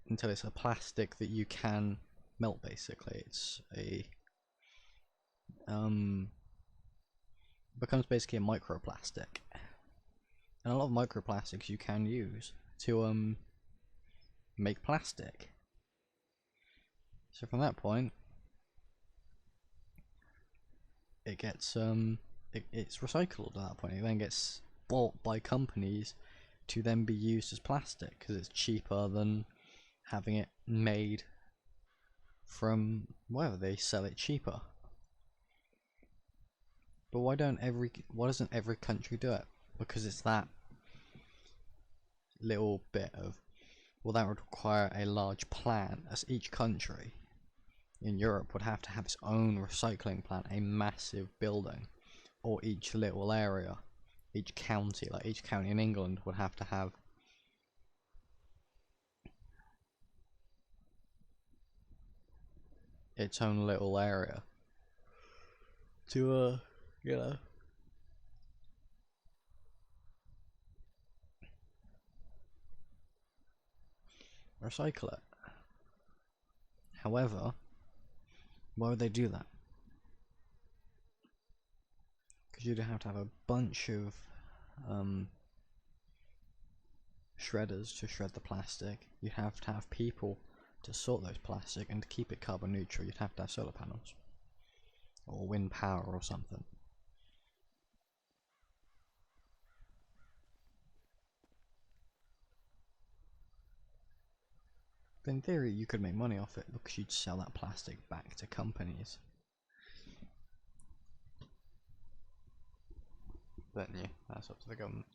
until it's a plastic that you can melt. Basically, it's a becomes basically a microplastic, and a lot of microplastics you can use to make plastic. So from that point, it gets it's recycled at that point. It then gets bought by companies to then be used as plastic because it's cheaper than having it made from wherever they sell it cheaper. But why doesn't every country do it? Because it's that little bit of, well, that would require a large plant, as each country in Europe would have to have its own recycling plant, a massive building, or each little area, each county, like each county in England would have to have its own little area to you know, recycle it. However, why would they do that? Because you'd have to have a bunch of shredders to shred the plastic. You'd have to have people to sort those plastic, and to keep it carbon neutral you'd have to have solar panels or wind power or something. But in theory you could make money off it because you'd sell that plastic back to companies. But yeah, that's up to the government.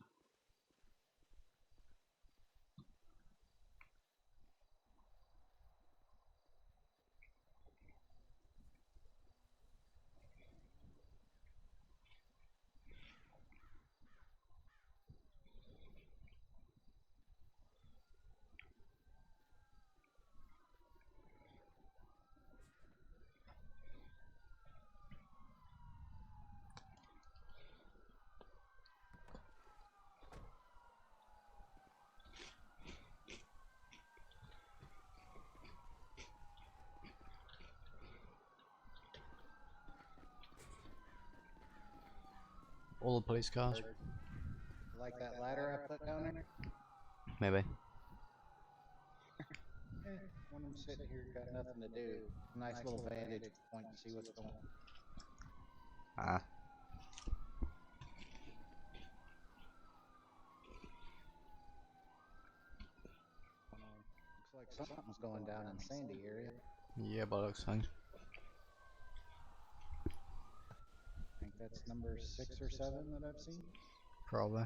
All the police cars. Like that ladder I put down there? Maybe. When I'm sitting here, got nothing to do. Nice little vantage point to see what's going on. Ah. Looks like something's going down in Sandy area. Yeah, but looks fine. I think that's number 6 or 7 that I've seen. Probably.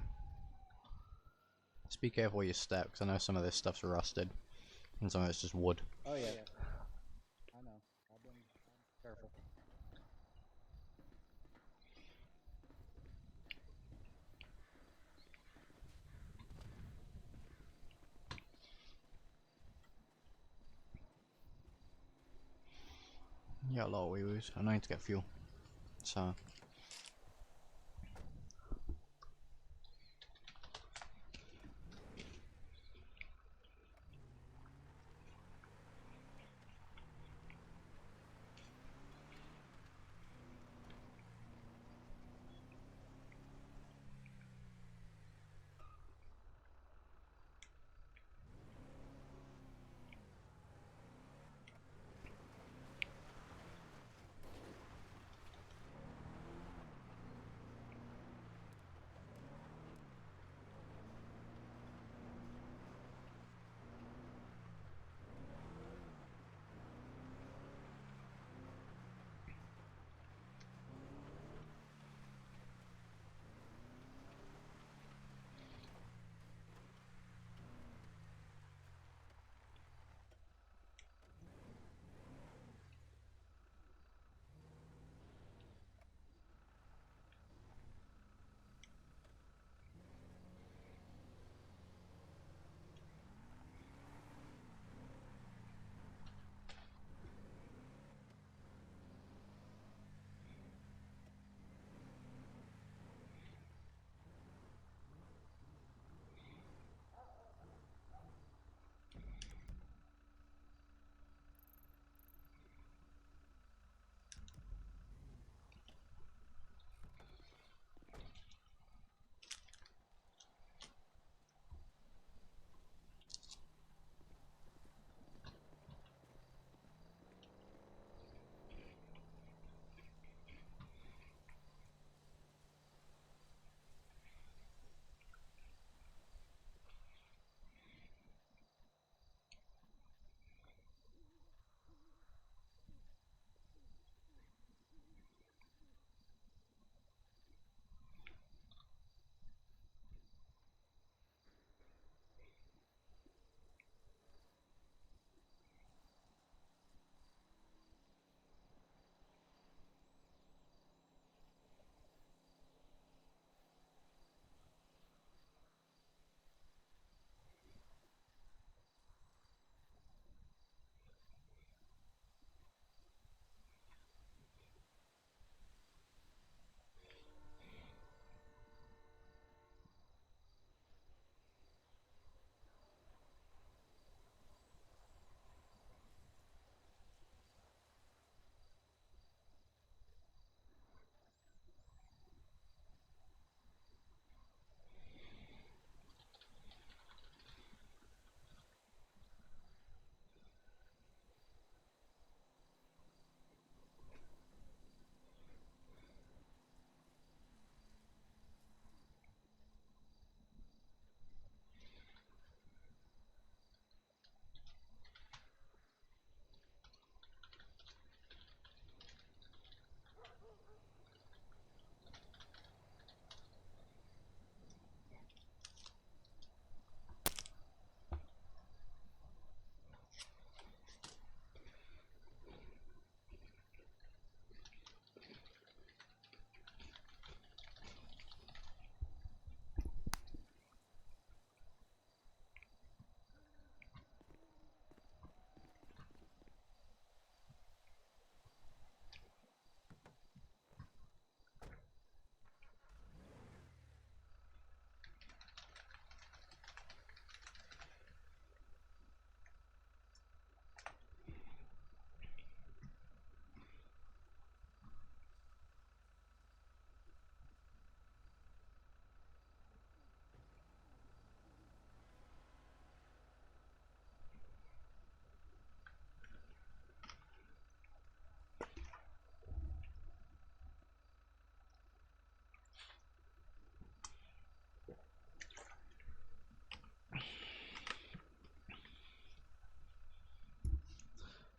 Just be careful where you step, because I know some of this stuff's rusted, and some of it's just wood. Oh yeah. I know. I've been careful. Yeah, a lot of wee-woos. I need to get fuel. So...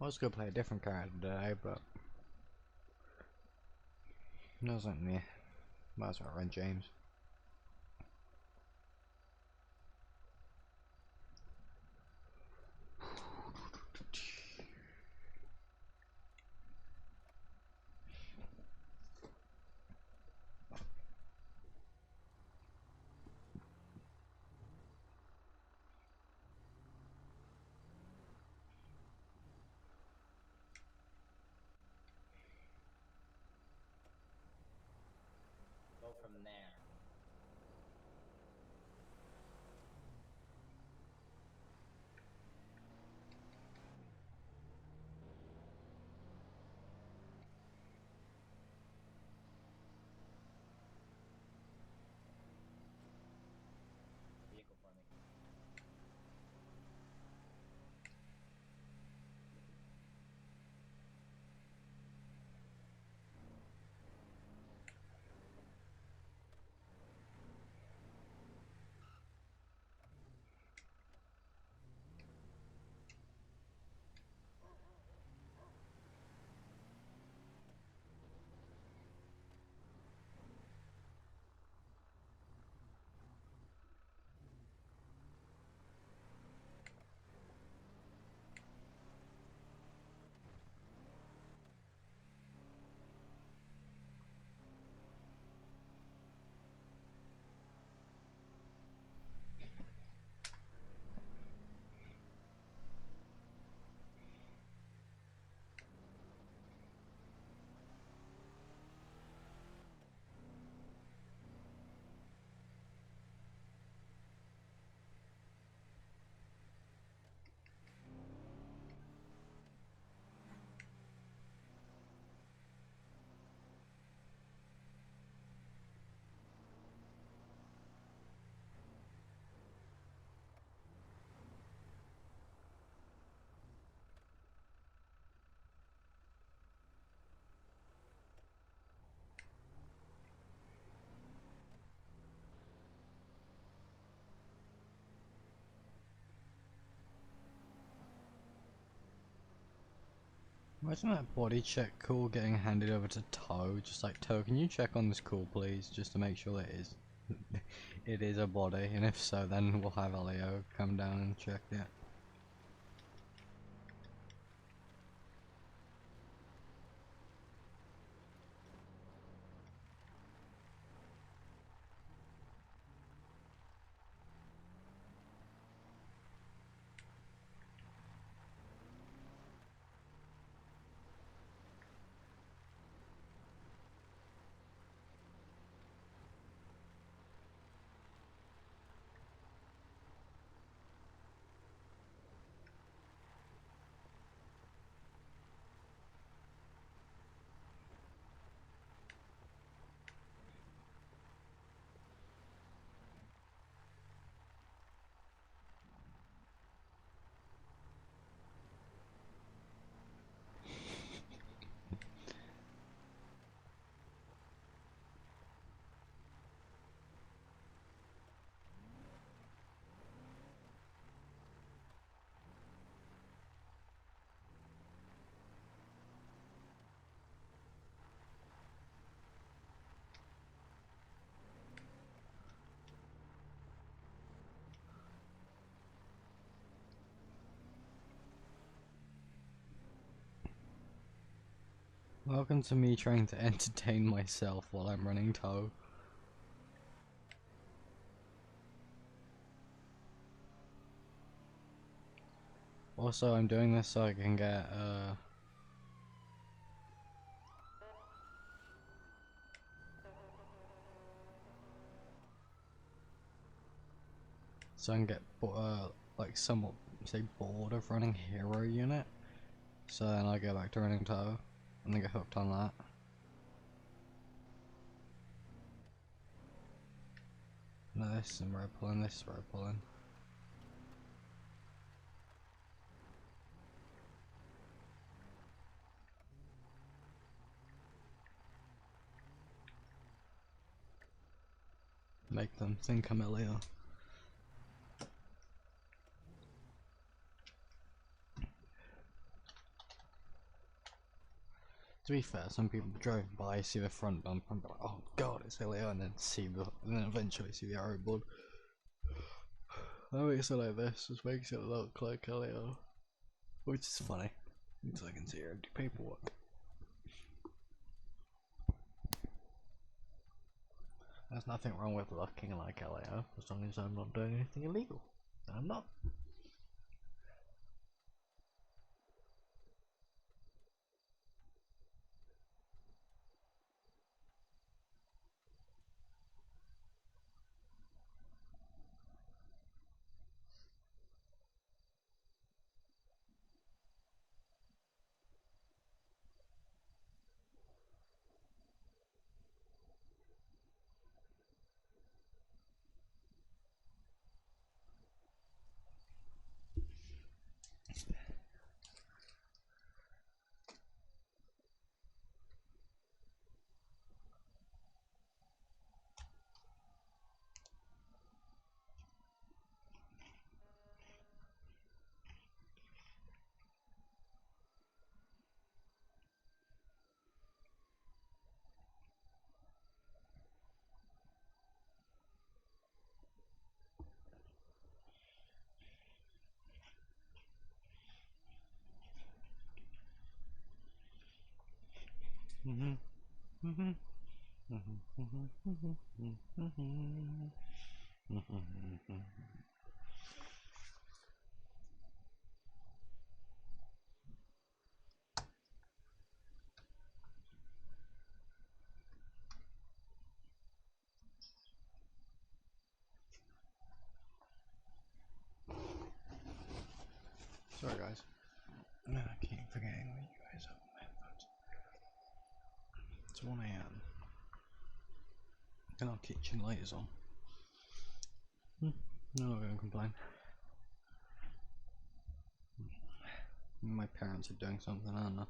I was gonna play a different character today, but doesn't yeah. Might as well run James. Go from there. Vehicle for me. Wasn't that body check cool getting handed over to Toe? Just like, Toe, can you check on this call please, just to make sure it is it is a body, and if so then we'll have Leo come down and check it. Welcome to me trying to entertain myself while I'm running Toe. Also, I'm doing this so I can get like somewhat say bored of running hero unit. So then I go back to running Toe and then get hooked on that. This and rope pulling, this rope pulling. Make them think I'm Leo. To be fair, some people drove by, see the front bumper, and be like, "Oh God, it's Elio," and then and then eventually see the arrow board. That makes it like this. Just makes it look like Elio, which is funny. Until I can see her do paperwork. There's nothing wrong with looking like Elio, as long as I'm not doing anything illegal. And I'm not. Sorry guys. I keep forgetting what you guys are on my headphones. It's 1 AM. And our kitchen light is on. I'm not gonna complain. My parents are doing something, aren't they?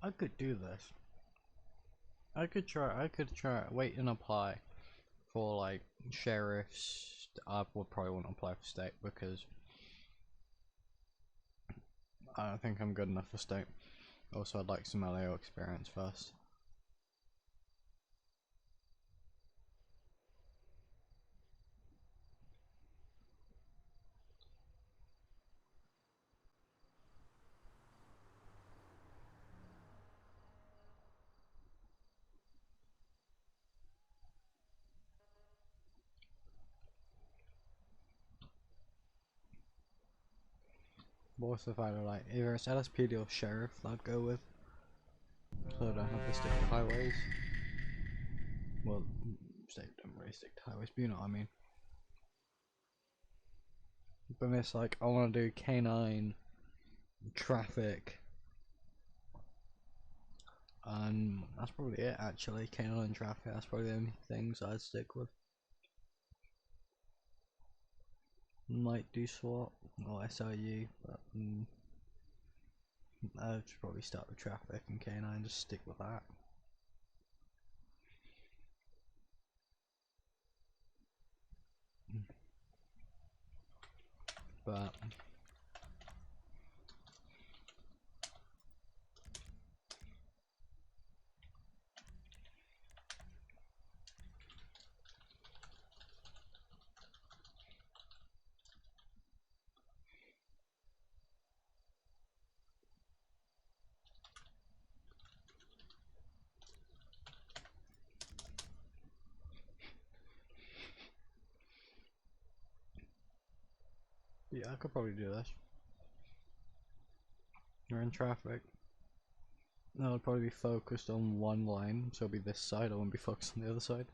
I could do this. I could try, wait and apply for like sheriffs. I would probably want to apply for state because I don't think I'm good enough for state. Also, I'd like some LAO experience first. What's if I were like either it's LSPD or sheriff I'd go with, so I don't have to stick to highways. Well, state don't really stick to highways, but you know what I mean. But it's like I want to do K9, traffic, and that's probably it actually. K9 traffic, that's probably the only things I'd stick with. Might do SWAT or SIU, but I'd probably start with traffic and K9, just stick with that. But yeah, I could probably do this. You're in traffic. No, I'd probably be focused on one line, so it'll be this side, I won't be focused on the other side.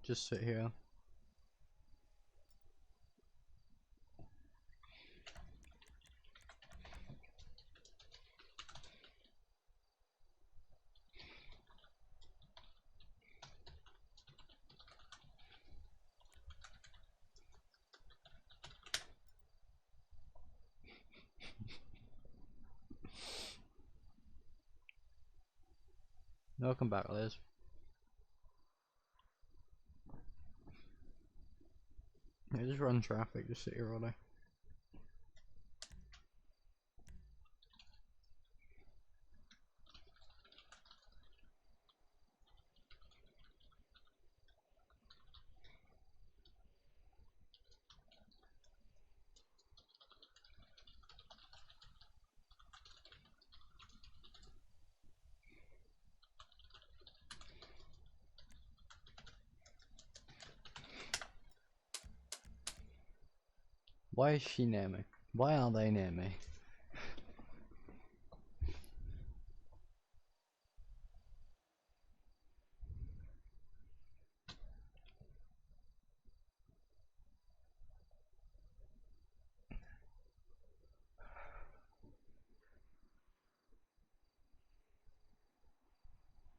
Just sit here. Welcome back, Liz. Yeah, just run traffic, just sit here all day. Why is she near me? Why are they near me?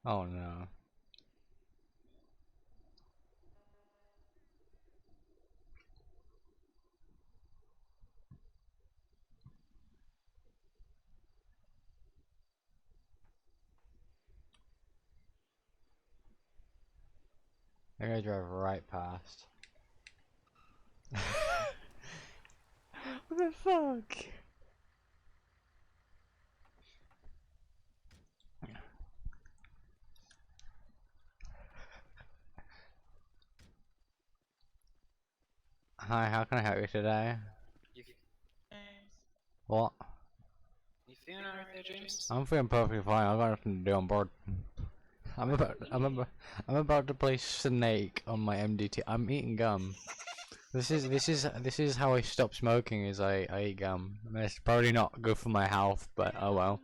Oh no. They're gonna drive right past. What the fuck? Hi, how can I help you today? What? You feeling alright there, James? I'm feeling perfectly fine. I've got nothing to do on board. I'm about to play Snake on my MDT. I'm eating gum. This is how I stop smoking. Is I eat gum. I mean, it's probably not good for my health, but oh well.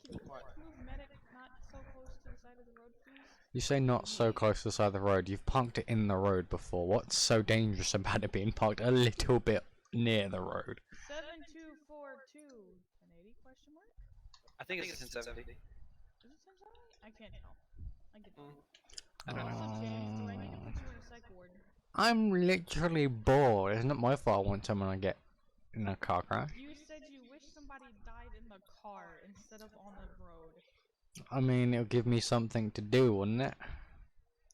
Can you move medic not so close to the side of the road, please? You say not so close to the side of the road. You've parked it in the road before. What's so dangerous about it being parked a little bit near the road? 7242 1080 question mark? I think it's 1070. Is it 1070? I can't tell. I get I don't know. Also, James, do I need to put you in a psych ward? I'm literally bored. It's not my fault when someone get in a car crash. You said you wish somebody died in the car instead of on the road. I mean, it'll give me something to do, wouldn't it?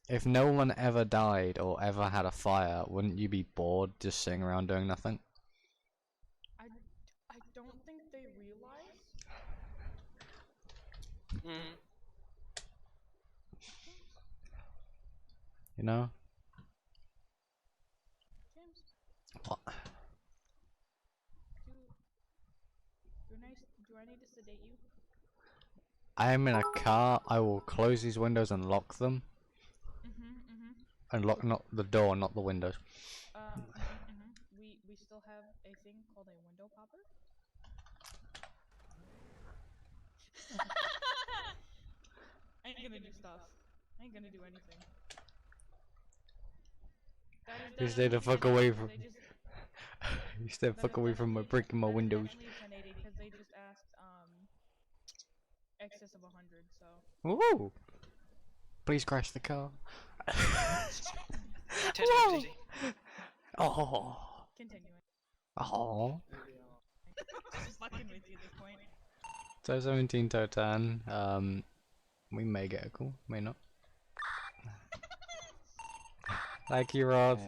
If no one ever died or ever had a fire, wouldn't you be bored just sitting around doing nothing? I don't think they realize. You know? James, What? do I need to sedate you? I am in a car. I will close these windows and lock them. And lock not the door, not the windows. We still have a thing called a window popper. I ain't gonna do stuff. I ain't gonna do anything. You stay the fuck away from. You stay the fuck away from my breaking my windows. Because they just asked excess of 100. So. Woo! Please crash the car. Whoa! Oh. Continuing. Oh. Just fucking with you at this point. So 17 to 10. We may get a call, may not. Thank you, Rod.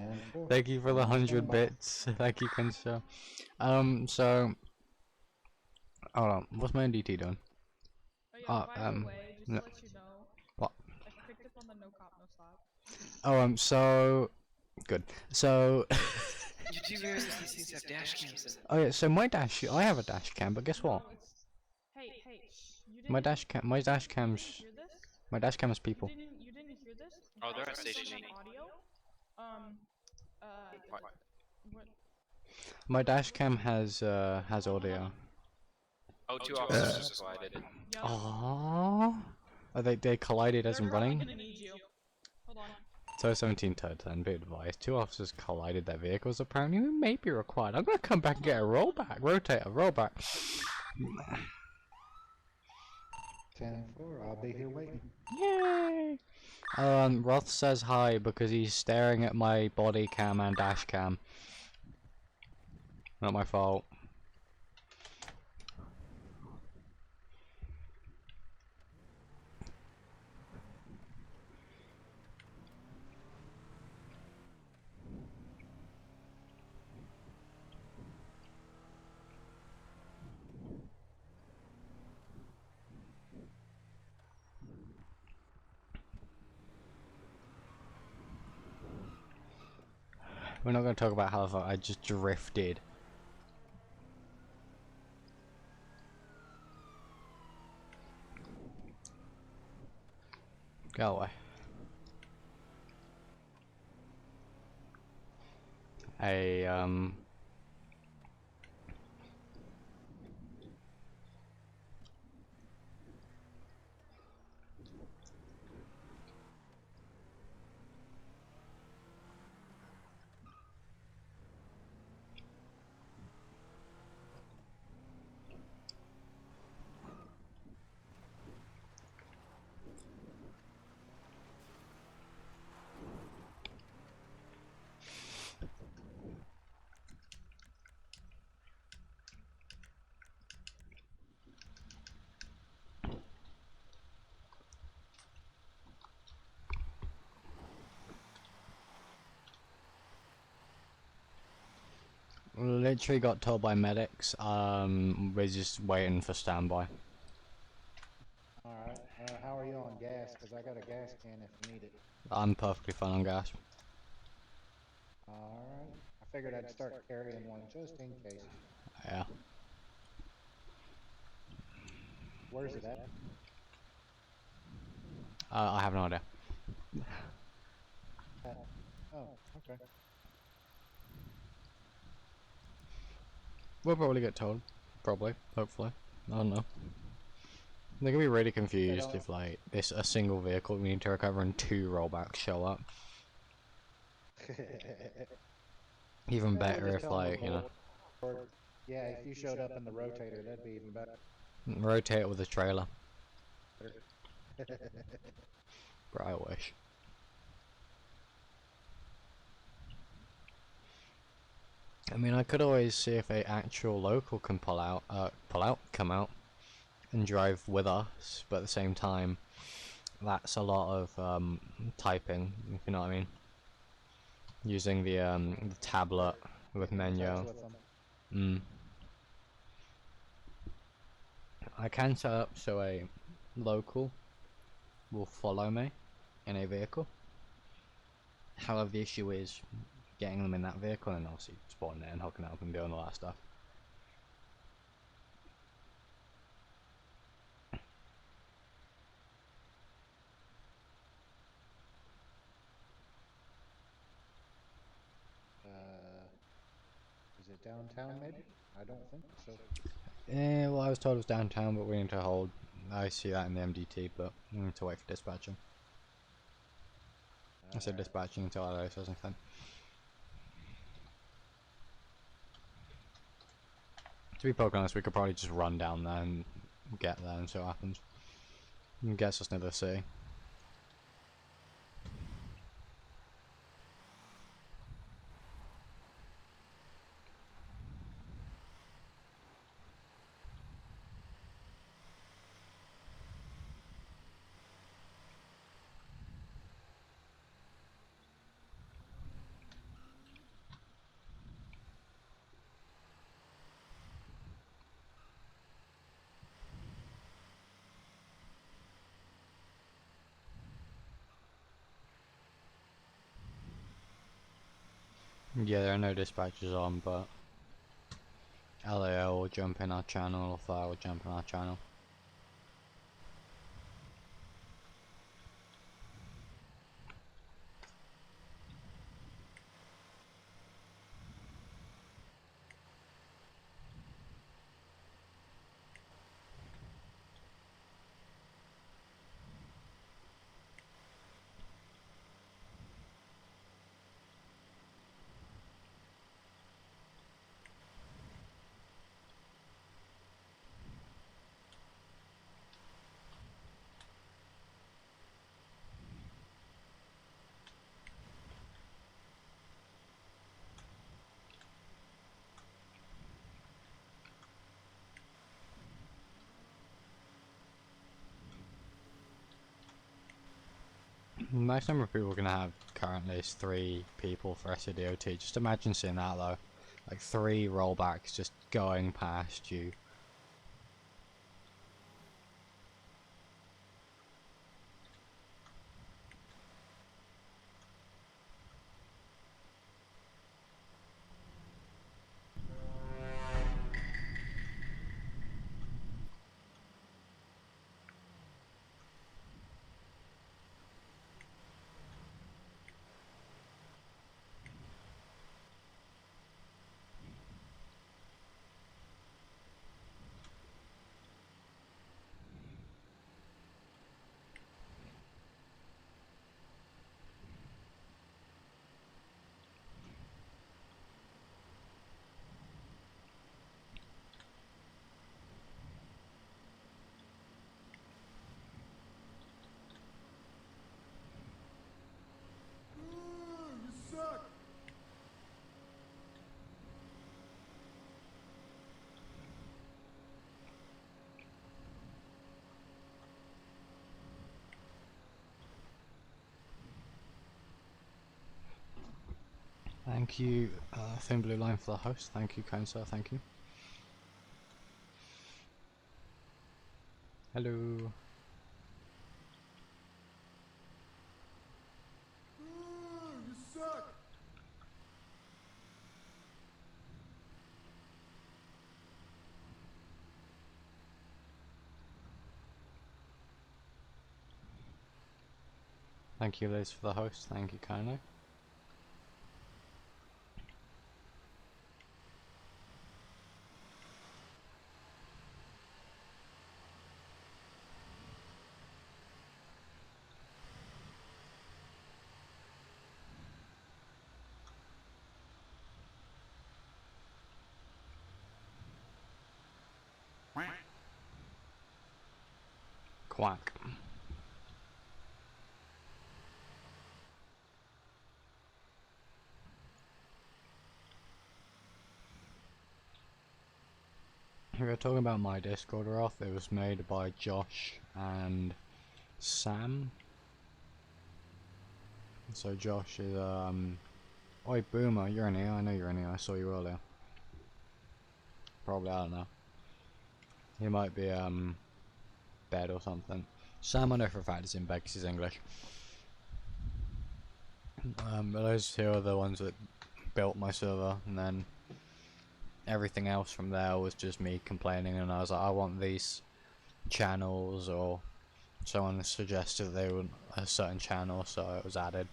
Thank you for the 100 bits. Thank you, Kensho. So, hold on. What's my NDT doing? Oh, yeah, by the way, just no. to let you know, What? I picked up on the no cop, no stop. Oh, so good. So. You do realize that these things have dash cams in them? Oh yeah. So my dash. I have a dash cam, but guess what? Hey, you My dash cam. My dash cams. My dash cam is people. You didn't hear this? Oh, they're at station 8. Audio? What? My dash cam has audio. Oh, 2 officers just collided. Aww. Are they collided as in running? Gonna need you. Hold on. So 17 to 10, bit advice. 2 officers collided their vehicles. Apparently, we may be required. I'm gonna come back and get a rollback. Rotate a rollback. 10-4, I'll be here waiting. Yay! Roth says hi because he's staring at my body cam and dash cam. Not my fault. We're not going to talk about how I just drifted. Go away. Literally got told by medics. We're just waiting for standby. Alright, how are you on gas? Because I got a gas can if you need it. I'm perfectly fine on gas. Alright, I figured I'd start carrying one just in case. Yeah. Where's it at? I have no idea. Oh, okay. We'll probably get told. Probably. Hopefully. I don't know. They're gonna be really confused if, like, it's a single vehicle we need to recover and 2 rollbacks show up. Even better if, like, you know. Yeah, if you showed up in the rotator, that'd be even better. Rotate it with a trailer. Bro, I wish. I mean, I could always see if a actual local can come out and drive with us, but at the same time, that's a lot of typing, if you know what I mean. Using the tablet with menu. I can set up so a local will follow me in a vehicle. However, the issue is getting them in that vehicle and obviously spawning it and hooking it up and doing all that stuff. Is it downtown maybe? I don't think so. Yeah, well I was told it was downtown, but we need to hold. I see that in the MDT, but we need to wait for dispatching. I said dispatching until LA says anything. To be poking honest, we could probably just run down there and get there and see what happens. And gets us near the city. Yeah, there are no dispatches on, but LAO will jump in our channel, or Fire will jump in our channel. Max number of people we're gonna have currently is 3 people for SCDOT. Just imagine seeing that though, like 3 rollbacks just going past you. You suck! Thank you, Thin Blue Line for the host. Thank you, kind sir. Thank you. Hello. You suck! Thank you, Liz, for the host. Thank you kindly. Quack. talking about my Discord, Roth, it was made by Josh and Sam. So Josh is, Oi Boomer, you're in here, I know you're in here, I saw you earlier. Probably, I don't know. He might be, bed or something. Sam, I know for a fact is in bed because he's English. But those two are the ones that built my server, and then everything else from there was just me complaining, and I was like, I want these channels, or someone suggested they want a certain channel, so it was added.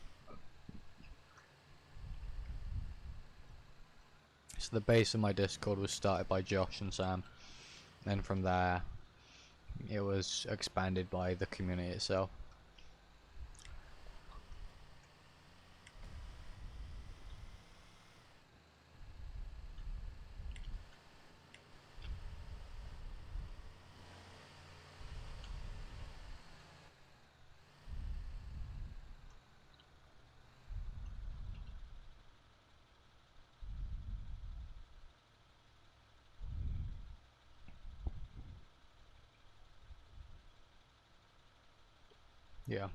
So the base of my Discord was started by Josh and Sam, then from there it was expanded by the community itself. Yeah.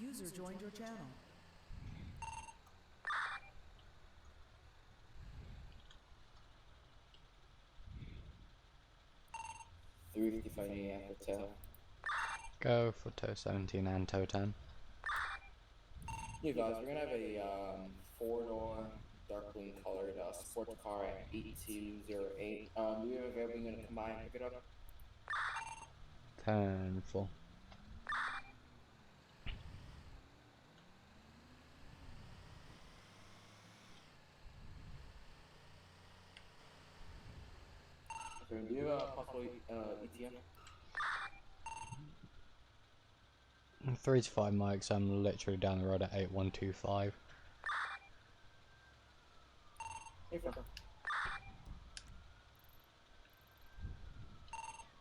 User joined your channel. for toe. Go for toe 17 and toe 10. Yeah, guys, we're gonna have a 4-door dark green colored sports car at 8208. Do we have available gonna come by and pick it up? 10 full. Okay, do you have a possible ETM? 3 to 5 mics, I'm literally down the road at 8125.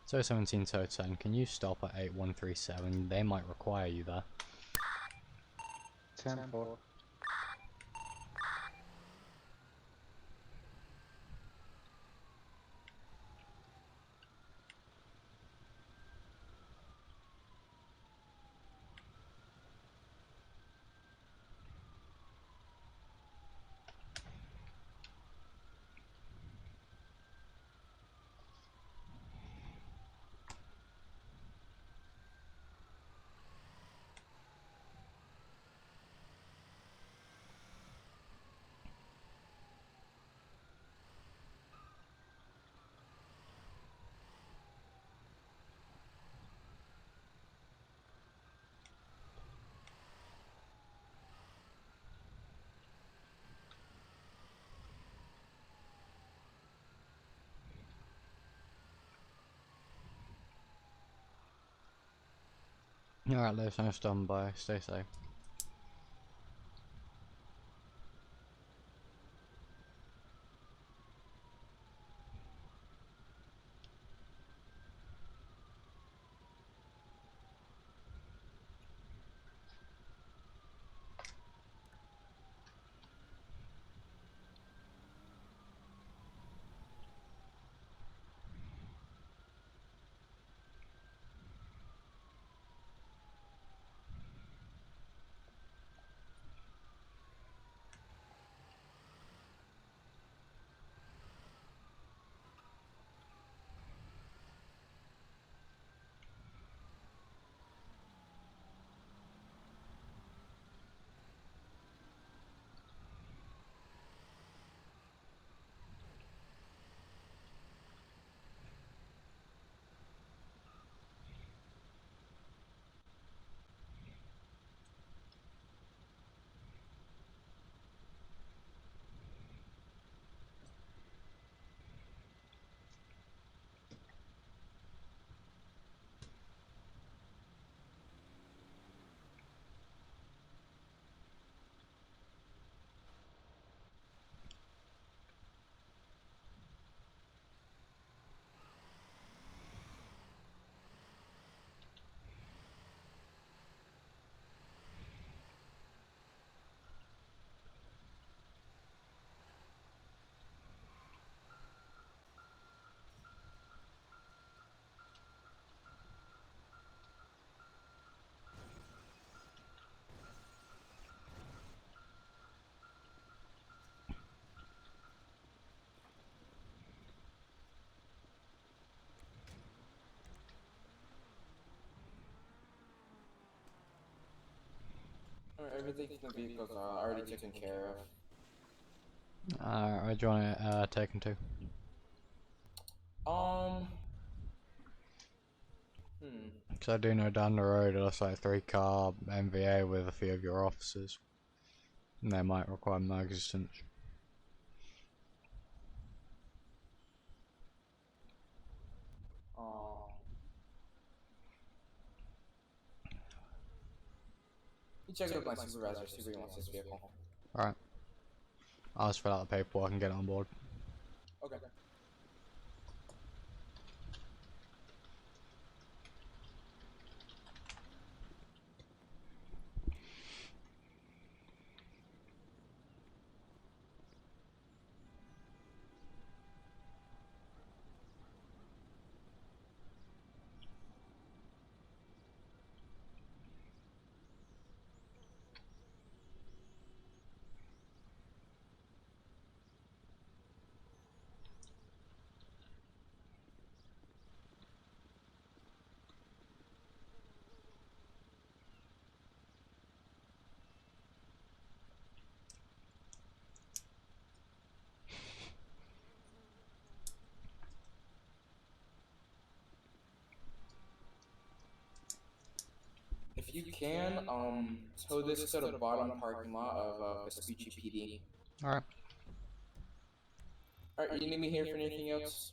So 17 toe 10, can you stop at 8137? They might require you there. 10-4. Alright, Lewis, I'm done by. Stay safe. Everything in the vehicle's already taken care of. I do you want it taken to? Because I do know down the road it looks like a 3-car MVA with a few of your officers. And they might require my existence. You check with my supervisor, see where he wants this vehicle. Alright. I'll just fill out the paperwork and get it on board. Okay. If you can, tow this to the bottom parking lot of Vespucci PD. Alright. Alright, you need me here for anything else?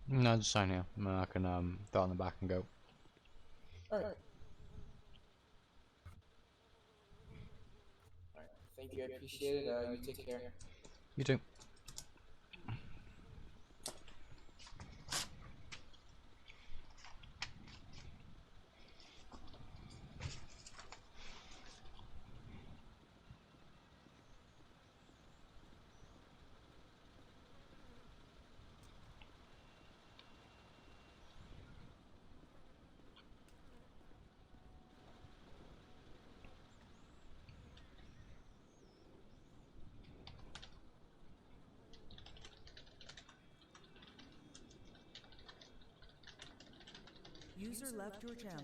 No, just sign here. And then I can throw it on the back and go. Alright. Alright, thank you, I appreciate it. You take care. You too. User left your channel.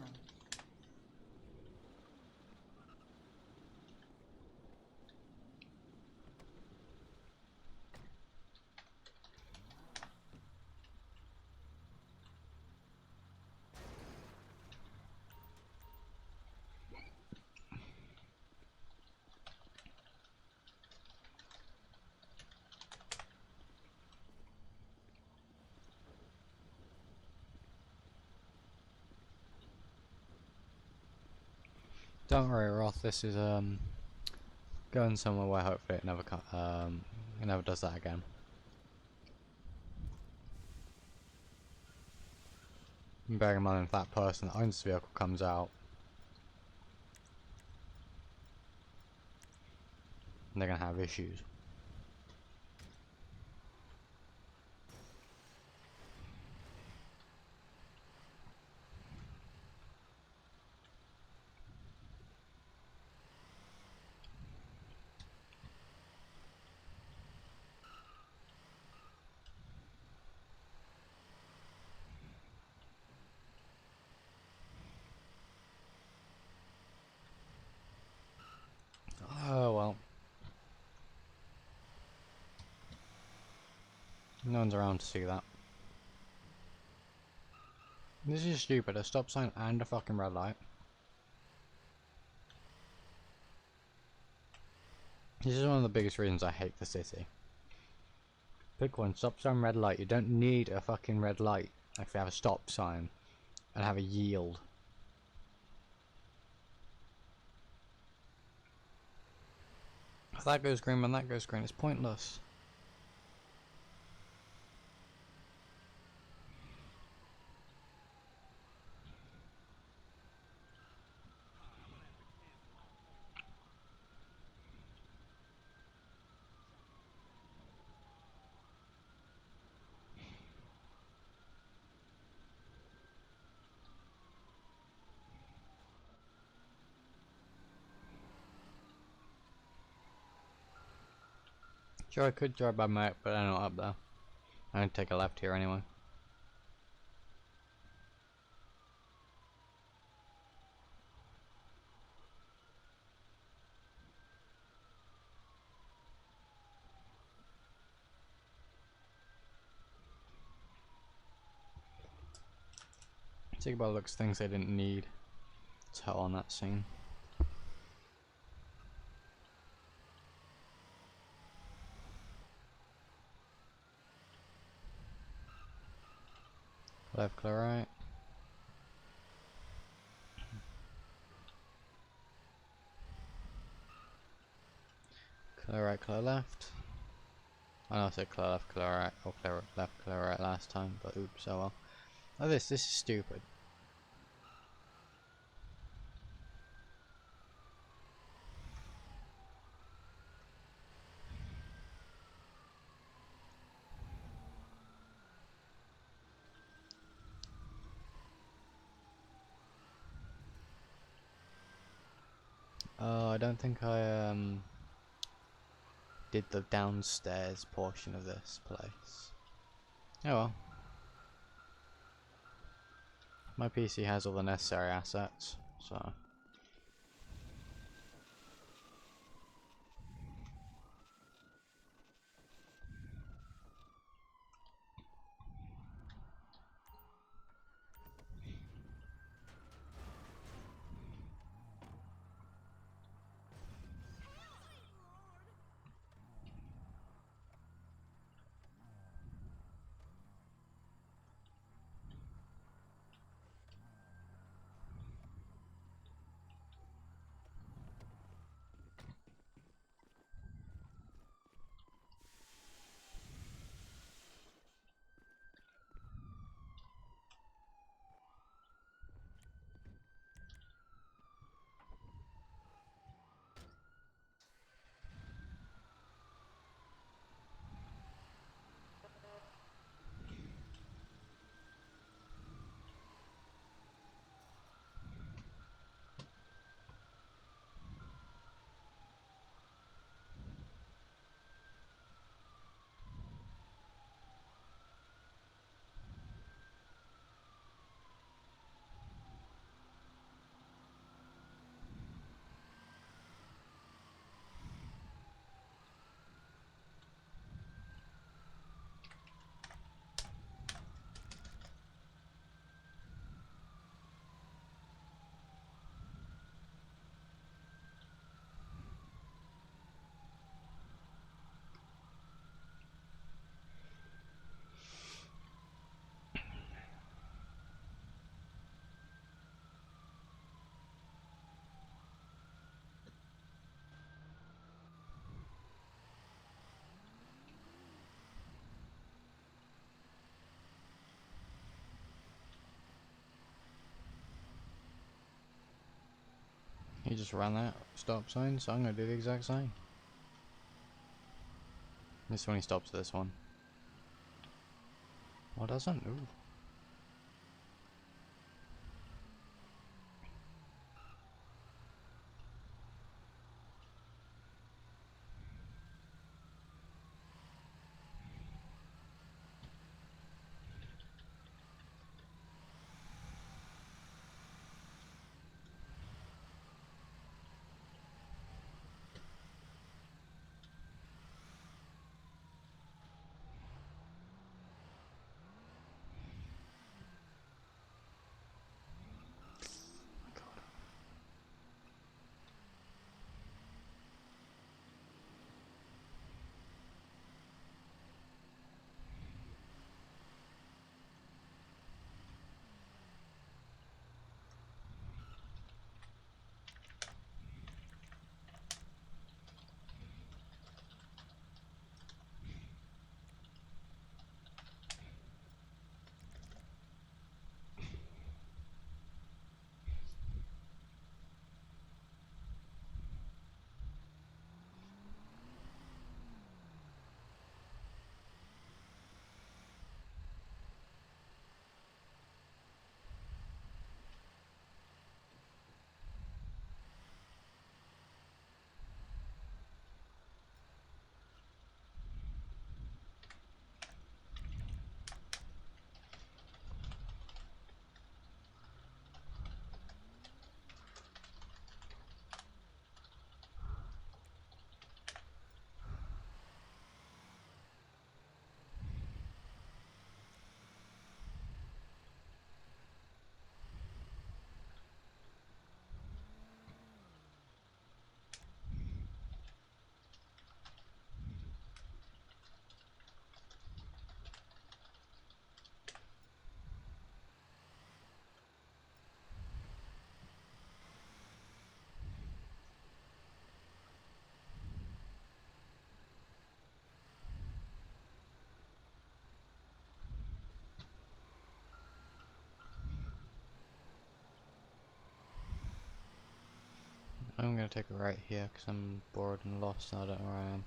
Don't worry, Roth. This is going somewhere where hopefully it never does that again. And bearing in mind if that person that owns the vehicle comes out, they're gonna have issues. Oh well. No one's around to see that. This is stupid, a stop sign and a fucking red light. This is one of the biggest reasons I hate the city. Pick one, stop sign, red light. You don't need a fucking red light if you have a stop sign and have a yield. If that goes green when that goes green, it's pointless. Sure, I could drive by Mac, but I'm not up there. I'm gonna take a left here anyway. Sigma looks things they didn't need to on that scene. Left, clear, right. Clear right, clear left. I know I said clear left, clear right, or clear left, clear right last time, but oops, oh well. Oh, this is stupid. Oh, I don't think I did the downstairs portion of this place. Oh well. My PC has all the necessary assets, so. He just ran that stop sign, so I'm gonna do the exact same. This one he stops this one. What doesn't? Ooh. I'm gonna take a right here because I'm bored and lost and I don't know where I am.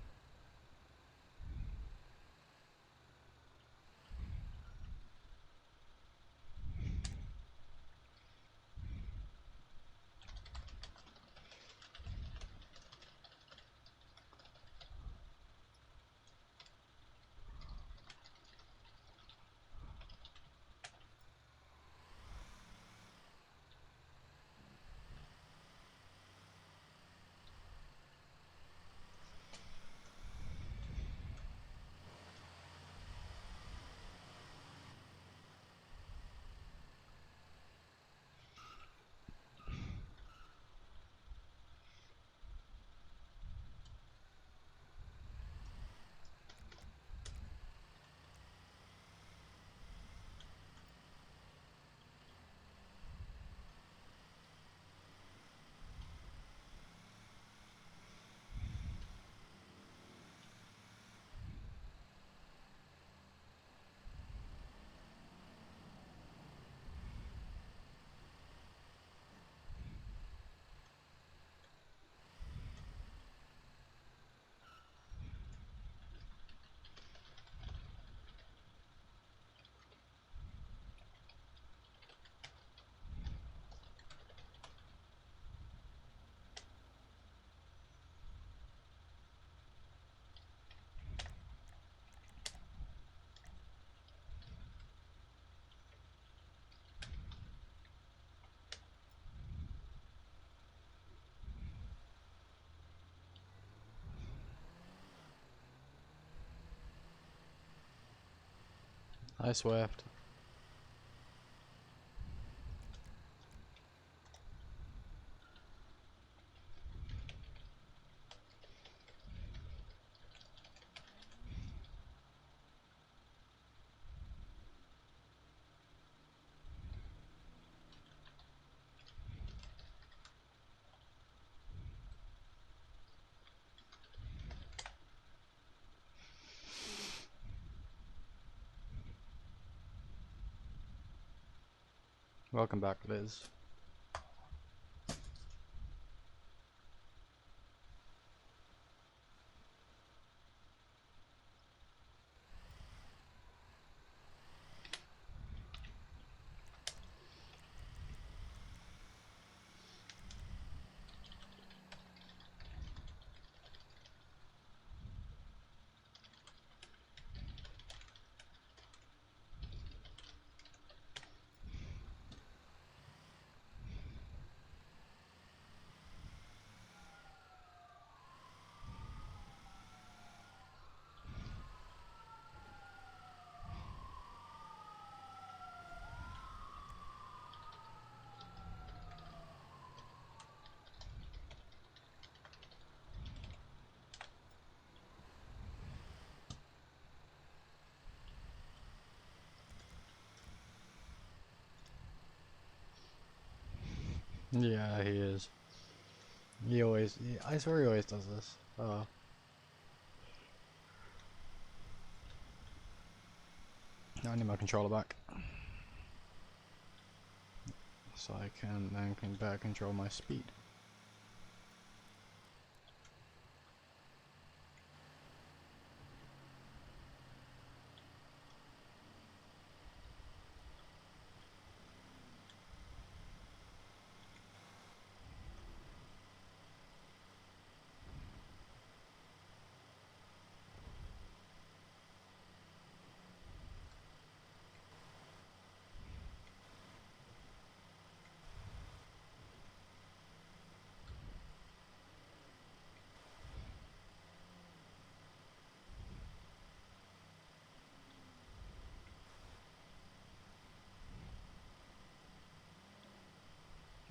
Hi Swift. Welcome back, Liz. Yeah, he is. I swear he always does this. Oh. Now I need my controller back. So I can then better control my speed.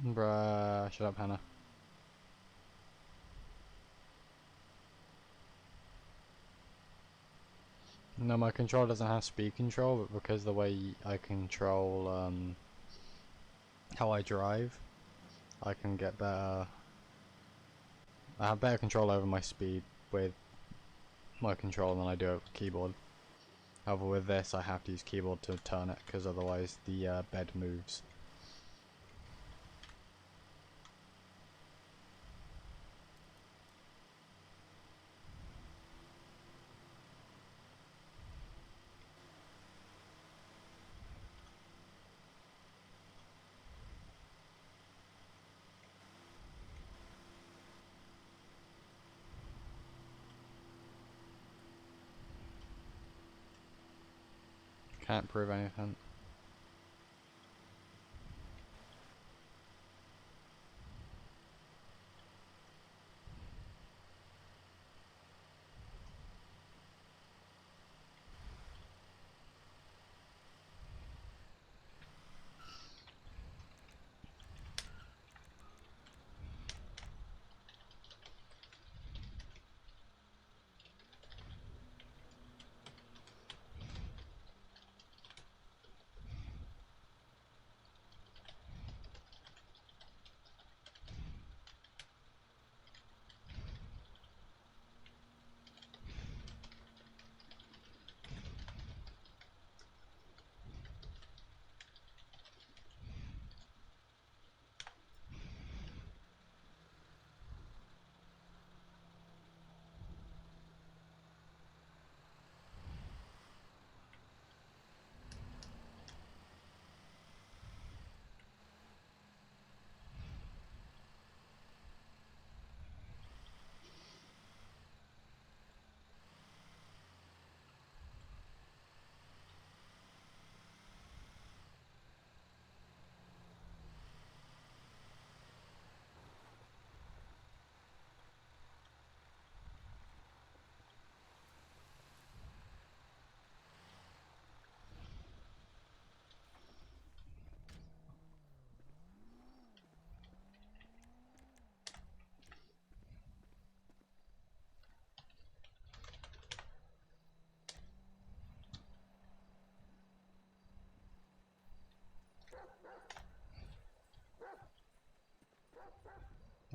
Bruh, shut up, Hannah. No, my controller doesn't have speed control, but because the way I control how I drive, I can get better. I have better control over my speed with my controller than I do over keyboard. However, with this, I have to use keyboard to turn it, because otherwise the bed moves. Can't prove anything.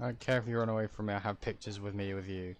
I don't care if you run away from me, I have pictures with me with you.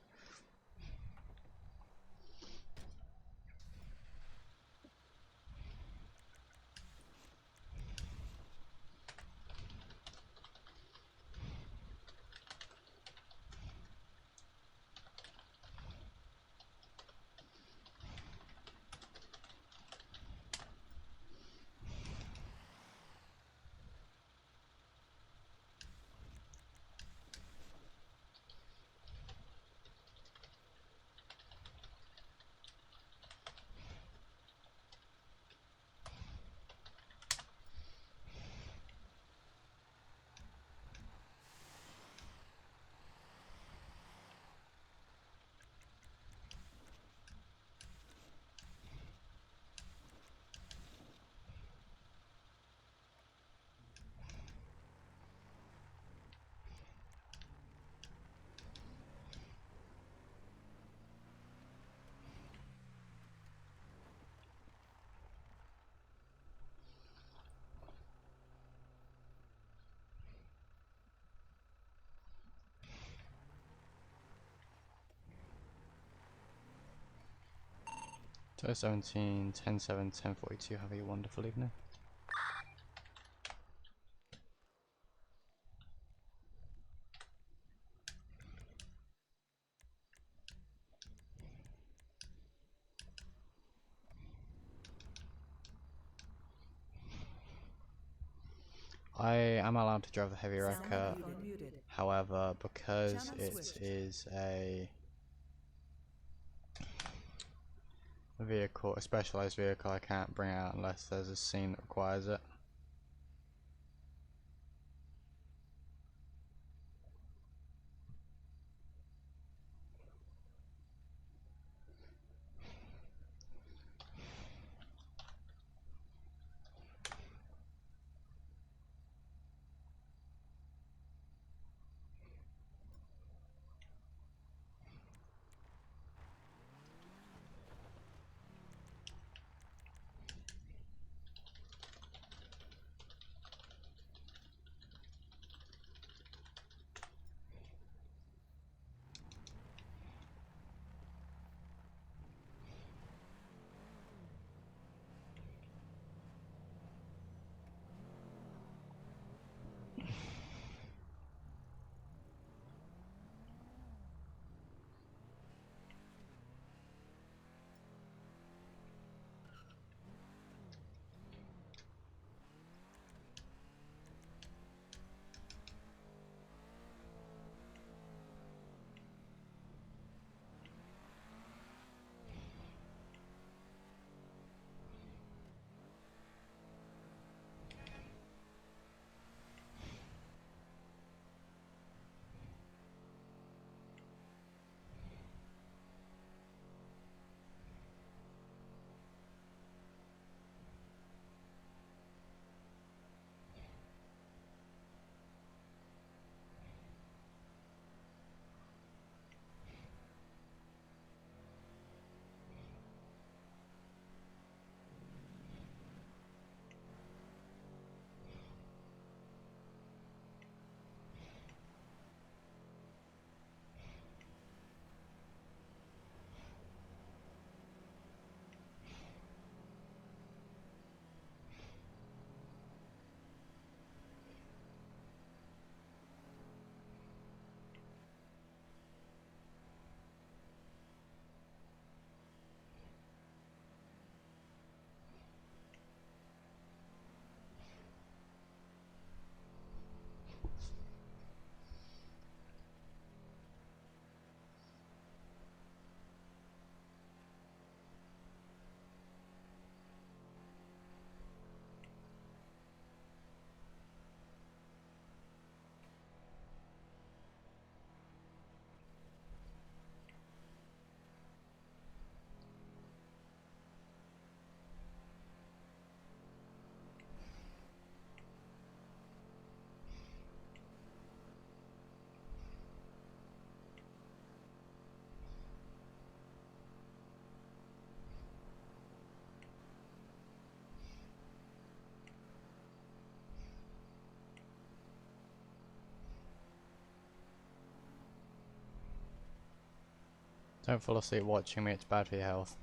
So 17, 10, 7, 10, 42, have a wonderful evening. I am allowed to drive the heavy wrecker, however, because it is a vehicle, a specialized vehicle, I can't bring it out unless there's a scene that requires it. Don't fall asleep watching me, it's bad for your health.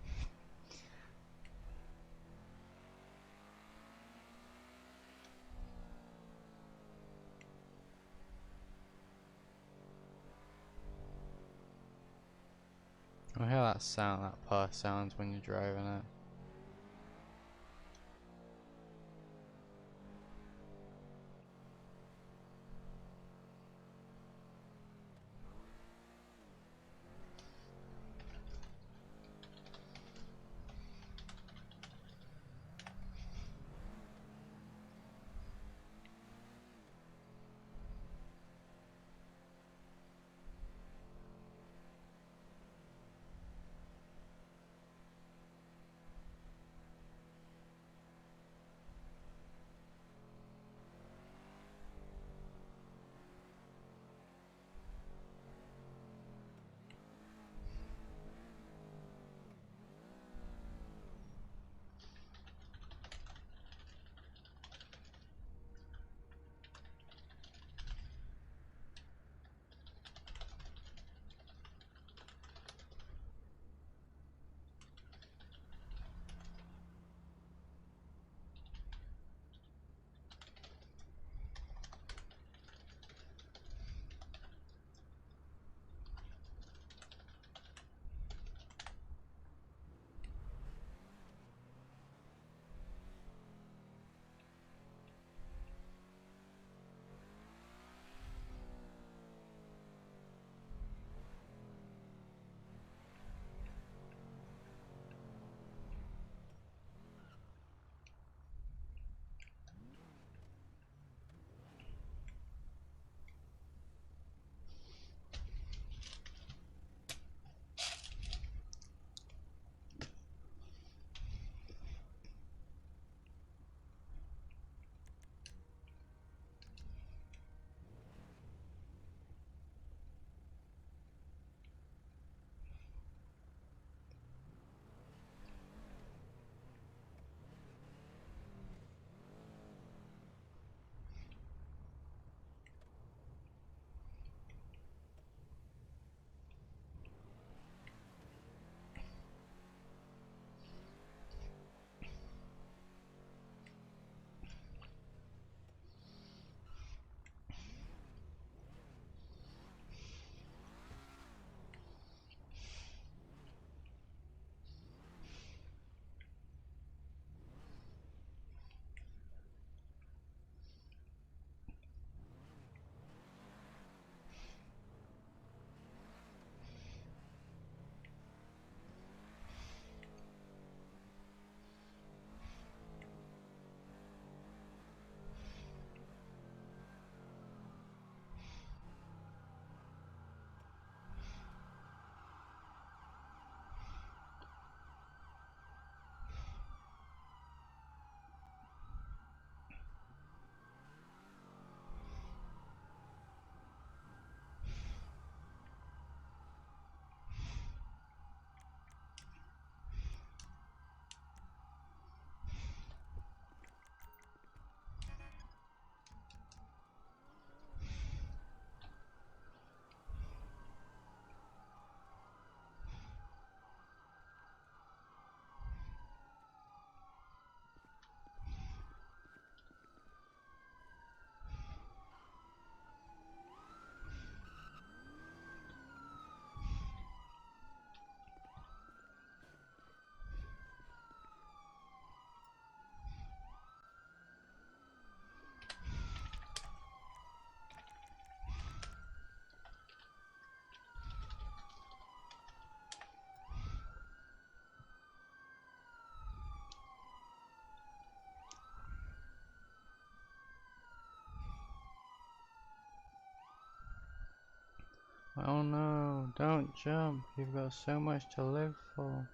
I hear that sound, that purr sound when you're driving it. Oh no, don't jump, you've got so much to live for.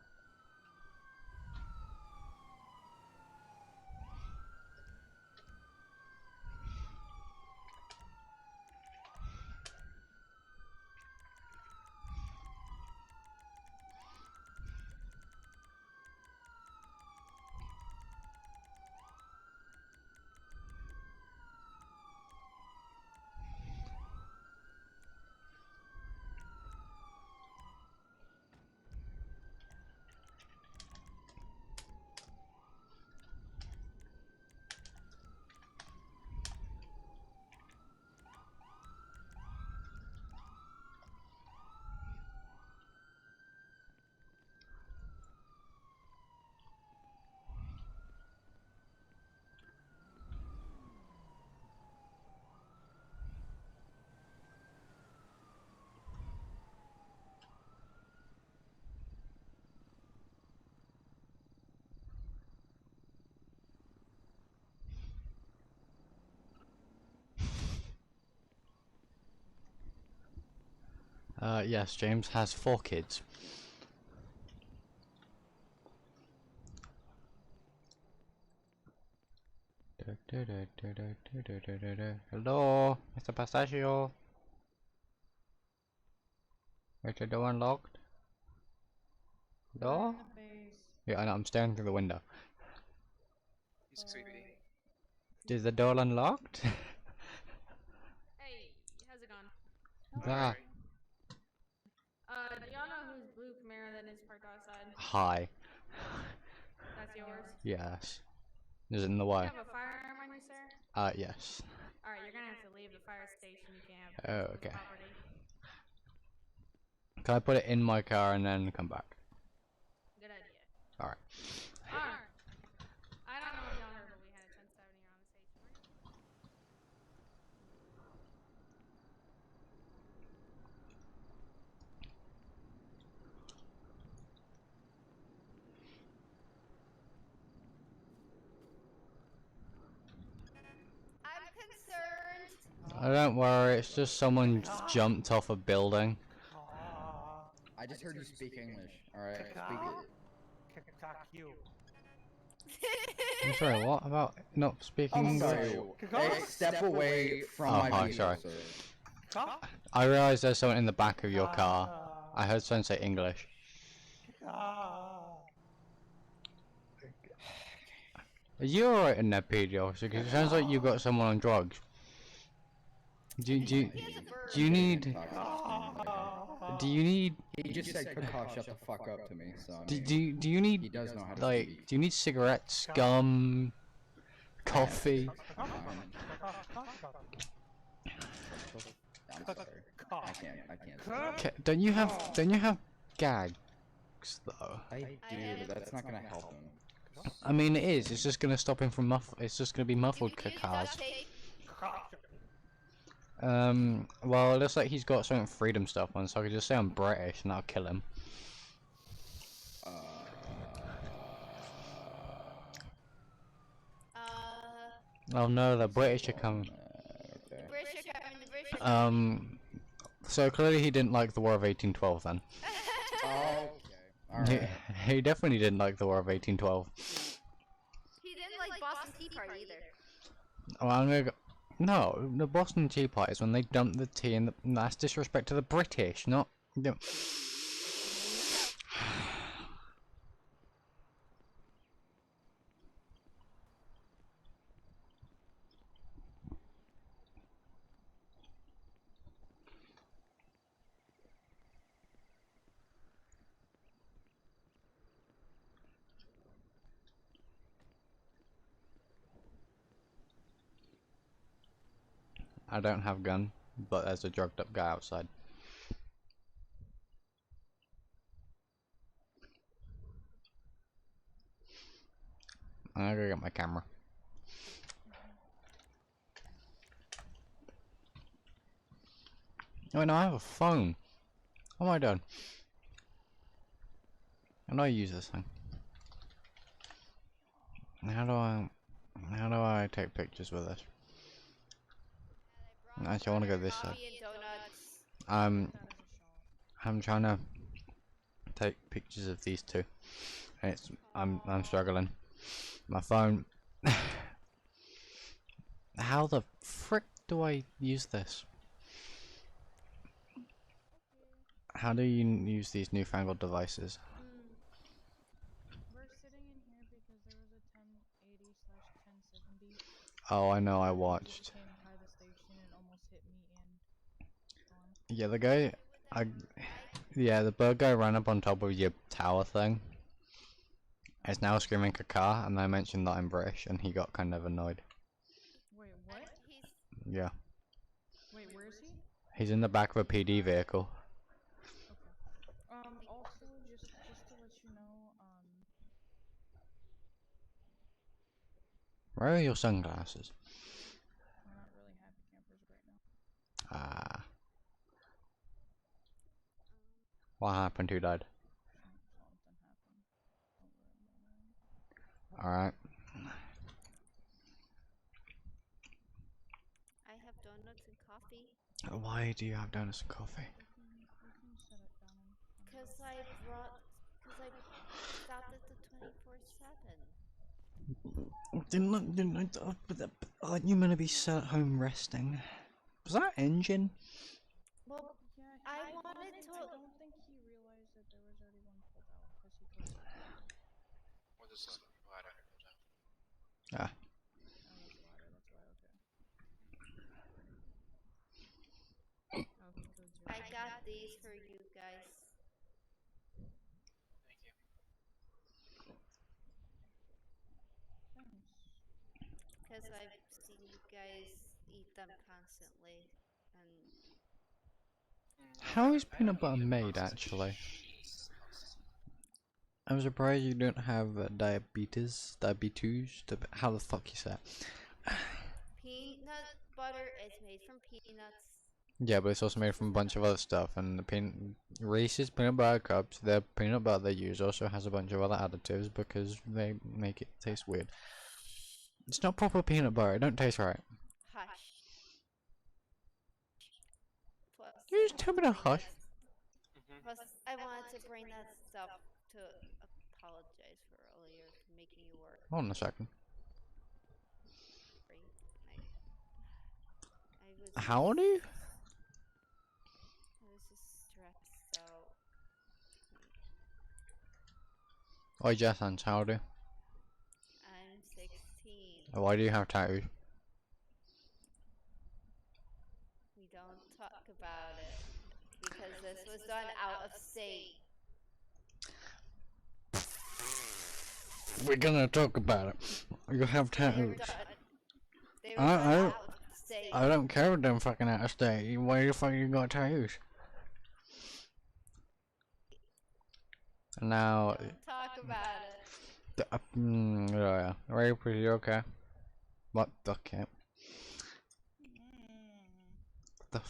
Yes, James has 4 kids. Hello, Mr. Pistachio. Is the door unlocked? Hello? Yeah, I know, I'm staring through the window. He's creepy. Is the door unlocked? Hey, how's it going? Ah. Do y'all know whose blue Camaro that is parked outside? Hi. That's yours? Yes. Is it in the way? You have a firearm on you, sir? Yes. Alright, you're gonna have to leave the fire station. You can't have Oh, this okay. property. Can I put it in my car and then come back? Good idea. Alright. Alright. I don't know if y'all heard, but we had a 1070 on the station. I'm concerned. Oh, don't worry, it's just someone jumped off a building. I just heard you speak English. Alright, speak it. You. I'm sorry, what about not speaking I'm English? sorry. Hey, step away from my hi, vehicle, sorry. sir. I realised there's someone in the back of your car. I heard someone say English. Are you alright in there, PD officer? Because it sounds like you got someone on drugs. Do you need... Do you need... He just said, "Kaka, shut the fuck up" to me, so I Do mean, you need... he does know how to like, speak. do you need cigarettes, gum, coffee? I'm sorry. I can't. Don't you have gags though? I do, but that's not gonna help him. I mean, it is. It's just gonna stop him from it's just gonna be muffled cars. Well, it looks like he's got some freedom stuff on, so I could just say I'm British and I'll kill him. Oh no, the British are coming. So clearly he didn't like the War of 1812 then. Okay. Alright. He definitely didn't like the War of 1812. He didn't like Boston Tea Party either. Oh, I'm gonna go. No, the Boston Tea Party is when they dumped the tea, and that's disrespect to the British, not. I don't have a gun, but there's a drugged up guy outside. I'm gonna go get my camera. Oh no, I have a phone. What am I doing? How do I use this thing? How do I take pictures with this? Actually, I want to go this side. I'm trying to take pictures of these two. And I'm struggling. My phone. How the frick do I use this? How do you use these newfangled devices? We're sitting in here because there was a 1080/1070. Oh, I know. I watched. Came by the station and almost hit me and Yeah, the guy. Yeah, the bird guy ran up on top of your tower thing. It's now screaming caca, and I mentioned that I'm British, and he got kind of annoyed. Wait, what? Yeah. Wait, where is he? He's in the back of a PD vehicle. Also, just to let you know, Where are your sunglasses? we're not really happy campers right now. Ah. What happened? Who died? Alright. I have donuts and coffee. Why do you have donuts and coffee? because I stopped at the 24/7. Aren't you gonna be sat at home resting? Was that engine? Well, Yeah, I wanted I to. don't think he realized that there was already one pulled out because he closed it down. What is that? Ladder. Ah. Oh, that's a ladder. That's why. Okay. Oh, he codes your I ladder. got these for you guys. Thank you. Thanks. Because I've seen you guys eat them constantly, and How is peanut butter made, actually? I'm surprised you don't have diabetes. How the fuck you say it? peanut butter is made from peanuts. Yeah, but it's also made from a bunch of other stuff, and the Reese's peanut butter cups, their peanut butter they use also has a bunch of other additives because they make it taste weird. It's not proper peanut butter, it don't taste right. Hush. Plus, You just tell me to hush. Plus, I wanted to bring that stuff to apologize for earlier, for making you work. Hold on a second. How old are you? I was just stressed out. Oi, Jessans, how old are you? I'm 16. Why do you have tattoos? We don't talk about it because this was done out of state. We're gonna talk about it. You have tattoos. They were done out of state. I don't care if they're fucking out of state. Why the fuck you got tattoos? Now. Don't talk about it. Yeah. Rape, are you okay? What the fuck? The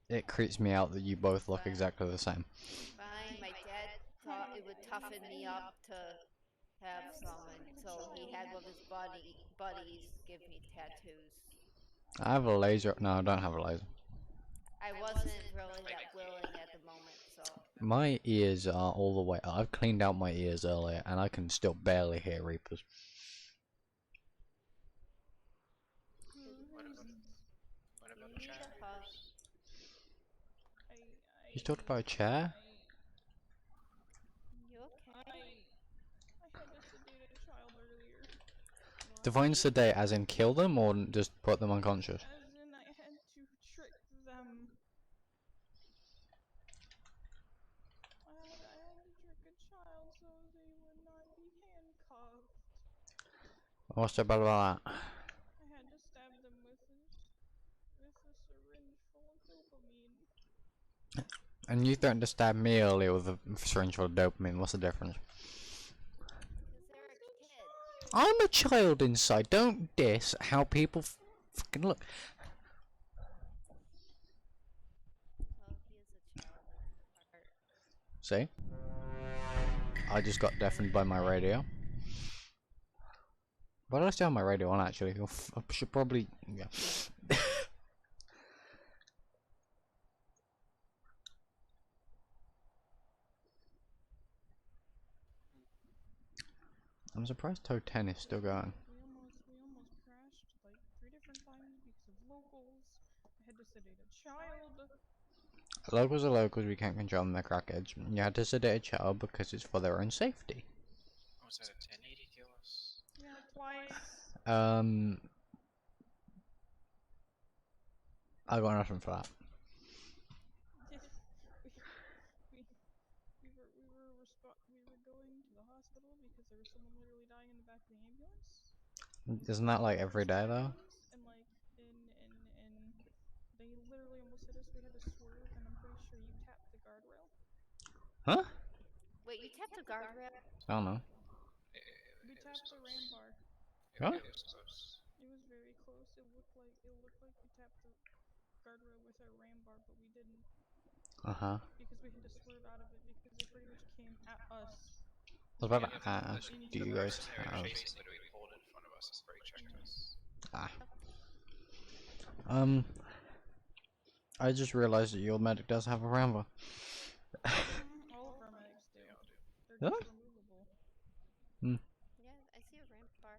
It creeps me out that you both look exactly the same. Fine, my dad thought it would toughen me up to have someone, so he had one of his buddies give me tattoos. I have a laser. No, I don't have a laser. I wasn't really that willing at the moment, so. My ears are all the way. I've cleaned out my ears earlier, and I can still barely hear Reapers. What about the chat? You talked about a chair? You okay? I had to sedate a child earlier. Define sedate as in kill them or just put them unconscious? As in, I had to trick them. I had to trick a child so they would not be handcuffed. What's so bad about that? I had to stab them with a syringe full of dopamine. And you threatened to stab me earlier with a syringe full of dopamine. What's the difference? I'm a child inside. Don't diss how people fucking look. See? I just got deafened by my radio. Why did I still have my radio on actually? I should probably. Yeah. I'm surprised Toe 10 is still going. We almost crashed like 3 different times because of locals. I had to sedate a child. Locals are locals, we can't control them, they're crackheads. You had to sedate a child because it's for their own safety. What was that, a 1080 kill us? Yeah, twice. I got nothing for that. We were going to the hospital because there was someone literally dying in the back of the ambulance. Isn't that like every day though? And like, they literally almost hit us. We had to swerve, and I'm pretty sure you tapped the guardrail. Huh? Wait, you tapped the guardrail? I don't know. We tapped the ram bar. Huh? It was very close. It looked like we tapped the guardrail with our ram bar, but we didn't. Uh-huh. Because we had to swerve out of it because it pretty much came at us. I was about to ask, do you guys have... Literally pulled in front of us, it's very checked us. Ah. I just realized that your medic does have a rammer. All of our medics do. They're Huh? just removable. Hmm. Yeah, I see a ramp bar.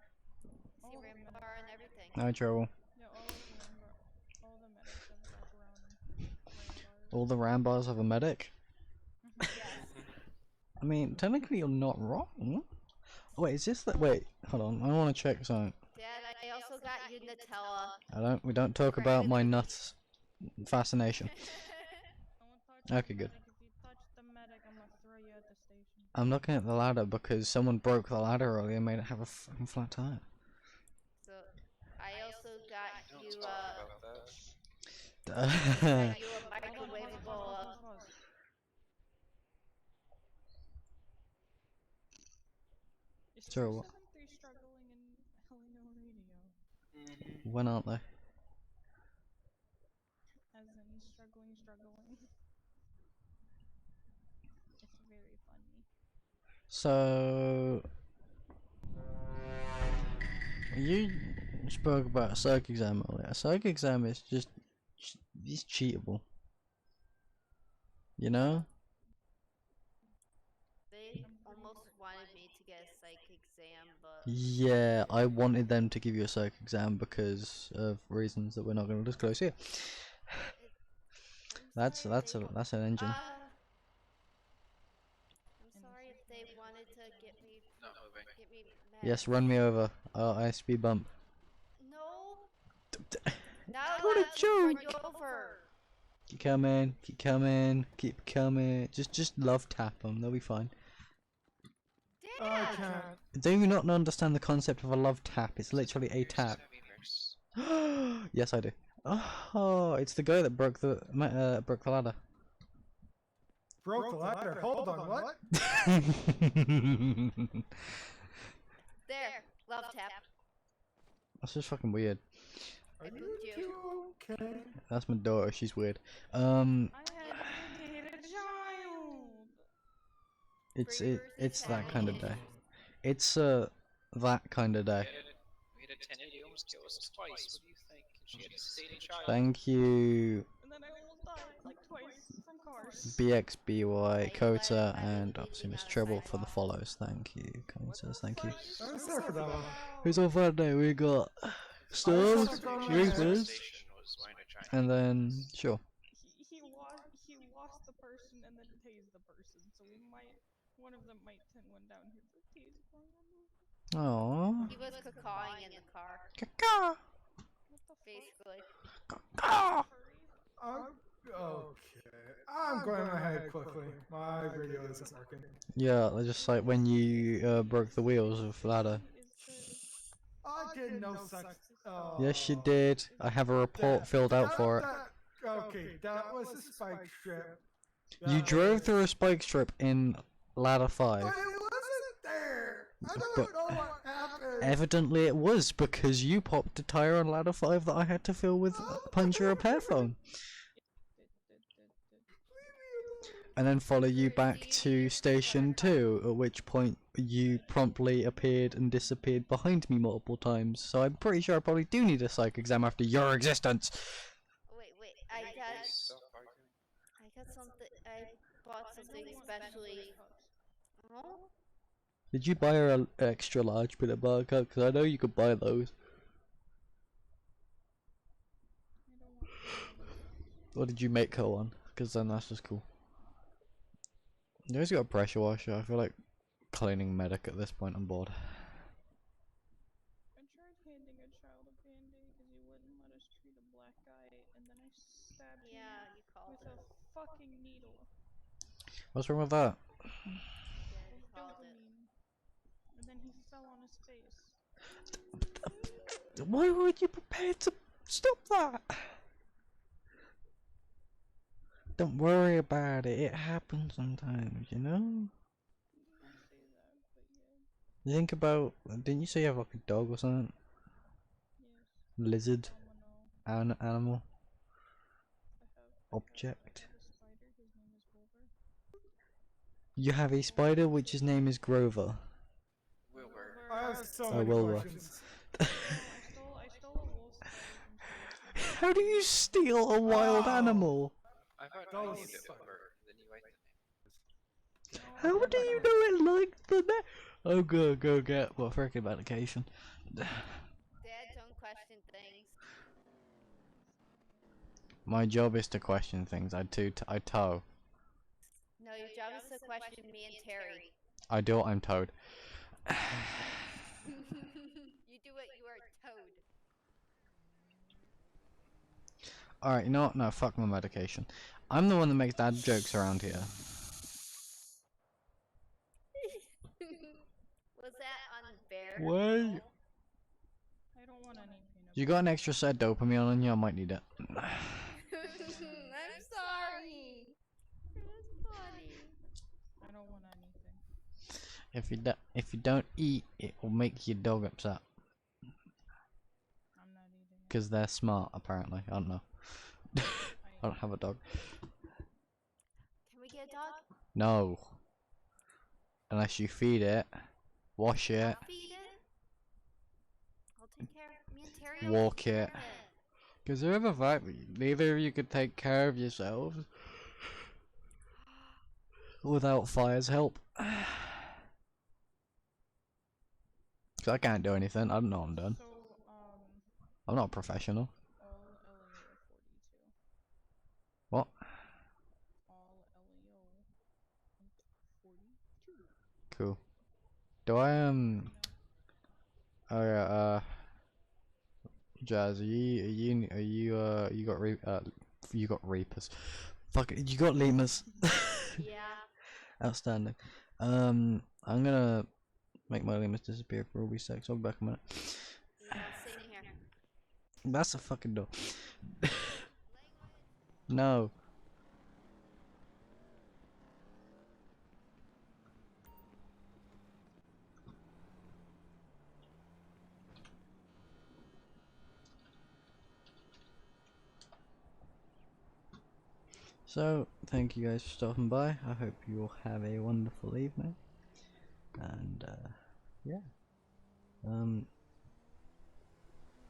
I see a ramp bar and everything. No trouble. Yeah, all the medics have wraparound ram bars. All the ram bars have a medic? Yes. I mean, technically you're not wrong. Oh, wait, is this the— wait, hold on, I want to check something. Dad, I also got you Nutella. We don't talk about my nuts fascination. Okay, good. If you touch the medic, I'm gonna throw you at the station. I'm looking at the ladder because someone broke the ladder earlier and made it have a fucking flat tire. So, I also got you, Uh, got you a microwavable, Is Sure, what? 373 struggling in Helena Radio? when aren't they? As in struggling. It's very funny. So you spoke about a psych exam earlier. A psych exam is just it's cheatable. You know? they almost wanted me to get a psych exam, but Yeah, I wanted them to give you a psych exam because of reasons that we're not going to disclose here. That's an engine. I'm sorry if they wanted to get me mad. Yes, run me over. I speed bump. No. Not What a allowed to run joke. you over. Keep coming. Just love tap them. They'll be fine. I can't. Do you not understand the concept of a love tap? It's literally a tap. Yes, I do. Oh, it's the guy that broke the ladder. Broke the ladder. Hold on, what? There, love tap. That's just fucking weird. Are you two okay? That's my daughter. She's weird. I had to hit a child. It's that kind of day. It's that kind of day. We had a 1080 almost kill us twice. What do you think? She had a state child. Thank you, And then I almost died like twice from cars. BXBY, Kota, and obviously Miss Treble for the follows. Thank you, Cotas. Thank you. I'm sorry for that one. Who's on Friday? We got Storms, Reapers, and then sure. He lost the person and then tased the person, so one of them might send one down here for tasing. Aww. He was cacawing in the car. Cacaw. Basically. Okay. I'm going ahead quickly. My radio isn't working. Yeah, just like when you broke the wheels of the ladder. I did no such. Yes, you did. I have a report filled out for it. Okay, that was a spike strip. You drove through a spike strip in ladder 5. But it wasn't there. I don't But know what happened. evidently it was because you popped a tire on ladder 5 that I had to fill with puncture repair foam. And then follow you back to station 2, at which point you promptly appeared and disappeared behind me multiple times. So I'm pretty sure I probably do need a psych exam after your existence. Wait, I got something. I bought something especially. Oh? Did you buy her an extra large peanut butter cup? Because I know you could buy those. Or did you make her one? Because then that's just cool. You guys got a pressure washer. I feel like cleaning medic at this point. I'm bored. I tried handing a child a band-aid because he wouldn't let us treat a black guy, and then I stabbed him with a fucking needle. What's wrong with that? Dopamine. And then he fell on his face. Why weren't you prepared to stop that? Don't worry about it. It happens sometimes, you know? You think about... Didn't you say you have like a dog or something? Lizard? Animal? Object? You have a spider which his name is Grover. I have so Oh, many Wilbur. questions. I stole a wolf spider from How do you steal a wild animal? I thought I named it Umber, then you write the name. How do you know it like the name? Oh, go get what freaking medication. Dad, don't question things. My job is to question things. I tow. No, your job is to question me and Terry. I do what I'm towed. You do what you are towed. Alright, you know what? No, fuck my medication. I'm the one that makes dad jokes around here. Was that unfair? Wait. I don't want any peanut You got an extra set of dopamine on you? I might need it. I'm sorry. That's funny. I don't want anything. If you don't eat, it will make your dog upset. I'm not eating it. Because they're smart, apparently. I don't know. I don't have a dog. Can we get a dog? No. Unless you feed it, wash it, I'll feed it. I'll take care. Me and Terry will walk take care it. of Because there ever fact neither of you could take care of yourselves without Fire's help. Because I can't do anything. I don't know what I'm doing. So, I'm not a professional. all LEO 42. What? All LEO 42. Cool. Do I Oh yeah. Jazz, you got you got Reapers. Fuck it, you got Lemurs. Yeah. Outstanding. I'm gonna make my lemurs disappear for a wee sec, so I'll be back in a minute. Yeah, same here. That's a fucking door. No. So, thank you guys for stopping by. I hope you all have a wonderful evening. And, yeah.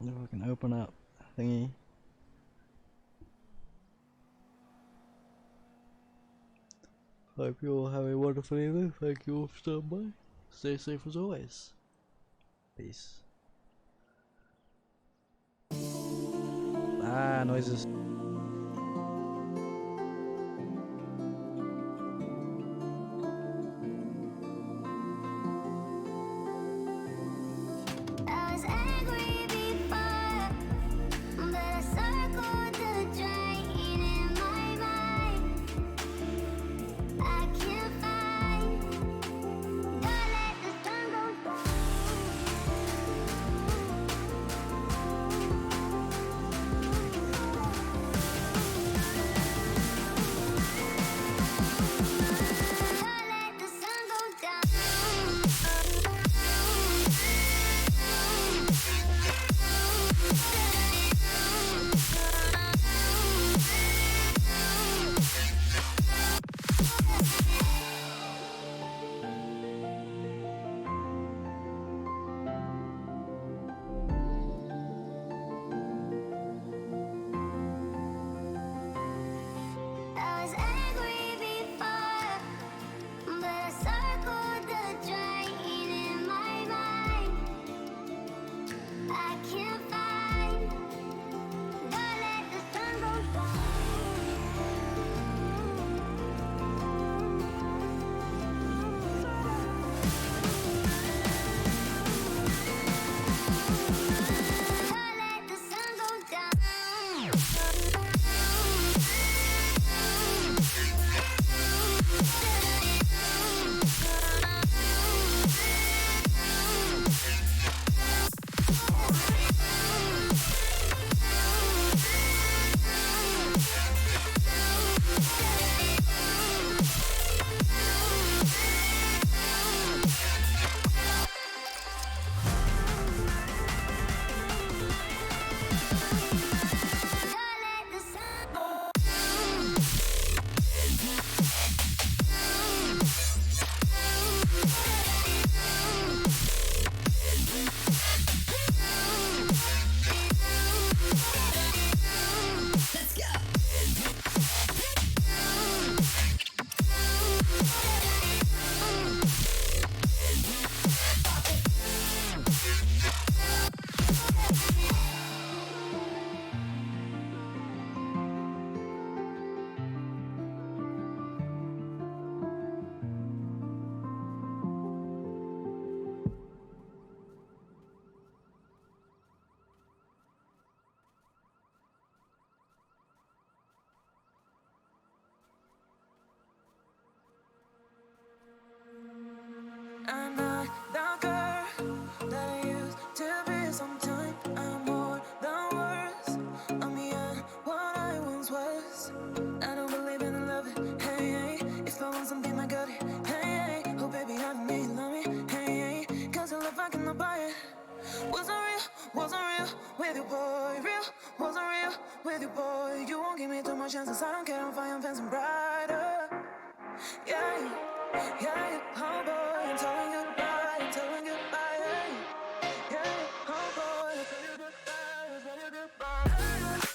If I can open up thingy. Hope you all have a wonderful evening. Thank you all for stopping by. Stay safe as always. Peace. Ah, noises. I was angry before, but I circled the drain in my mind. I can't find. Don't let the sun go down. chances, I don't care if I am fancy brighter. Yeah, yeah, oh boy, I'm telling goodbye, I'm telling goodbye. Yeah, oh boy, I'm telling goodbye, I'm telling goodbye.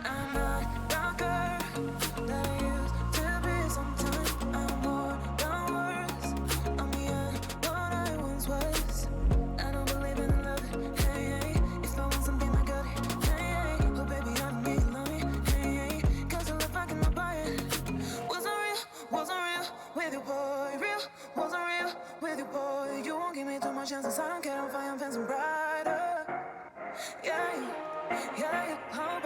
I'm not the girl that I used to be. Sometimes I'm more than words. I'm beyond what I once was. I don't believe in love. Hey, hey. If I want something, I got it. Hey, hey. Oh, baby, I need you, love me. Hey, hey. 'Cause the love I cannot buy it. Wasn't real with you, boy. Real, wasn't real with you, boy. You won't give me too much chances. I don't care if I am fancy brighter. Yeah, yeah, oh